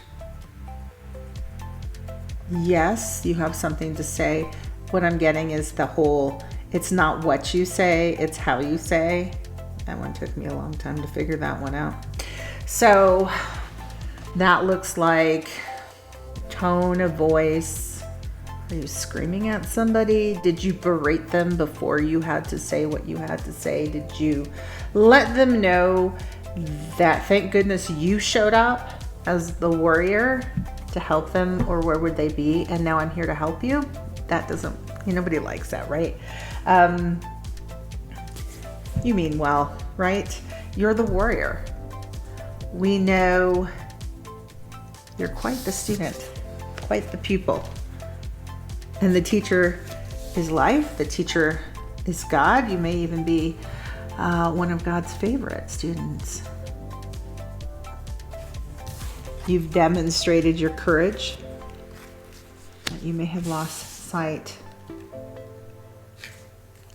Yes, you have something to say. What I'm getting is the whole, it's not what you say, it's how you say. That one took me a long time to figure that one out. So that looks like tone of voice. Are you screaming at somebody? Did you berate them before you had to say what you had to say? Did you let them know that thank goodness you showed up as the warrior to help them, or where would they be? And now I'm here to help you. That doesn't, nobody likes that, right? You mean well, right? You're the warrior. We know you're quite the student, quite the pupil. And the teacher is life. The teacher is God. You may even be one of God's favorite students. You've demonstrated your courage. You may have lost sight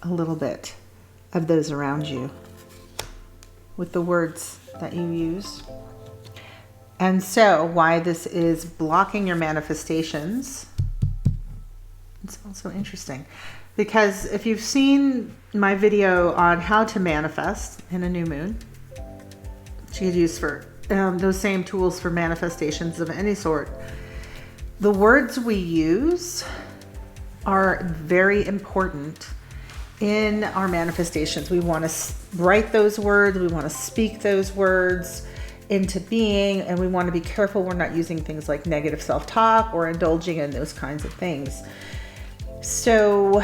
a little bit of those around you with the words that you use. And so why this is blocking your manifestations, it's also interesting, because if you've seen my video on how to manifest in a new moon, which you could use for those same tools for manifestations of any sort, the words we use are very important in our manifestations. We want to write those words, we want to speak those words into being, and we want to be careful we're not using things like negative self-talk or indulging in those kinds of things. So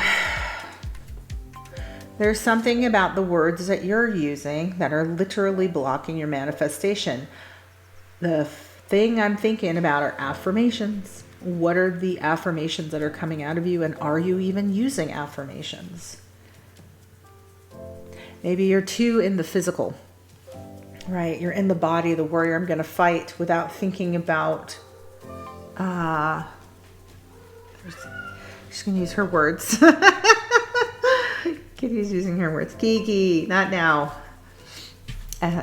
there's something about the words that you're using that are literally blocking your manifestation. The thing I'm thinking about are affirmations. What are the affirmations that are coming out of you, and are you even using affirmations? Maybe you're too in the physical, right? You're in the body, the warrior. I'm going to fight without thinking about, she's going to use her words. Kitty's using her words. Kiki, not now.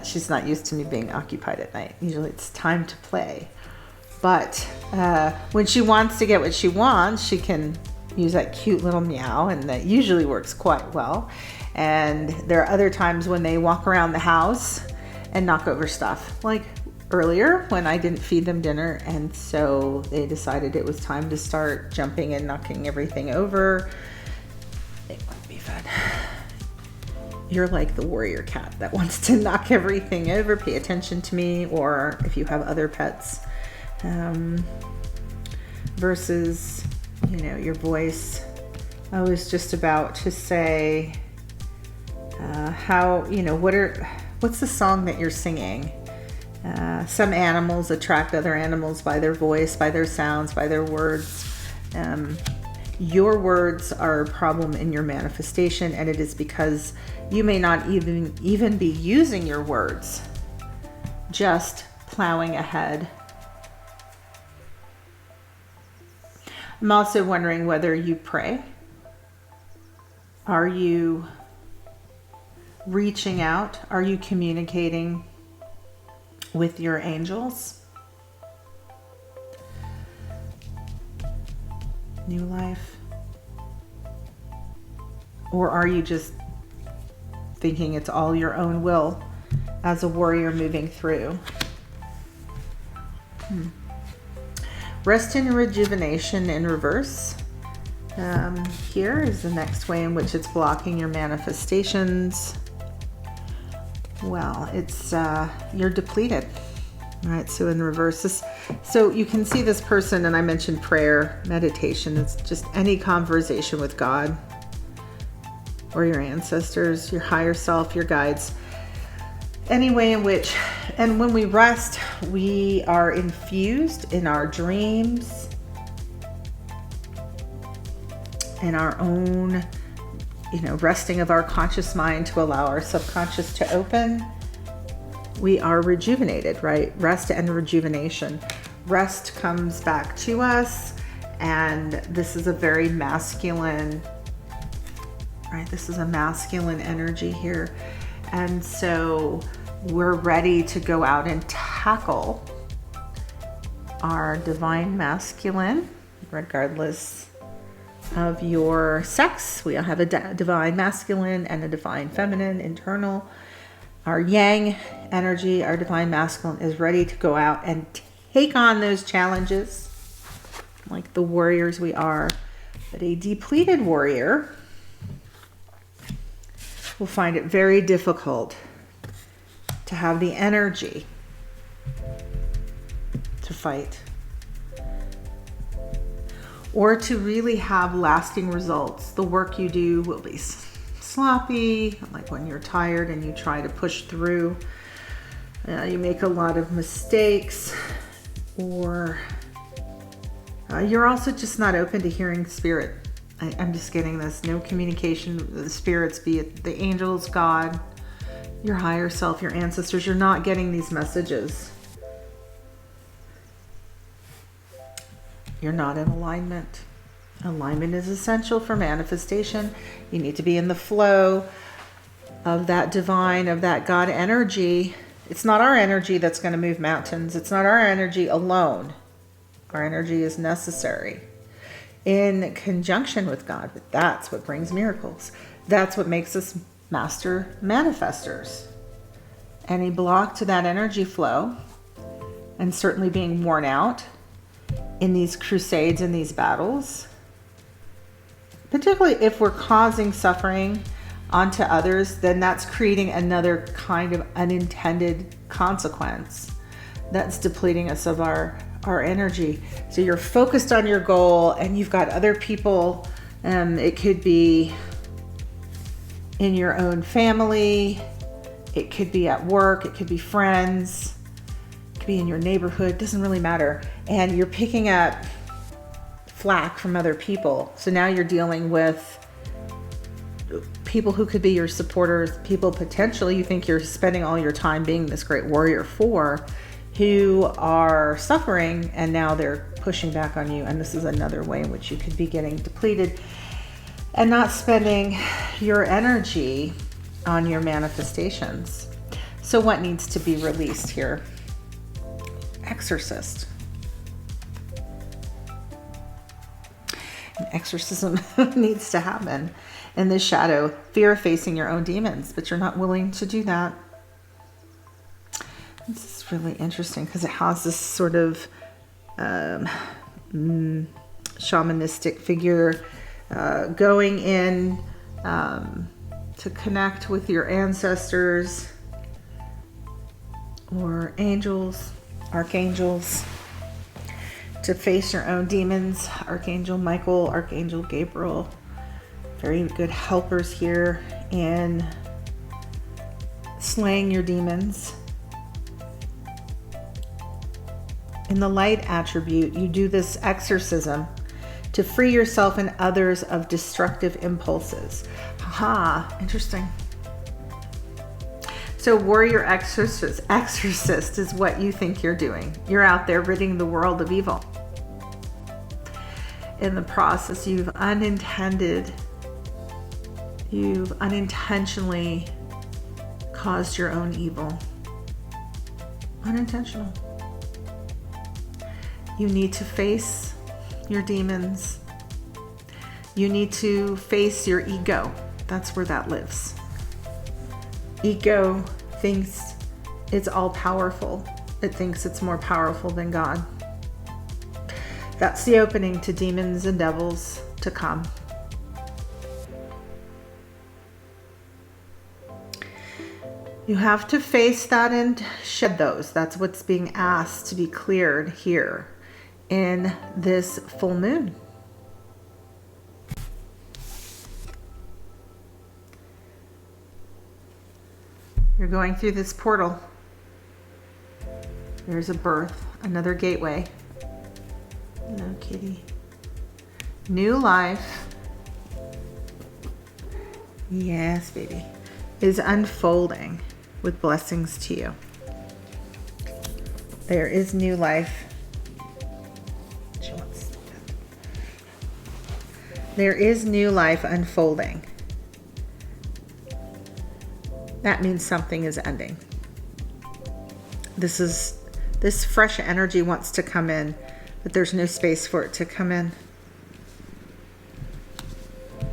She's not used to me being occupied at night. Usually it's time to play. But when she wants to get what she wants, she can use that cute little meow, and that usually works quite well. And there are other times when they walk around the house and knock over stuff. Like earlier when I didn't feed them dinner, and so they decided it was time to start jumping and knocking everything over. They want to be fed. You're like the warrior cat that wants to knock everything over. Pay attention to me. Or if you have other pets, versus, your voice. I was just about to say, what's the song that you're singing? Some animals attract other animals by their voice, by their sounds, by their words. Your words are a problem in your manifestation, and it is because you may not even be using your words, just plowing ahead. I'm also wondering whether you pray. Are you reaching out? Are you communicating with your angels? New life? Or are you just thinking it's all your own will as a warrior moving through? Rest and rejuvenation in reverse. Here is the next way in which it's blocking your manifestations. Well, it's you're depleted. All right, so in reverse, so you can see this person, and I mentioned prayer, meditation. It's just any conversation with God or your ancestors, your higher self, your guides. Any way in which, and when we rest, we are infused in our dreams, in our own, resting of our conscious mind to allow our subconscious to open. We are rejuvenated, right? Rest and rejuvenation. Rest comes back to us, and this is a very masculine, right? This is a masculine energy here. And so we're ready to go out and tackle our divine masculine, regardless of your sex. We all have a divine masculine and a divine feminine internal. Our yang energy, our divine masculine, is ready to go out and take on those challenges like the warriors we are. But a depleted warrior will find it very difficult to have the energy to fight or to really have lasting results. The work you do will be sloppy, like when you're tired and you try to push through. You make a lot of mistakes, or you're also just not open to hearing spirit. I'm just getting this. No communication with the spirits, be it the angels, God, your higher self, your ancestors. You're not getting these messages. You're not in alignment. Alignment is essential for manifestation. You need to be in the flow of that divine, of that God energy. It's not our energy that's going to move mountains. It's not our energy alone. Our energy is necessary in conjunction with God, but that's what brings miracles. That's what makes us master manifestors. Any block to that energy flow, and certainly being worn out in these crusades and these battles, particularly if we're causing suffering onto others, then that's creating another kind of unintended consequence that's depleting us of our energy. So you're focused on your goal and you've got other people, it could be in your own family, it could be at work, it could be friends, it could be in your neighborhood, doesn't really matter. And you're picking up flack from other people. So now you're dealing with people who could be your supporters, people potentially you think you're spending all your time being this great warrior for, who are suffering, and now they're pushing back on you. And this is another way in which you could be getting depleted and not spending your energy on your manifestations. So what needs to be released here? Exorcist. An exorcism needs to happen in the shadow. Fear of facing your own demons, but you're not willing to do that. This is really interesting because it has this sort of shamanistic figure going in to connect with your ancestors or angels, archangels, to face your own demons. Archangel Michael, Archangel Gabriel, very good helpers here in slaying your demons. In the light attribute, you do this exorcism to free yourself and others of destructive impulses. Aha, interesting. So warrior exorcist is what you think you're doing. You're out there ridding the world of evil. In the process, you've unintentionally caused your own evil. Unintentional. You need to face your demons. You need to face your ego. That's where that lives. Ego thinks it's all powerful. It thinks it's more powerful than God. That's the opening to demons and devils to come. You have to face that and shed those. That's what's being asked to be cleared here in this full moon. You're going through this portal. There's a birth, another gateway. No, kitty. New life. Yes, baby. Is unfolding with blessings to you. There is new life. She wants that. There is new life unfolding. That means something is ending. This fresh energy wants to come in, but there's no space for it to come in.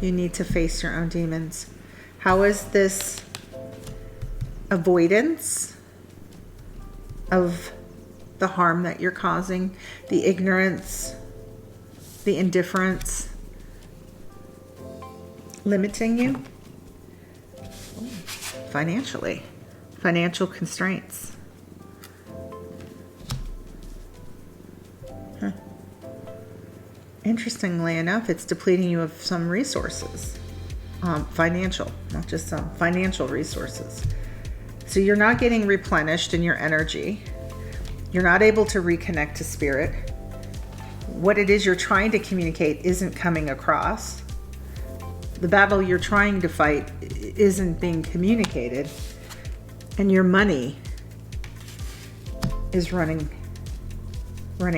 You need to face your own demons. How is this avoidance of the harm that you're causing, the ignorance, the indifference, limiting you? Financially, financial constraints. Huh. Interestingly enough, it's depleting you of some resources. Financial, not just some, financial resources. So you're not getting replenished in your energy. You're not able to reconnect to spirit. What it is you're trying to communicate isn't coming across. The battle you're trying to fight isn't being communicated. And your money is running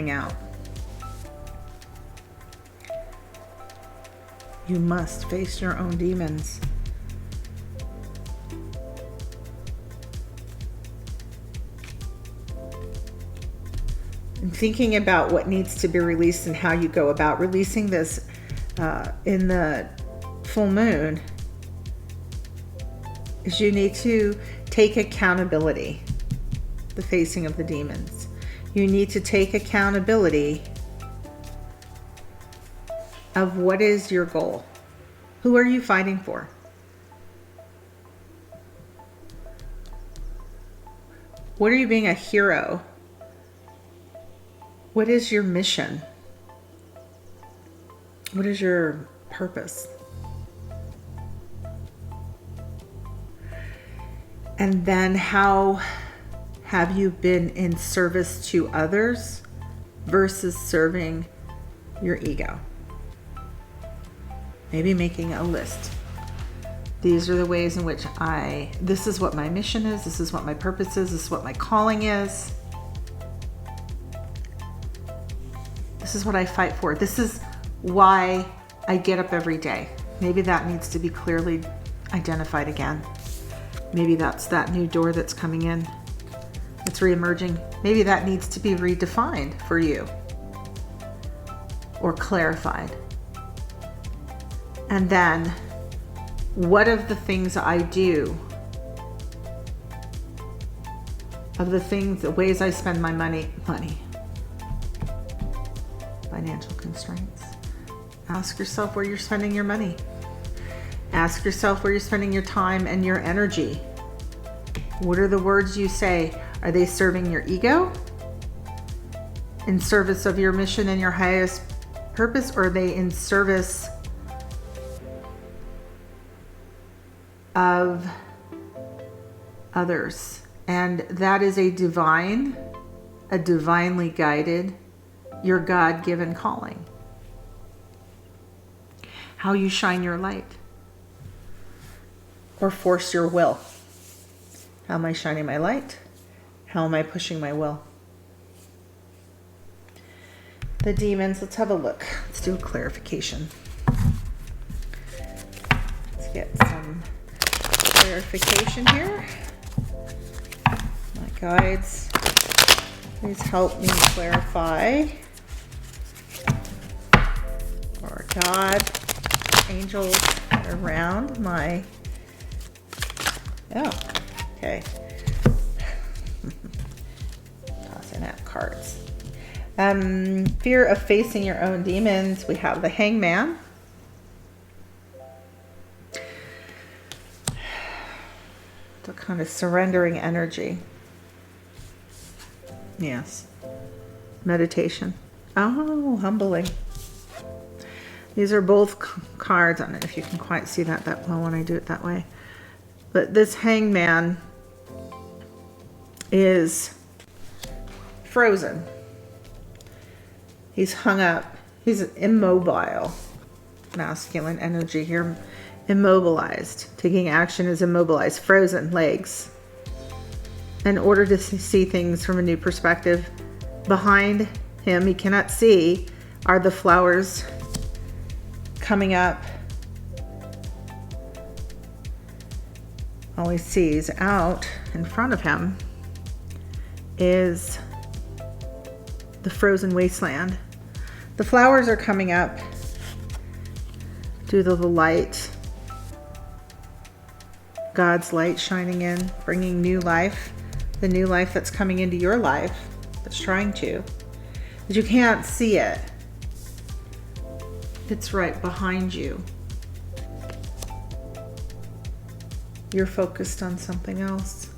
out. You must face your own demons. And thinking about what needs to be released and how you go about releasing this in the full moon is you need to take accountability, the facing of the demons. You need to take accountability of what is your goal. Who are you fighting for? What are you being a hero? What is your mission? What is your purpose? And then how have you been in service to others versus serving your ego? Maybe making a list. These are the ways in which this is what my mission is, this is what my purpose is, this is what my calling is. This is what I fight for. This is why I get up every day. Maybe that needs to be clearly identified again. Maybe that's that new door that's coming in. It's reemerging. Maybe that needs to be redefined for you or clarified. And then, what of the things I do, of the ways I spend my money, financial constraints. Ask yourself where you're spending your money. Ask yourself where you're spending your time and your energy. What are the words you say? Are they serving your ego in service of your mission and your highest purpose, or are they in service of others? And that is a divinely guided, your God-given calling. How you shine your light or force your will. How am I shining my light? How am I pushing my will? The demons, let's have a look. Let's do a clarification. Let's get some clarification here. My guides, please help me clarify. Or God, angels around my... Oh, okay. Tossing out cards. Fear of facing your own demons. We have the Hangman. The kind of surrendering energy. Yes. Meditation. Oh, humbling. These are both cards. I don't know if you can quite see that well when I do it that way. But this Hangman is frozen. He's hung up. He's immobile. Masculine energy here. Immobilized. Taking action is immobilized. Frozen legs. In order to see things from a new perspective, behind him, he cannot see, are the flowers coming up. All he sees out in front of him is the frozen wasteland. The flowers are coming up due to the light. God's light shining in, bringing new life. The new life that's coming into your life, that's trying to. But you can't see it. It's right behind you. You're focused on something else.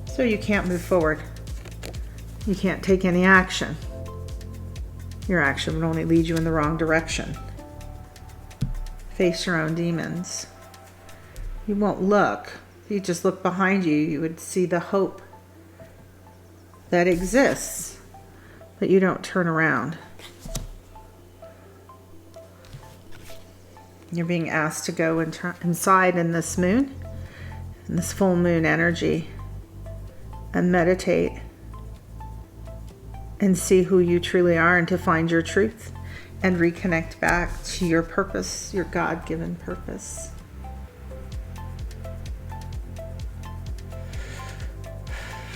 So you can't move forward. You can't take any action. Your action would only lead you in the wrong direction. Face your own demons. You won't look. If you just look behind you, you would see the hope that exists. But you don't turn around. You're being asked to go inside in this moon, in this full moon energy, and meditate and see who you truly are, and to find your truth and reconnect back to your purpose, your God-given purpose.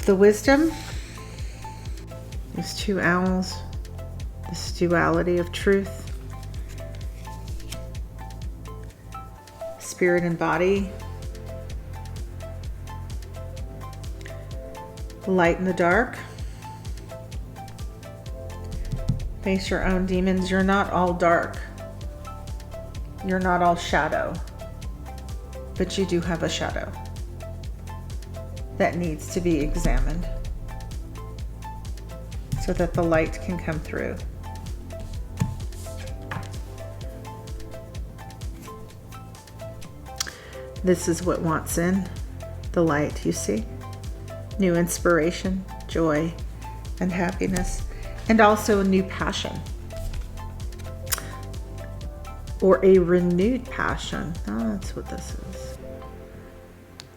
The wisdom. There's two owls, this duality of truth, spirit and body, the light and the dark. Face your own demons. You're not all dark. You're not all shadow, but you do have a shadow that needs to be examined, so that the light can come through. This is what wants in the light, you see? New inspiration, joy, and happiness, and also a new passion. Or a renewed passion. Oh, that's what this is.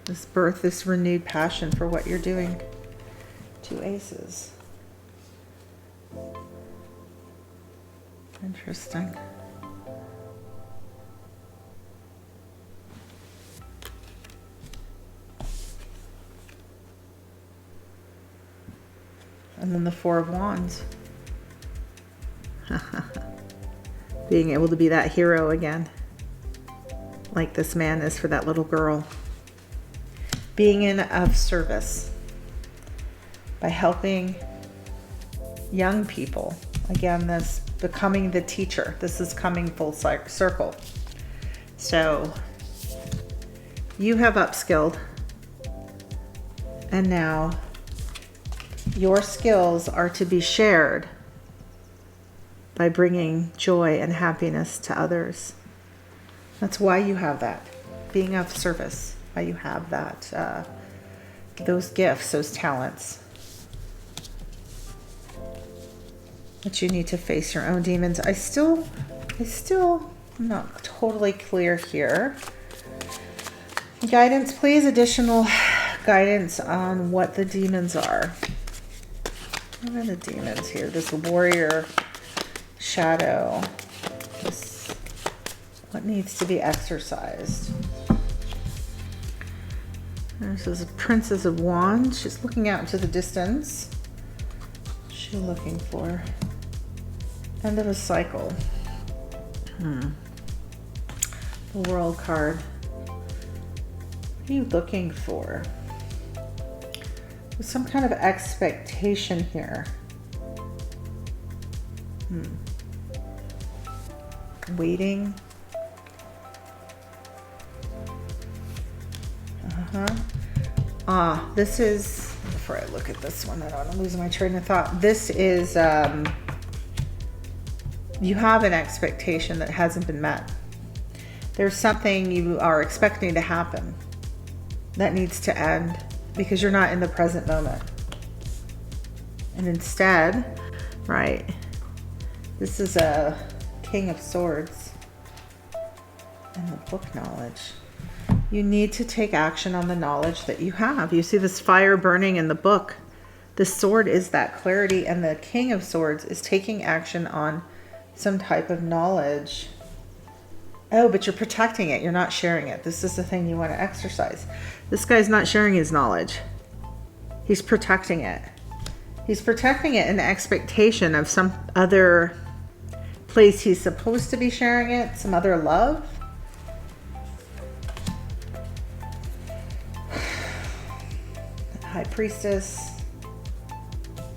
This birth, this renewed passion for what you're doing. Two aces. Interesting. And then the Four of Wands. Being able to be that hero again. Like this man is for that little girl. Being in of service. By helping young people. Again, this becoming the teacher. This is coming full circle. So you have upskilled, and now your skills are to be shared by bringing joy and happiness to others. That's why you have that, being of service, why you have that, those gifts, those talents. But you need to face your own demons. I still am not totally clear here. Guidance, please. Additional guidance on what the demons are. What are the demons here? This warrior shadow. This, what needs to be exercised? This is a Princess of Wands. She's looking out into the distance. What's she looking for? End of a cycle. The World card. What are you looking for? Some kind of expectation here. Waiting. This is, before I look at this one, I don't want to lose my train of thought. This is, you have an expectation that hasn't been met. There's something you are expecting to happen that needs to end because you're not in the present moment. And instead, right, this is a King of Swords and the book knowledge. You need to take action on the knowledge that you have. You see this fire burning in the book. The sword is that clarity, and the King of Swords is taking action on some type of knowledge. Oh, but you're protecting it. You're not sharing it. This is the thing you want to exercise. This guy's not sharing his knowledge. He's protecting it. He's protecting it in the expectation of some other place he's supposed to be sharing it, some other love. High Priestess.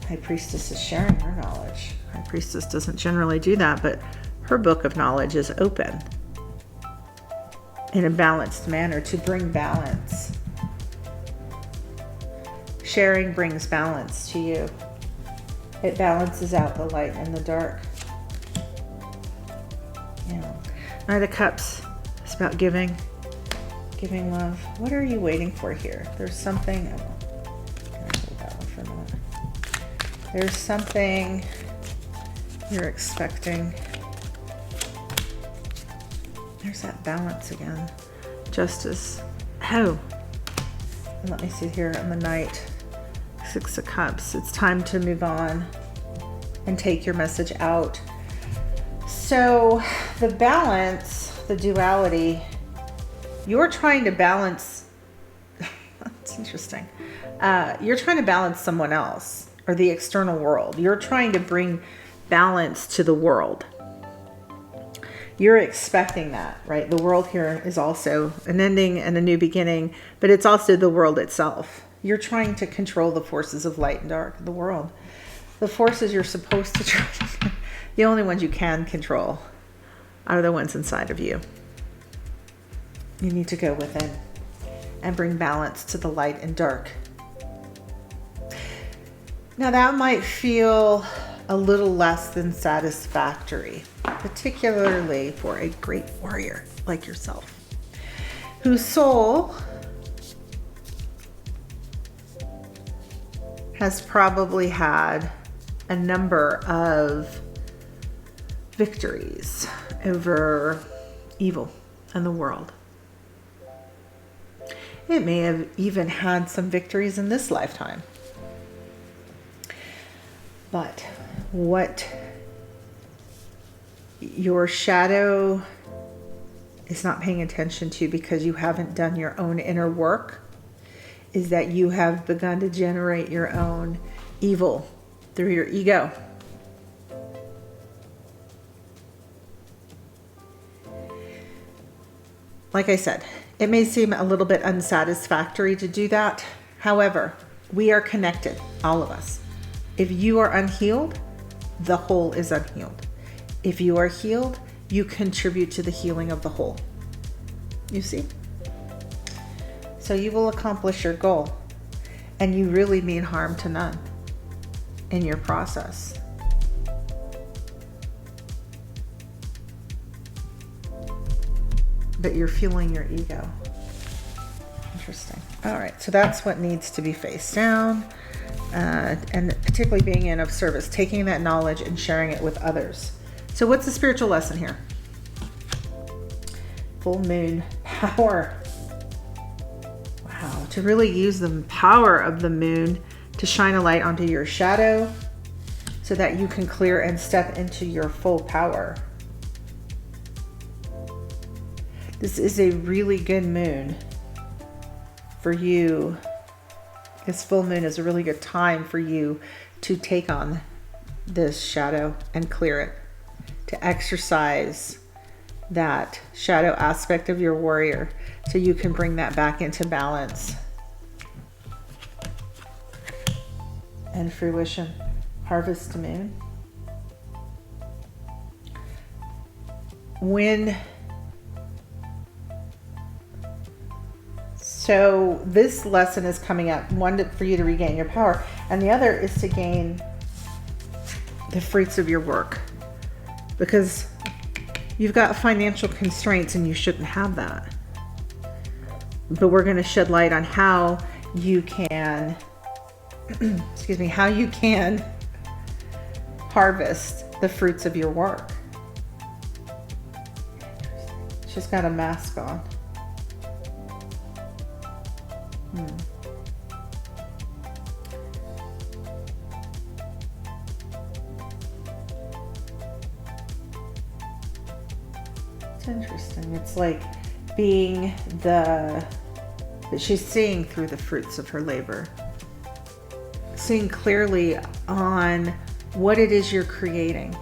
High Priestess is sharing her knowledge. High Priestess doesn't generally do that, but her book of knowledge is open in a balanced manner to bring balance. Sharing brings balance to you. It balances out the light and the dark. Yeah. Knight of Cups is about giving love. What are you waiting for here? There's something. That one for a minute. There's something you're expecting. There's that balance again. Justice. Oh. And let me see here on the Knight. 6 of Cups. It's time to move on and take your message out. So the balance, the duality, you're trying to balance. That's interesting. You're trying to balance someone else or the external world. You're trying to bring balance to the world. You're expecting that, right? The world here is also an ending and a new beginning, but it's also the world itself. You're trying to control the forces of light and dark in the world. The forces you're supposed to try, the only ones you can control are the ones inside of you. You need to go within and bring balance to the light and dark. Now that might feel a little less than satisfactory, particularly for a great warrior like yourself, whose soul has probably had a number of victories over evil and the world. It may have even had some victories in this lifetime. But what your shadow is not paying attention to, because you haven't done your own inner work, is that you have begun to generate your own evil through your ego. Like I said, it may seem a little bit unsatisfactory to do that. However, we are connected, all of us. If you are unhealed, the whole is unhealed. If you are healed, you contribute to the healing of the whole. You see? So you will accomplish your goal, and you really mean harm to none in your process. But you're fueling your ego. Interesting. All right, so that's what needs to be faced down, and particularly being in of service, taking that knowledge and sharing it with others. So what's the spiritual lesson here? Full moon power. Wow, to really use the power of the moon to shine a light onto your shadow so that you can clear and step into your full power. This is a really good moon for you. This full moon is a really good time for you to take on this shadow and clear it, to exercise that shadow aspect of your warrior so you can bring that back into balance. and fruition. Harvest moon. So this lesson is coming up, one for you to regain your power, and the other is to gain the fruits of your work, because you've got financial constraints and you shouldn't have that. But we're going to shed light on how you can how you can harvest the fruits of your work. She's got a mask on. It's interesting. It's like being that she's seeing through the fruits of her labor. Seeing clearly on what it is you're creating.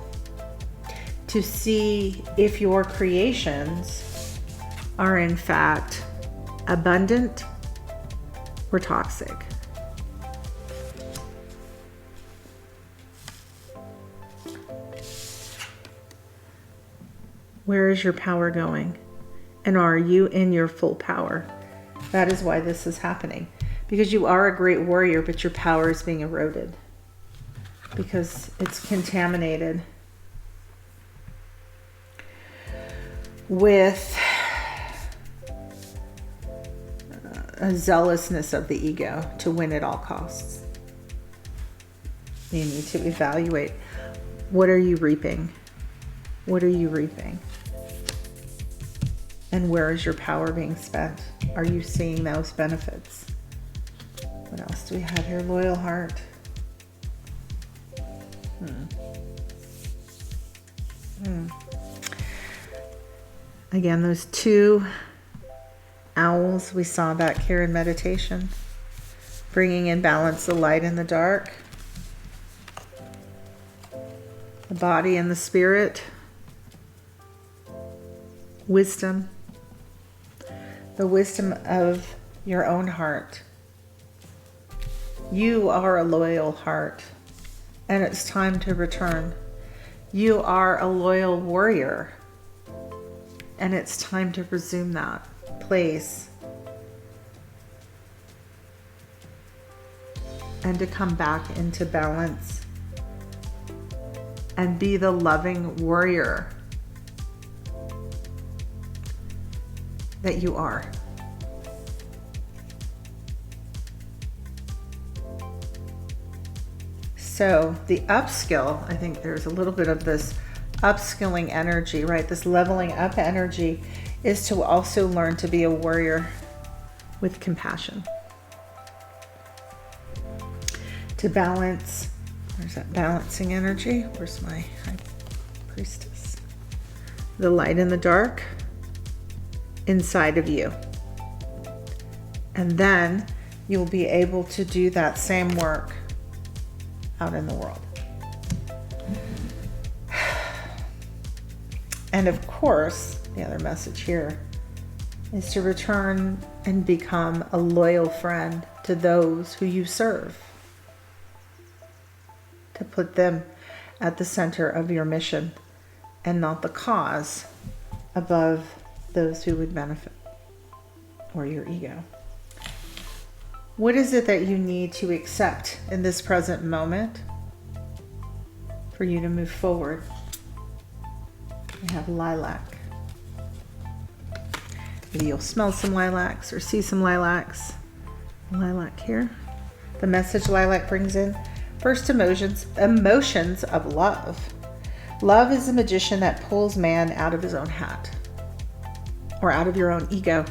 To see if your creations are in fact abundant or toxic. Where is your power going? And are you in your full power? That is why this is happening. Because you are a great warrior, but your power is being eroded. Because it's contaminated with a zealousness of the ego to win at all costs. You need to evaluate, what are you reaping? What are you reaping? And where is your power being spent? Are you seeing those benefits? What else do we have here? Loyal heart. Again, those two owls we saw back here in meditation, bringing in balance, the light and the dark, the body and the spirit, wisdom, the wisdom of your own heart. You are a loyal heart, and it's time to return. You are a loyal warrior, and it's time to resume that place and to come back into balance and be the loving warrior that you are. So the upskill, I think there's a little bit of this upskilling energy, right? This leveling up energy is to also learn to be a warrior with compassion. To balance, there's that balancing energy. Where's my high priestess? The light and the dark inside of you. And then you'll be able to do that same work out in the world. And of course, the other message here is to return and become a loyal friend to those who you serve. To put them at the center of your mission and not the cause above those who would benefit, or your ego. What is it that you need to accept in this present moment for you to move forward? We have lilac. Maybe you'll smell some lilacs or see some lilacs. Lilac here. The message lilac brings in, first, emotions of love. Love is a magician that pulls man out of his own hat or out of your own ego.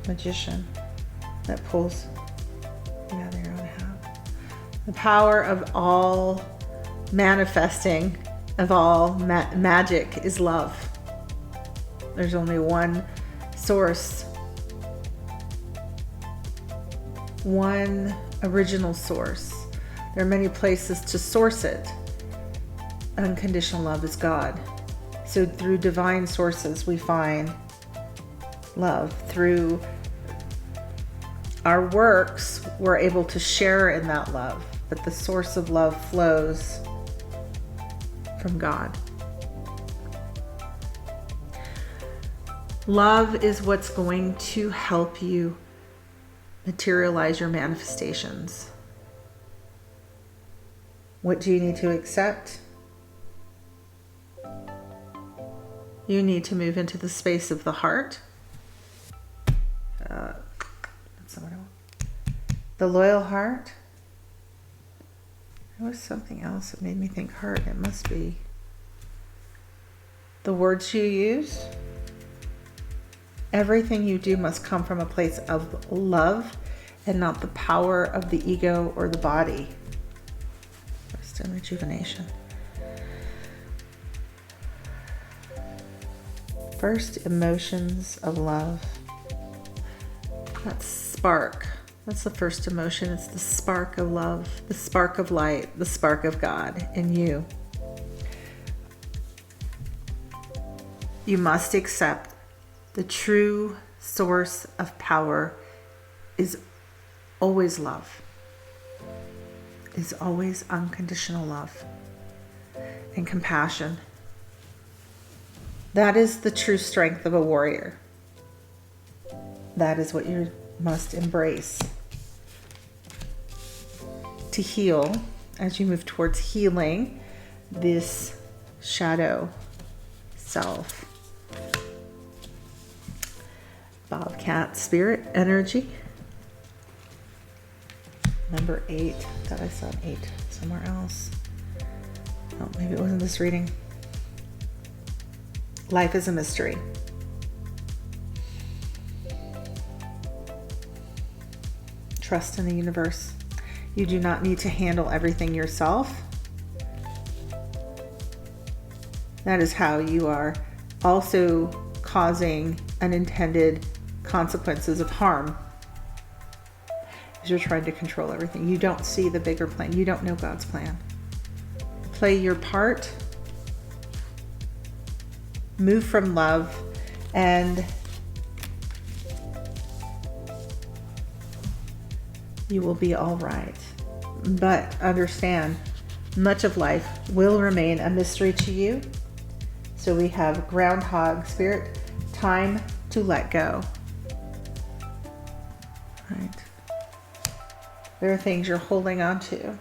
Magician that pulls you out of your own hat. The power of all manifesting, of all magic is love. There's only one source, one original source. There are many places to source it. Unconditional love is God. So through divine sources we find love. Through Our works, we're able to share in that love, but the source of love flows from God. Love is what's going to help you materialize your manifestations. What do you need to accept? You need to move into the space of the heart. That's not what I want. The loyal heart. There was something else that made me think heart. It must be the words you use. Everything you do must come from a place of love and not the power of the ego or the body. Rest and rejuvenation. First emotions of love. That's spark. That's the first emotion. It's the spark of love, the spark of light, the spark of God in you. You must accept the true source of power is always love, is always unconditional love and compassion. That is the true strength of a warrior. That is what you must embrace to heal as you move towards healing this shadow self. Bobcat spirit energy. Number 8. I thought I saw an 8 somewhere else. Oh, maybe it wasn't this reading. Life is a mystery. Trust in the universe. You do not need to handle everything yourself. That is how you are also causing unintended consequences of harm. Because you're trying to control everything. You don't see the bigger plan. You don't know God's plan. Play your part. Move from love and you will be all right. But understand, much of life will remain a mystery to you. So we have groundhog spirit, time to let go. Right. There are things you're holding on to.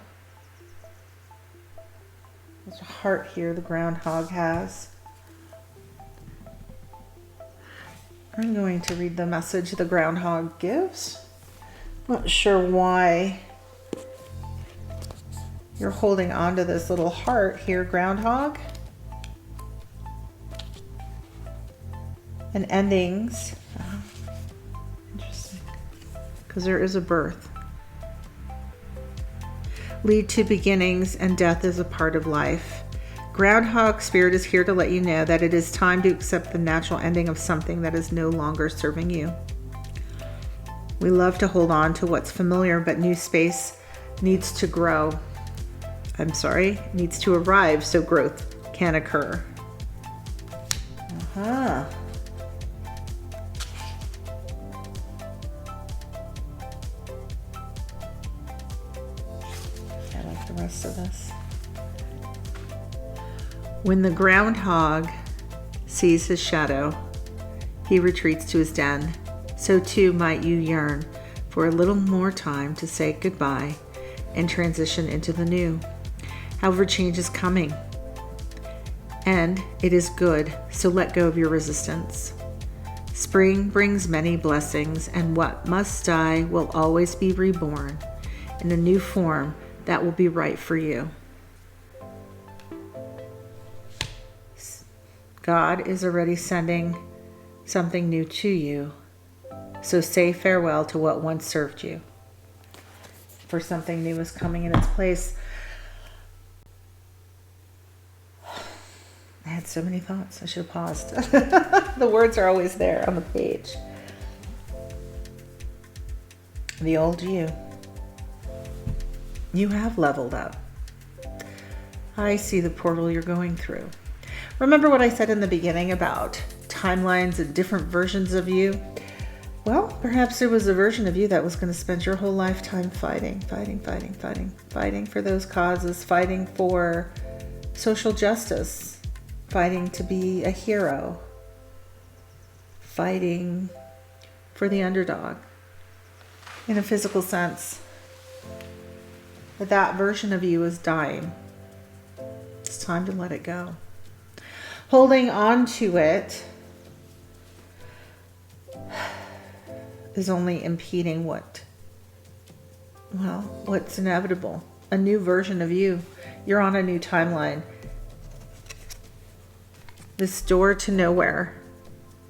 There's a heart here the groundhog has. I'm going to read the message the groundhog gives. Not sure why you're holding on to this little heart here, groundhog. And endings. Interesting. Because there is a birth. Lead to beginnings, and death is a part of life. Groundhog spirit is here to let you know that it is time to accept the natural ending of something that is no longer serving you. We love to hold on to what's familiar, but new space needs to grow. Needs to arrive so growth can occur. I like the rest of this. When the groundhog sees his shadow, he retreats to his den. So too might you yearn for a little more time to say goodbye and transition into the new. However, change is coming, and it is good, so let go of your resistance. Spring brings many blessings, and what must die will always be reborn in a new form that will be right for you. God is already sending something new to you. So say farewell to what once served you. For something new is coming in its place. I had so many thoughts. I should have paused. The words are always there on the page. The old you. You have leveled up. I see the portal you're going through. Remember what I said in the beginning about timelines and different versions of you? Well, perhaps there was a version of you that was going to spend your whole lifetime fighting for those causes, fighting for social justice, fighting to be a hero, fighting for the underdog in a physical sense. But that version of you is dying. It's time to let it go. Holding on to it is only impeding what's inevitable. A new version of you. You're on a new timeline. This door to nowhere.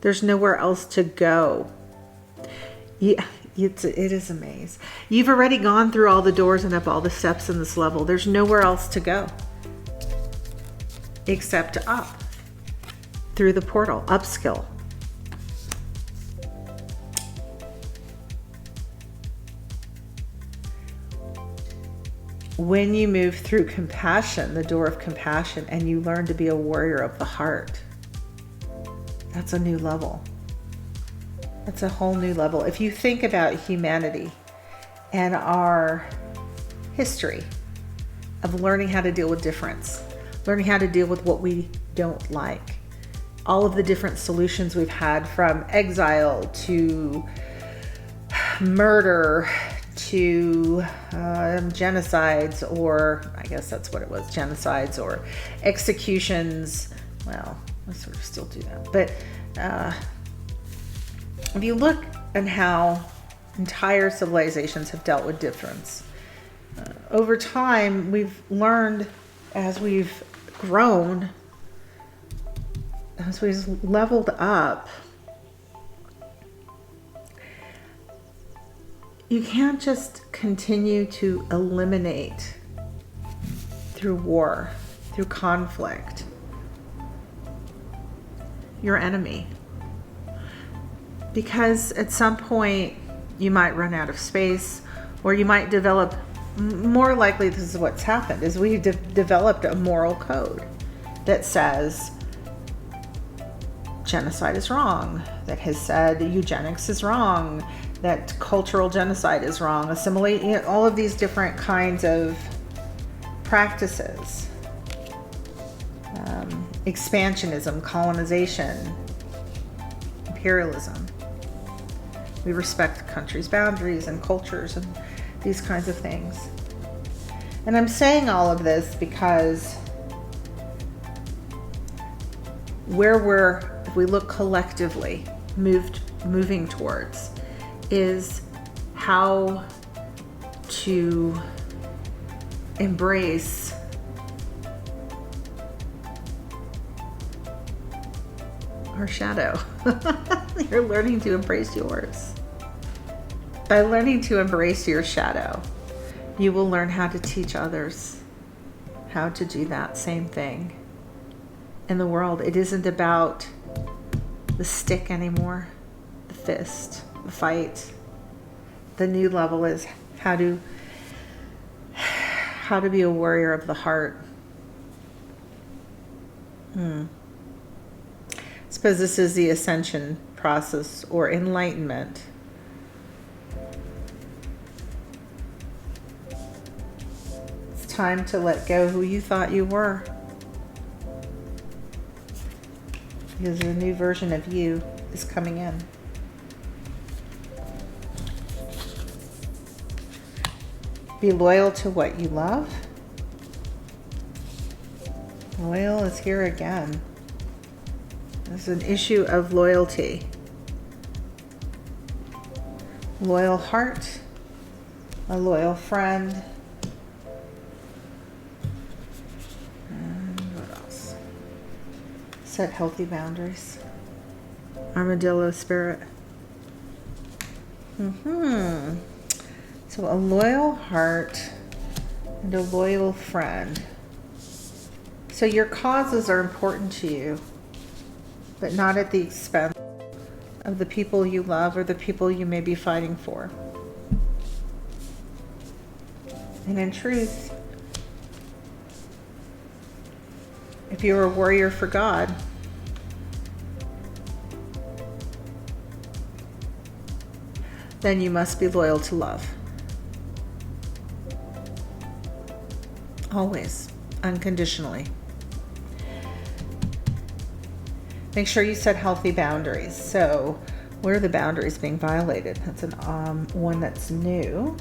There's nowhere else to go. Yeah, it is a maze. You've already gone through all the doors and up all the steps in this level. There's nowhere else to go except up through the portal, upskill. When you move through compassion, the door of compassion, and you learn to be a warrior of the heart, that's a new level. That's a whole new level. If you think about humanity and our history of learning how to deal with difference, learning how to deal with what we don't like, all of the different solutions we've had, from exile to murder to genocides, or I guess that's what it was, genocides or executions. Well, I sort of still do that. But if you look at how entire civilizations have dealt with difference, over time we've learned, as we've grown, as we've leveled up, you can't just continue to eliminate through war, through conflict, your enemy. Because at some point you might run out of space, or you might develop, more likely this is what's happened, is we've developed a moral code that says genocide is wrong, that has said eugenics is wrong, that cultural genocide is wrong, assimilate, all of these different kinds of practices. Expansionism, colonization, imperialism. We respect countries' boundaries and cultures and these kinds of things. And I'm saying all of this because if we look collectively, moving towards, is how to embrace our shadow. You're learning to embrace yours. By learning to embrace your shadow, you will learn how to teach others how to do that same thing in the world. It isn't about the stick anymore, the fist, the fight. The new level is how to be a warrior of the heart. I suppose this is the ascension process, or enlightenment. It's time to let go who you thought you were, because a new version of you is coming in. Be loyal to what you love. Loyal is here again. There's an issue of loyalty. Loyal heart, a loyal friend. And what else? Set healthy boundaries. Armadillo spirit. So a loyal heart and a loyal friend. So your causes are important to you, but not at the expense of the people you love or the people you may be fighting for. And in truth, if you're a warrior for God, then you must be loyal to love. Always, unconditionally. Make sure you set healthy boundaries. So, where are the boundaries being violated? That's an one that's new.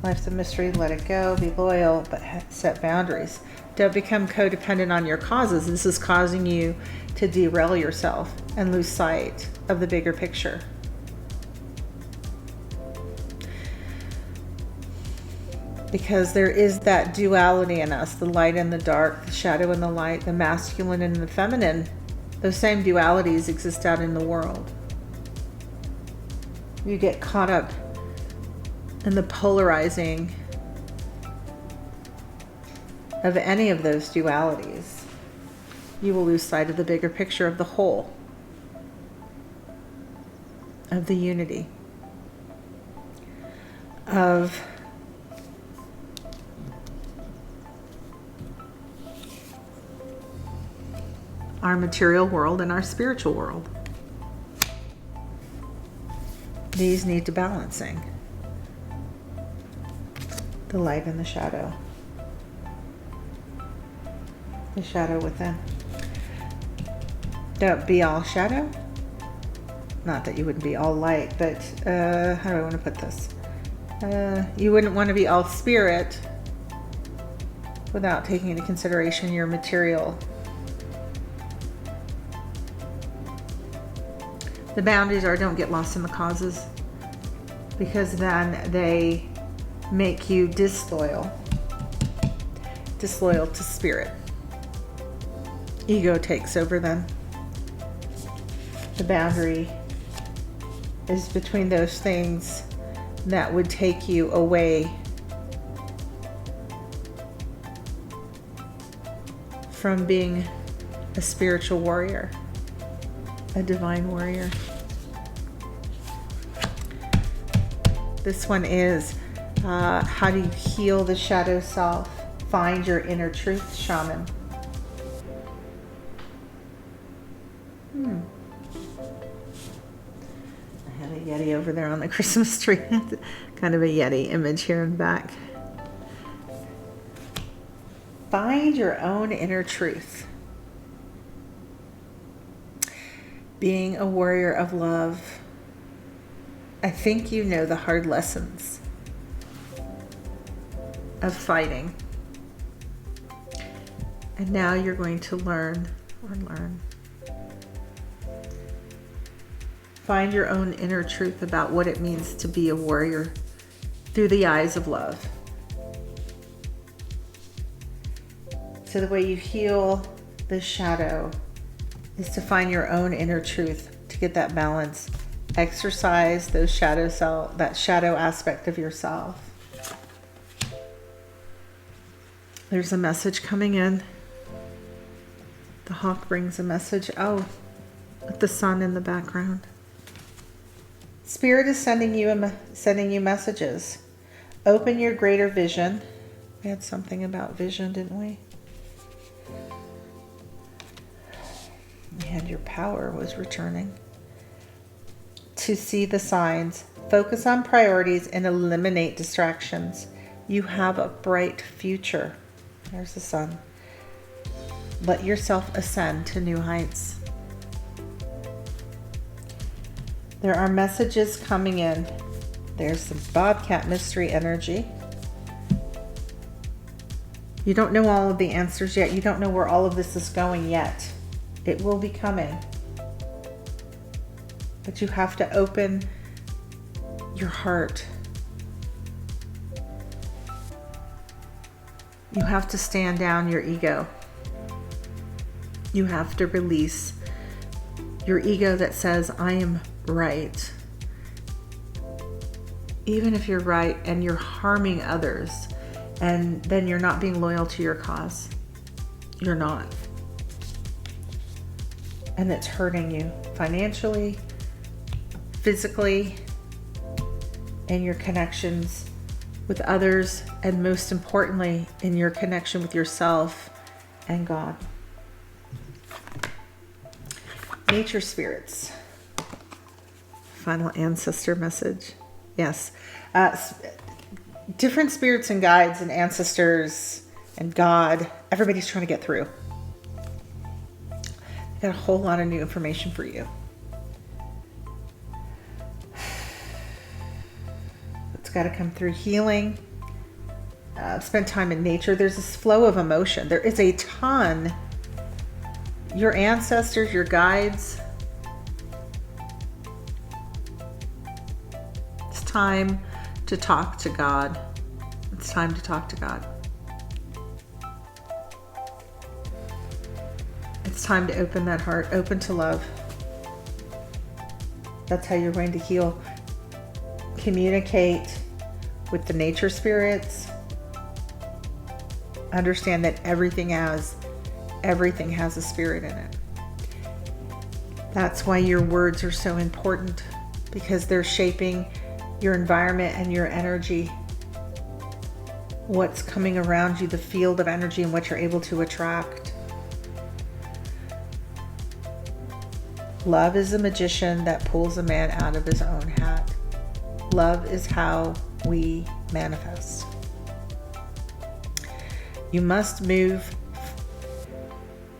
Life's a mystery. Let it go. Be loyal, but set boundaries. Don't become codependent on your causes. This is causing you to derail yourself and lose sight of the bigger picture. Because there is that duality in us, the light and the dark, the shadow and the light, the masculine and the feminine. Those same dualities exist out in the world. You get caught up in the polarizing of any of those dualities. You will lose sight of the bigger picture of the whole, of the unity, of our material world and our spiritual world. These need to balancing. The light and the shadow. The shadow within. Don't be all shadow. Not that you wouldn't be all light, but how do I want to put this? You wouldn't want to be all spirit without taking into consideration your material. The boundaries are, don't get lost in the causes, because then they make you disloyal to spirit. Ego takes over then. The boundary is between those things that would take you away from being a spiritual warrior, a divine warrior. This one is how do you heal the shadow self? Find your inner truth, shaman. I had a Yeti over there on the Christmas tree. Kind of a Yeti image here in the back. Find your own inner truth. Being a warrior of love. I think you know the hard lessons of fighting. And now you're going to learn. Find your own inner truth about what it means to be a warrior through the eyes of love. So the way you heal the shadow is to find your own inner truth, to get that balance. Exercise those that shadow aspect of yourself. There's a message coming in. The hawk brings a message. Oh, with the sun in the background. Spirit is sending you messages. Open your greater vision. We had something about vision, didn't we? And your power was returning. To see the signs, focus on priorities, and eliminate distractions. You have a bright future. There's the sun. Let yourself ascend to new heights. There are messages coming in. There's some Bobcat mystery energy. You don't know all of the answers yet. You don't know where all of this is going yet. It will be coming. But you have to open your heart. You have to stand down your ego. You have to release your ego that says, I am right. Even if you're right and you're harming others, and then you're not being loyal to your cause. You're not. And it's hurting you financially, physically, in your connections with others, and most importantly, in your connection with yourself and God. Nature spirits, Final ancestor message. Yes. Different spirits and guides and ancestors and God. Everybody's trying to get through. Got a whole lot of new information for you. It's got to come through healing. Spend time in nature. There's this flow of emotion. There is a ton. Your ancestors, your guides. It's time to talk to God. It's time to talk to God. It's time to open that heart, open to love. That's how you're going to heal. Communicate with the nature spirits. Understand that everything has a spirit in it. That's why your words are so important, because they're shaping your environment and your energy. What's coming around you, the field of energy, and what you're able to attract. Love is a magician that pulls a man out of his own hat. Love is how we manifest. You must move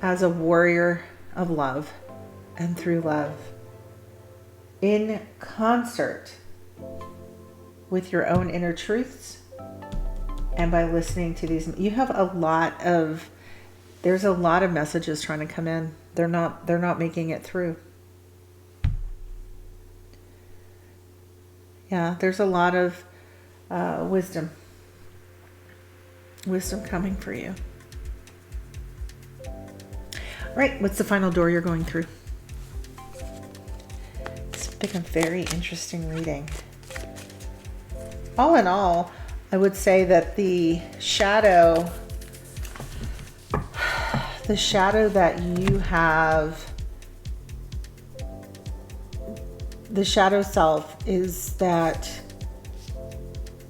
as a warrior of love and through love, in concert with your own inner truths, and by listening to these. You have there's a lot of messages trying to come in. They're not making it through. Yeah, there's a lot of wisdom coming for you. All right, what's the final door you're going through? It's been a very interesting reading. All in all, I would say that the shadow that you have, the shadow self, is that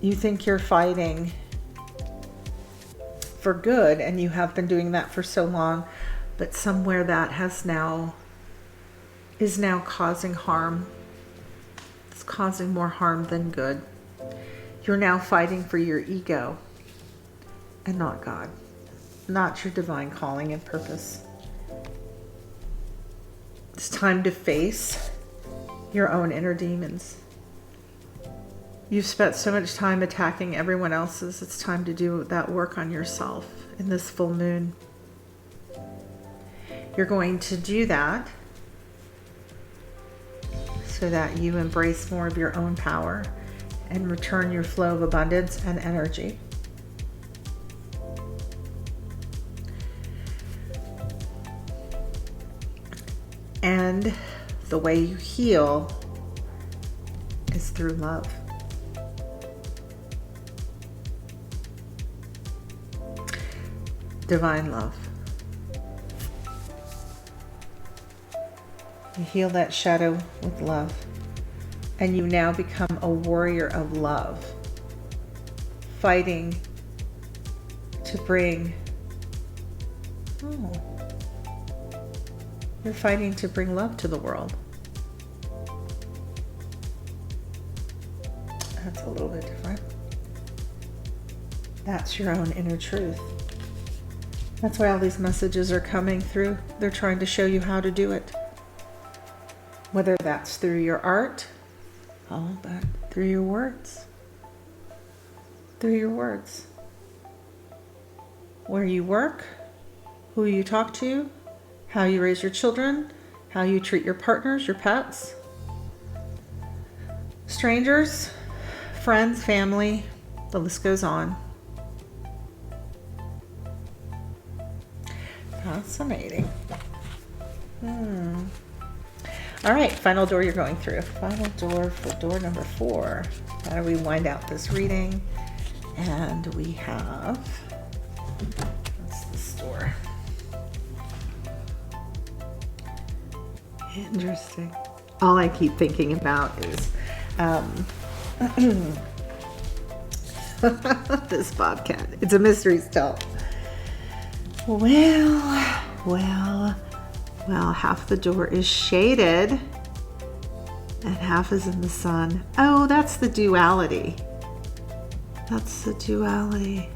you think you're fighting for good, and you have been doing that for so long, but somewhere that is now causing harm. It's causing more harm than good. You're now fighting for your ego and not God, not your divine calling and purpose. It's time to face your own inner demons. You've spent so much time attacking everyone else's. It's time to do that work on yourself in this full moon. You're going to do that so that you embrace more of your own power and return your flow of abundance and energy. And the way you heal is through love. Divine love. You heal that shadow with love, and you now become a warrior of love, fighting to bring, you're fighting to bring love to the world. That's a little bit different. That's your own inner truth. That's why all these messages are coming through. They're trying to show you how to do it. Whether that's through your art, but through your words. Through your words. Where you work, who you talk to, how you raise your children, how you treat your partners, your pets, strangers, friends, family, the list goes on. Fascinating. All right, final door you're going through. Final door for door number 4. How do we wind out this reading? And we have, what's this door? Interesting. All I keep thinking about is this bobcat. It's a mystery still. Well, half the door is shaded. and half is in the sun. Oh, that's the duality. That's the duality.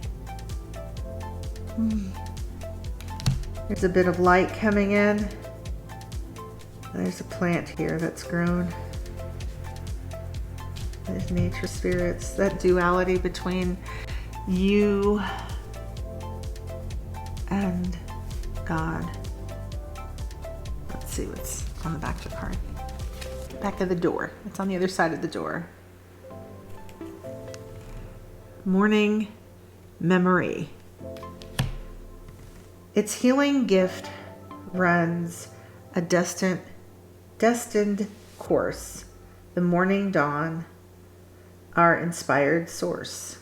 There's a bit of light coming in. There's a plant here that's grown. There's nature spirits. That duality between you and God. Let's see what's on the back of the card. Back of the door. It's on the other side of the door. Morning memory. Its healing gift runs a destined course. The morning dawn, our inspired source.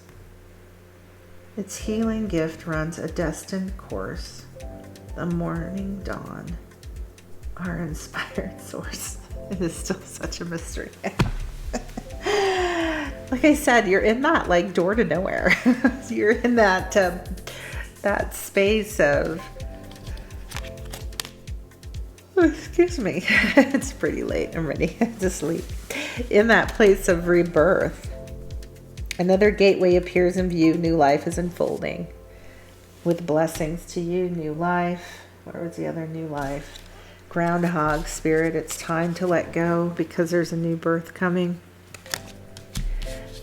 Its healing gift runs a destined course. The morning dawn, our inspired source. It is still such a mystery. Like I said, you're in that like door to nowhere. You're in that that space of, oh, excuse me, it's pretty late. I'm ready to sleep. In that place of rebirth, another gateway appears in view. New life is unfolding. With blessings to you, new life. Where was the other new life? Groundhog spirit, it's time to let go because there's a new birth coming.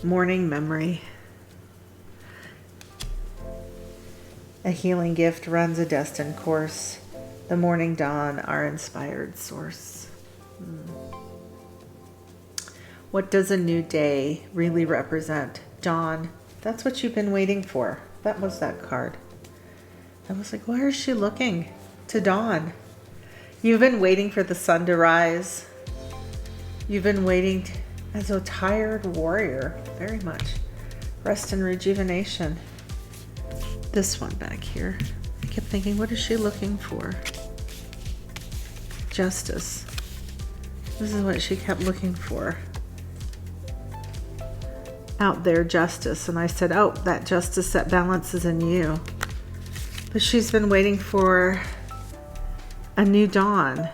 Morning memory. A healing gift runs a destined course. The morning dawn, our inspired source. What does a new day really represent? Dawn. That's what you've been waiting for. That was that card. I was like, where is she looking? To dawn. You've been waiting for the sun to rise. You've been waiting as a tired warrior, very much. Rest and rejuvenation. This one back here. I kept thinking, what is she looking for? Justice. This is what she kept looking for. Out there, justice. And I said, oh, that justice, that balance is in you. But she's been waiting for a new dawn.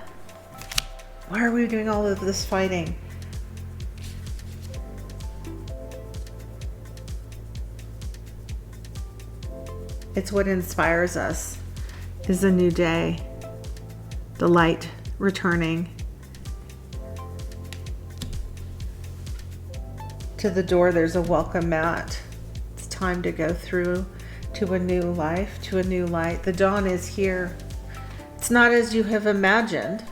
Why are we doing all of this fighting? It's what inspires us, is a new day, the light returning. To the door, there's a welcome mat. It's time to go through to a new life, to a new light. The dawn is here. It's not as you have imagined,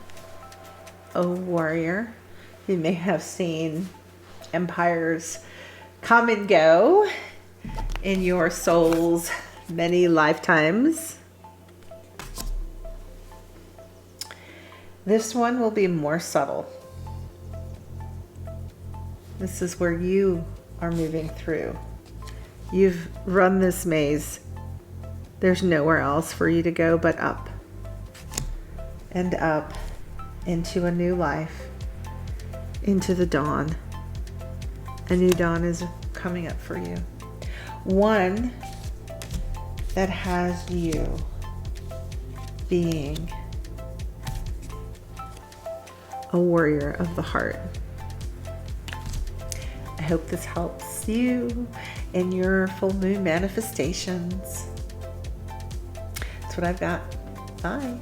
O warrior. You may have seen empires come and go in your soul's many lifetimes. This one will be more subtle. This is where you are moving through. You've run this maze. There's nowhere else for you to go but up and up into a new life, into the dawn. A new dawn is coming up for you. One that has you being a warrior of the heart. I hope this helps you in your full moon manifestations. That's what I've got. Bye.